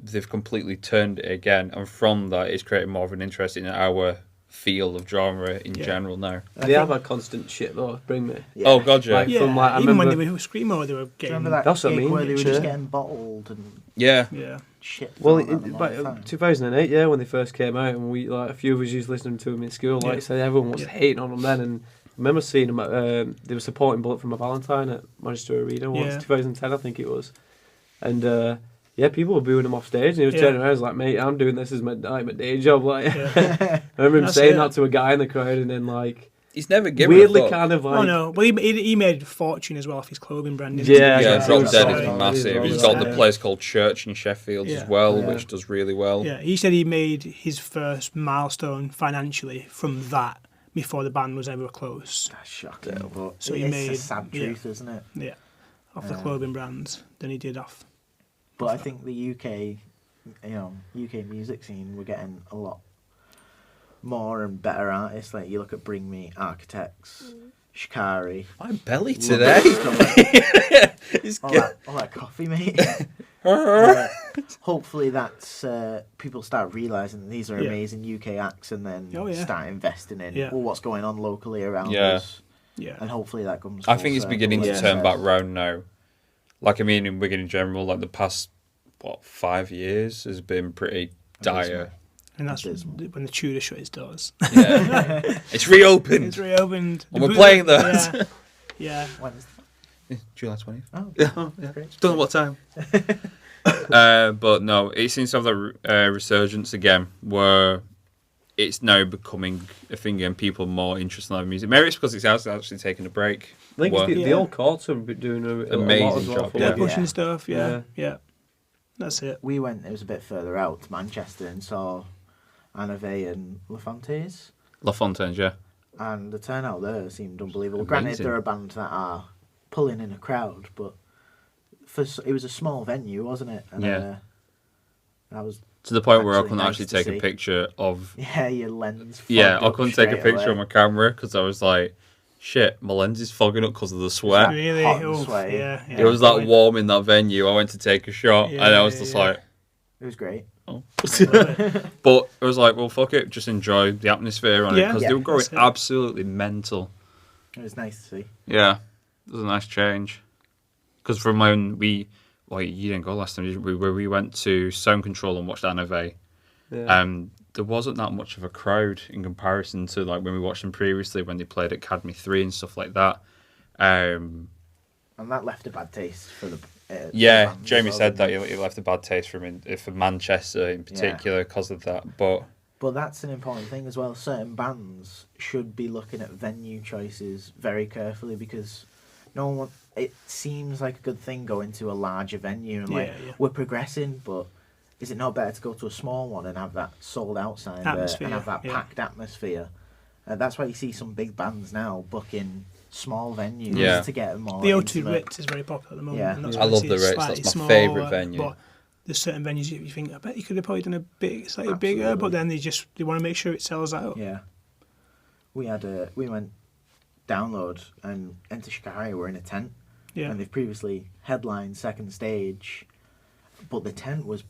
They've completely turned it again, and from that, it's created more of an interest in our field of genre in general now. They have had constant shit though. Bring Me. Yeah. Oh god, yeah. From, like, even when they were Screamo, they were getting. Remember that That's what I gig mean, where they were just getting bottled and Yeah. shit. Well, in 2008, when they first came out, and we like a few of us used listening to them in school. Like I said, everyone was hating on them then, and I remember seeing them at, they were supporting Bullet for My Valentine at Manchester Arena once, 2010 I think it was, and people were booing him off stage, and he was turning around, he was like, mate, I'm doing this as my day job. Like, I remember him saying that to a guy in the crowd, and then like, he's never given weirdly a fuck. kind of like, oh no, well he made a fortune as well off his clothing brand. Drop Dead is massive. He's got the Yeah. place called Church in Sheffield as well, which does really well. Yeah, he said he made his first milestone financially from that before the band was ever close. That's shocking. But So he it's made a sad truth, isn't it? Yeah, off the clothing brands than he did off. But I think the UK music scene, we're getting a lot more and better artists. Like you look at Bring Me, Architects, Shikari. My belly today. all that coffee, mate. Hopefully that's people start realising that these are amazing UK acts, and then start investing in what's going on locally around us. Yeah. And hopefully that comes. I think it's beginning to turn back round now. Like, I mean, in Wigan in general, like the past 5 years has been pretty dire. And that's when the Tudor shut its doors. Yeah. It's reopened. It's reopened. And we're playing that. Yeah. When's July 20th. Oh, yeah. Don't know what time. But no, it seems to have that resurgence again, where it's now becoming a thing again. People are more interested in live music. Maybe it's because it's actually taking a break. I think it's the old courts are doing a amazing lot as well. job. They're pushing stuff. Yeah. That's it. We went. It was a bit further out to Manchester and saw Anave and La Fontaine's, yeah. And the turnout there seemed unbelievable. Amazing. Granted, they're a band that are pulling in a crowd, but it was a small venue, wasn't it? And, that was to the point where I couldn't nice actually to take see. a picture of. Yeah, your lens. Yeah, fogged I up couldn't take a straight picture away. on my camera because I was like, shit, my lens is fogging up because of the sweat. Really? hot and Oh, sweaty. yeah. It was that warm in that venue. I went to take a shot and I was just like, It was great. oh. But it was like, well, fuck it, just enjoy the atmosphere on it because they were going that's it. absolutely mental. It was nice to see. Yeah, it was a nice change. Because from when you didn't go last time, we went to Sound Control and watched Anave. There wasn't that much of a crowd in comparison to like when we watched them previously when they played at Academy 3 and stuff like that. And that left a bad taste for the. Jamie said that he left a bad taste for Manchester in particular because of that. But that's an important thing as well. Certain bands should be looking at venue choices very carefully because it seems like a good thing going to a larger venue and we're progressing, but is it not better to go to a small one and have that sold out sign there and have that packed atmosphere? That's why you see some big bands now booking small venues to get a more the O2 intimate. Ritz is very popular at the moment. Yeah. And that's I why love see the it's Ritz. slightly That's my smaller, favourite venue. But there's certain venues you think, I bet you could have probably done a bit slightly bigger, but then they want to make sure it sells out. Yeah. We went download and Enter Shikari were in a tent. Yeah. And they've previously headlined second stage, but the tent was,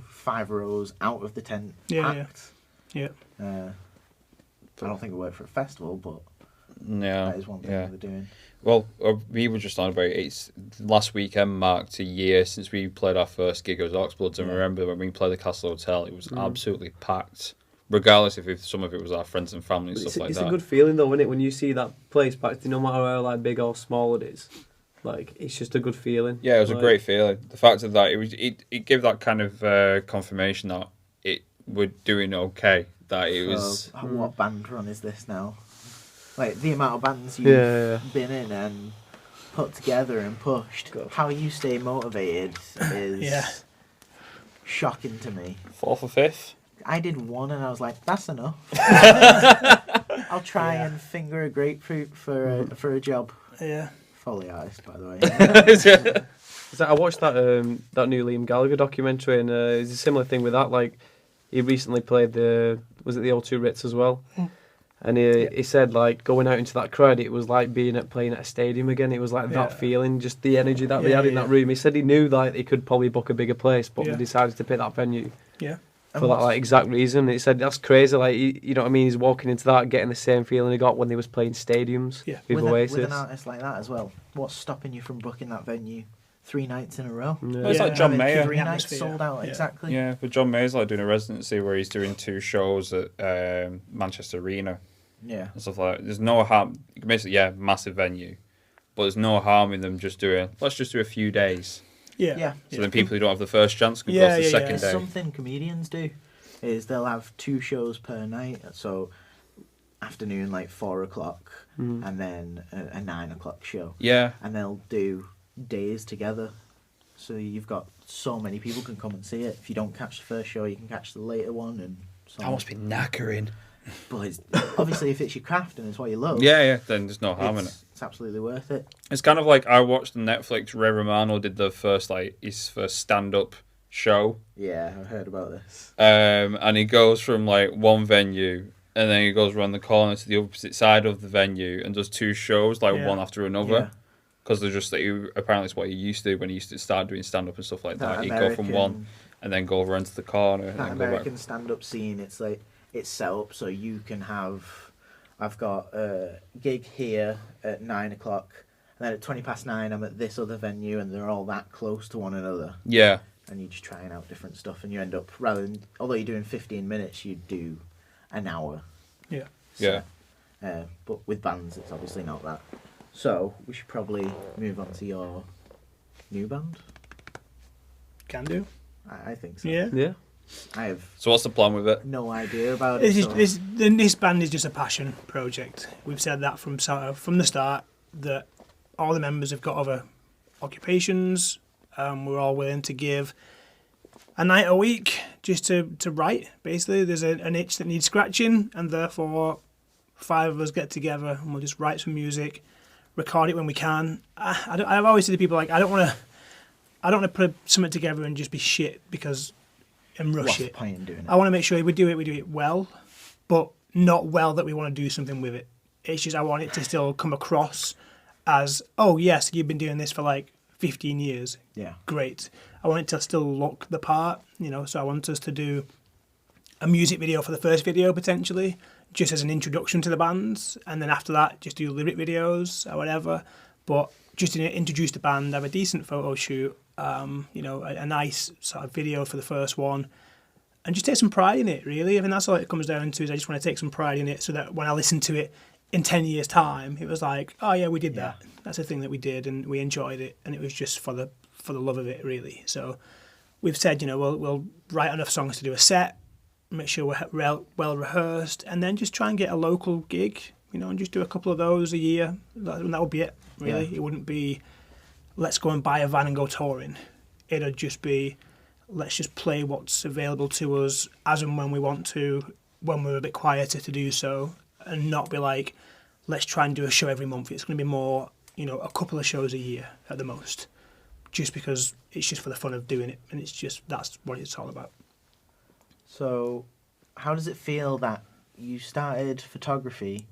5 rows out of the tent packed. Yeah. I don't think it worked for a festival, but that is one thing they're doing. Well, we were just on about it. Last weekend marked a year since we played our first gig as Oxbloods, and remember when we played the Castle Hotel, it was absolutely packed. Regardless if some of it was our friends and family and stuff like that. It's a good feeling though, isn't it, when you see that place packed, no matter how like big or small it is. Like, it's just a good feeling. Yeah, it was a great feeling. The fact of that, it gave that kind of confirmation that we're doing okay. That it was. What band run is this now? Like, the amount of bands you've been in and put together and pushed. How you stay motivated is shocking to me. 4th or 5th? I did one and I was like, that's enough. I'll try and finger a grapefruit for a job. Yeah. Foley artist, by the way. I watched that new Liam Gallagher documentary, and it's a similar thing with that. Like, he recently played the O2 Ritz as well, and he said like going out into that crowd, it was like playing at a stadium again. It was like that feeling, just the energy that they had in that room. He said he knew that he could probably book a bigger place, but they decided to pick that venue. Yeah. For that like exact reason. He said that's crazy. Like, you know what I mean? He's walking into that, getting the same feeling he got when he was playing stadiums with Oasis. With an artist like that as well, what's stopping you from booking that venue 3 nights in a row? Well, it's like John Mayer. 3 nights sold out, exactly. Yeah, but John Mayer's like doing a residency where he's doing 2 shows at Manchester Arena. Yeah. And stuff like that. There's no harm. Basically, massive venue, but there's no harm in them let's just do a few days. Yeah. So then people who don't have the first chance can go to the second day. Something comedians do is they'll have 2 shows per night. So afternoon, like 4 o'clock, and then a 9 o'clock show. Yeah. And they'll do days together. So you've got so many people can come and see it. If you don't catch the first show, you can catch the later one. And so that must be knackering. But obviously, if it's your craft and it's what you love, then there's no harm in it. It's absolutely worth it. It's kind of like I watched on Netflix. Ray Romano did his first stand-up show. Yeah, I heard about this. And he goes from like one venue, and then he goes around the corner to the opposite side of the venue and does 2 shows, one after another. Because they're just apparently it's what he used to do when he used to start doing stand-up and stuff like that. He'd go from one and then go around to the corner. That American stand-up scene, it's like it's set up so you can have. I've got a gig here at 9 o'clock, and then at 9:20 I'm at this other venue, and they're all that close to one another. Yeah. And you're just trying out different stuff, and you end up although you're doing 15 minutes, you do an hour. Yeah. So, but with bands, it's obviously not that. So we should probably move on to your new band. Can do. I think so. Yeah. I have. So what's the plan with it? No idea about it. This band is just a passion project. We've said that from the start, that all the members have got other occupations. We're all willing to give a night a week just to write. Basically, there's an itch that needs scratching, and therefore 5 of us get together and we'll just write some music, record it when we can. I've always said to people, like, I don't want to put something together and just be shit and rush What's it. the point in doing it? I want to make sure we do it well, but not well that we want to do something with it. It's just I want it to still come across as, oh yes, you've been doing this for like 15 years. Yeah. Great. I want it to still look the part, so I want us to do a music video for the first video potentially, just as an introduction to the bands, and then after that just do lyric videos or whatever, but just to introduce the band, have a decent photo shoot, a nice sort of video for the first one, and just take some pride in it, really. I mean, that's all it comes down to, is I just want to take some pride in it so that when I listen to it in 10 years' time, it was like, oh yeah, we did that. That's a thing that we did, and we enjoyed it, and it was just for the love of it, really. So we've said, we'll write enough songs to do a set, make sure we're well rehearsed, and then just try and get a local gig, and just do a couple of those a year. That would be it, really. Yeah. It wouldn't be, let's go and buy a van and go touring. It'd just be, let's just play what's available to us as and when we want to, when we're a bit quieter to do so, and not be like, let's try and do a show every month. It's going to be more, a couple of shows a year at the most. just because it's just for the fun of doing it, and that's what it's all about. So, how does it feel that you started photography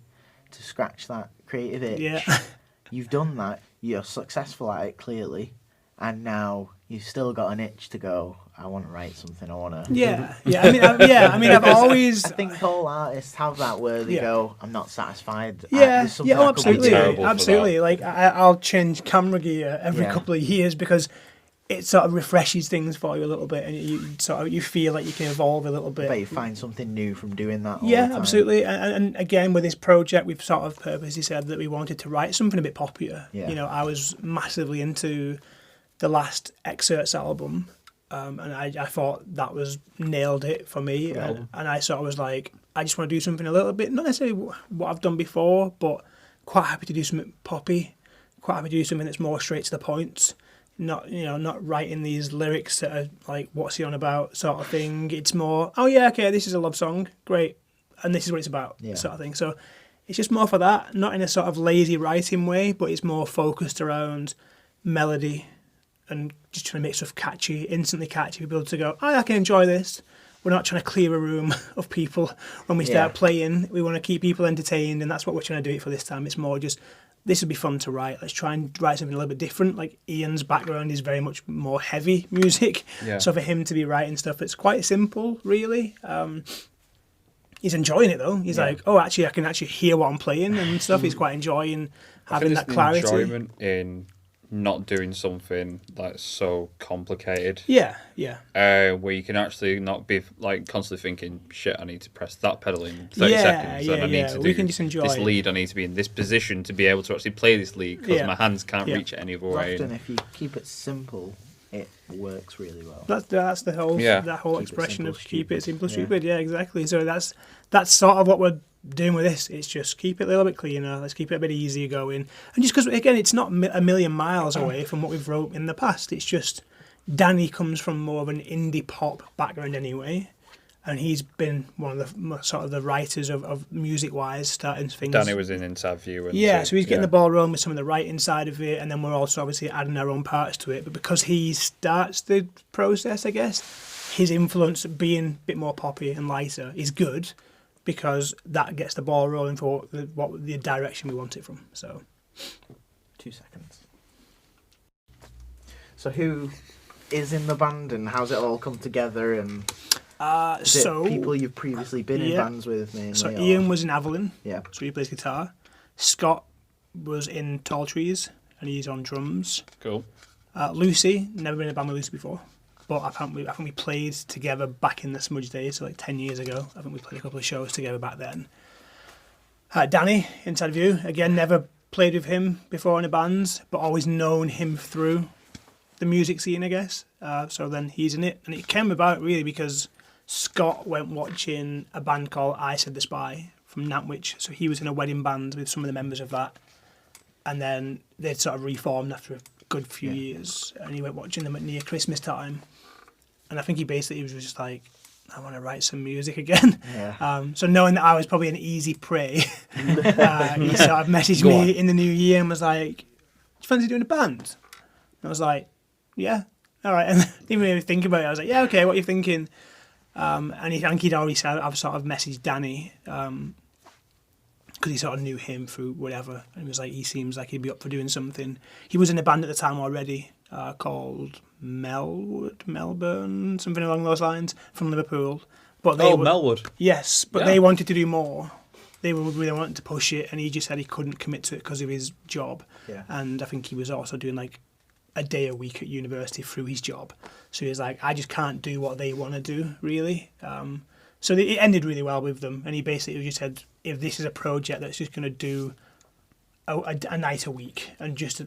to scratch that creative itch? Yeah. You've done that. You're successful at it, clearly. And now you've still got an itch to go, I want to write something. I want to... Yeah. I've always... I think all artists have that where they go, I'm not satisfied. Absolutely. Like, I'll change camera gear every couple of years because it sort of refreshes things for you a little bit, and you feel like you can evolve a little bit. But you find something new from doing that all the time. Absolutely. And again, with this project, we've sort of purposely said that we wanted to write something a bit poppier. Yeah. You know, I was massively into the last Excerpts album, and I thought that was nailed it for me. And I sort of was like, I just want to do something a little bit, not necessarily what I've done before, but quite happy to do something poppy, quite happy to do something that's more straight to the point. Not writing these lyrics that are like, what's he on about sort of thing. It's more, this is a love song, great, and this is what it's about, sort of thing. So it's just more for that, not in a sort of lazy writing way, but it's more focused around melody and just trying to make stuff catchy, instantly catchy, for people to go, I can enjoy this. We're not trying to clear a room of people when we start playing. We want to keep people entertained, and that's what we're trying to do it for this time. It's more just, this would be fun to write. Let's try and write something a little bit different. Like, Ian's background is very much more heavy music. Yeah. So for him to be writing stuff, it's quite simple, really. He's enjoying it, though. He's like, actually, I can actually hear what I'm playing and stuff. He's quite enjoying having that clarity. Enjoyment in not doing something that's so complicated. Where you can actually not be like constantly thinking, shit, I need to press that pedal in 30 seconds, and I need to do can just enjoy this lead. I need to be in this position to be able to actually play this lead because my hands can't reach it any other way. Often, if you keep it simple, it works really well. That's the whole that whole expression of keep it simple, stupid. Yeah, exactly. So that's sort of what we're doing with this. It's just keep it a little bit cleaner. Let's keep it a bit easier going. And just because, again, it's not a million miles away from what we've wrote in the past. It's just Danny comes from more of an indie pop background anyway, and he's been one of the sort of the writers of music-wise, starting things. Danny was in Inside View. So he's getting the ball rolling with some of the writing side of it, and then we're also obviously adding our own parts to it. But because he starts the process, I guess, his influence being a bit more poppy and lighter is good, because that gets the ball rolling for what the direction we want it from. So, 2 seconds. So who is in the band, and how's it all come together? And is it people you've previously been in bands with, mainly? So Ian was in Avalon. Yeah. So he plays guitar. Scott was in Tall Trees, and he's on drums. Cool. Lucy, never been in a band with Lucy before. But I think we played together back in the Smudge days, so like 10 years ago. I think we played a couple of shows together back then. Danny, Inside View, again, never played with him before in a band, but always known him through the music scene, I guess. So then he's in it. And it came about really because Scott went watching a band called I Said the Spy from Nantwich. So he was in a wedding band with some of the members of that. And then they'd sort of reformed after a good few years. And he went watching them at near Christmas time. And I think he was just like, I want to write some music again. Yeah. So knowing that I was probably an easy prey, he sort of messaged me in the new year and was like, do you fancy doing a band? And I was like, yeah, all right. And I didn't really think about it. I was like, yeah, okay, what are you thinking? And I think he'd already said, I've sort of messaged Danny, because he sort of knew him through whatever. And he was like, he seems like he'd be up for doing something. He was in a band at the time already called Melbourne, something along those lines, from Liverpool. But they Melwood. Yes, but they wanted to do more. They were really wanting to push it, and he just said he couldn't commit to it because of his job. Yeah. And I think he was also doing like a day a week at university through his job. So he was like, I just can't do what they want to do, really. So it ended really well with them, and he basically just said, if this is a project that's just going to do a night a week and just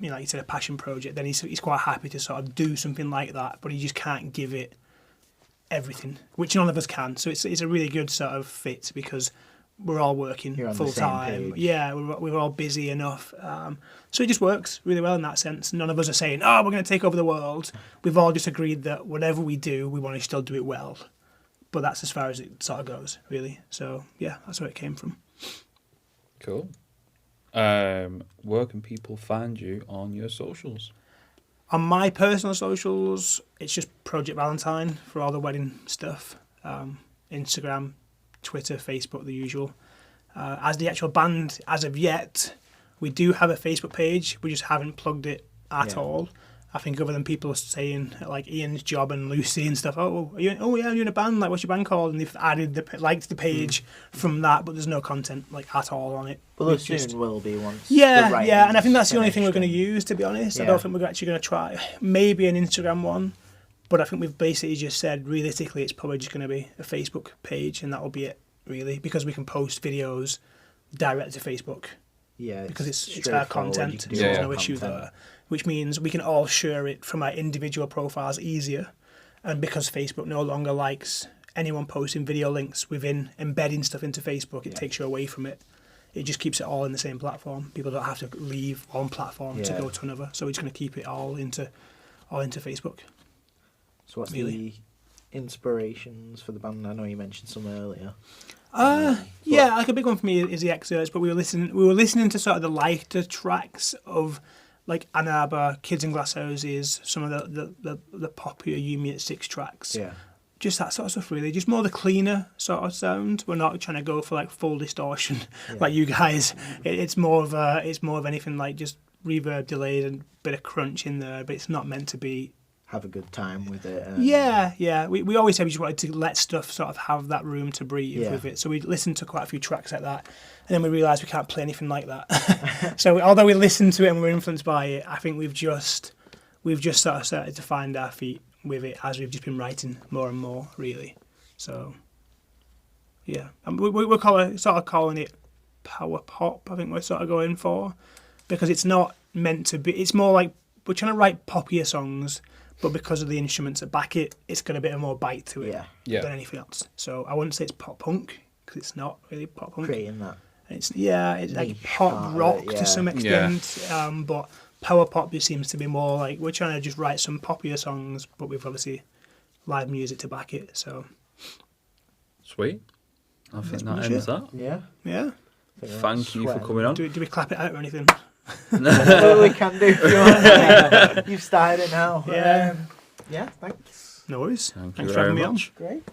like you said, a passion project, then he's quite happy to sort of do something like that, but he just can't give it everything, which none of us can. So it's a really good sort of fit because we're all working full time. Yeah, we're all busy enough. So it just works really well in that sense. None of us are saying, we're going to take over the world. We've all just agreed that whatever we do, we want to still do it well. But that's as far as it sort of goes, really. So yeah, that's where it came from. Cool. Where can people find you on your socials? On my personal socials, it's just Project Valentine for all the wedding stuff. Instagram, Twitter, Facebook, the usual. As the actual band, as of yet, we do have a Facebook page. We just haven't plugged it at all. I think other than people saying like Ian's job and Lucy and stuff. You're in a band. Like, what's your band called? And they've added liked the page from that, but there's no content like at all on it. Well, there soon will be once. Yeah, and I think that's the only thing we're going to use. To be honest, Yeah. I don't think we're actually going to try maybe an Instagram one, but I think we've basically just said realistically it's probably just going to be a Facebook page, and that will be it really, because we can post videos direct to Facebook. Yeah, because it's our content, so there's no issue there. Which means we can all share it from our individual profiles easier. And because Facebook no longer likes anyone posting video links within embedding stuff into Facebook, it takes you away from it. It just keeps it all in the same platform. People don't have to leave one platform to go to another. So we're just going to keep it all into Facebook. So what's the inspirations for the band? I know you mentioned some earlier. Like a big one for me is the Yesteryears, but we were listening to sort of the lighter tracks of like Ann Arbor, Kids in Glass Houses, some of the poppier You 6 tracks. Yeah. Just that sort of stuff really. Just more the cleaner sort of sound. We're not trying to go for like full distortion like you guys. It's more of anything like just reverb delays and a bit of crunch in there, but it's not meant to be have a good time with it. We always said we just wanted to let stuff sort of have that room to breathe with it. So we listened to quite a few tracks like that, and then we realised we can't play anything like that. So although we listened to it and we were influenced by it, I think we've just sort of started to find our feet with it as we've just been writing more and more, really. So yeah, and we're calling it power pop. I think we're sort of going for, because it's not meant to be. It's more like we're trying to write poppier songs, but because of the instruments that back it, it's got a bit more bite to it than anything else. So I wouldn't say it's pop punk, because it's not really pop punk. Creating that. It's like pop rock to some extent, but power pop just seems to be more like we're trying to just write some poppier songs, but with obviously live music to back it. So sweet. I think that ends that. Yeah. Thank you for coming on. Do we clap it out or anything? Well, we can do if you want. You've started it now. Yeah. Yeah, thanks. No worries. Thanks for having me on. Great.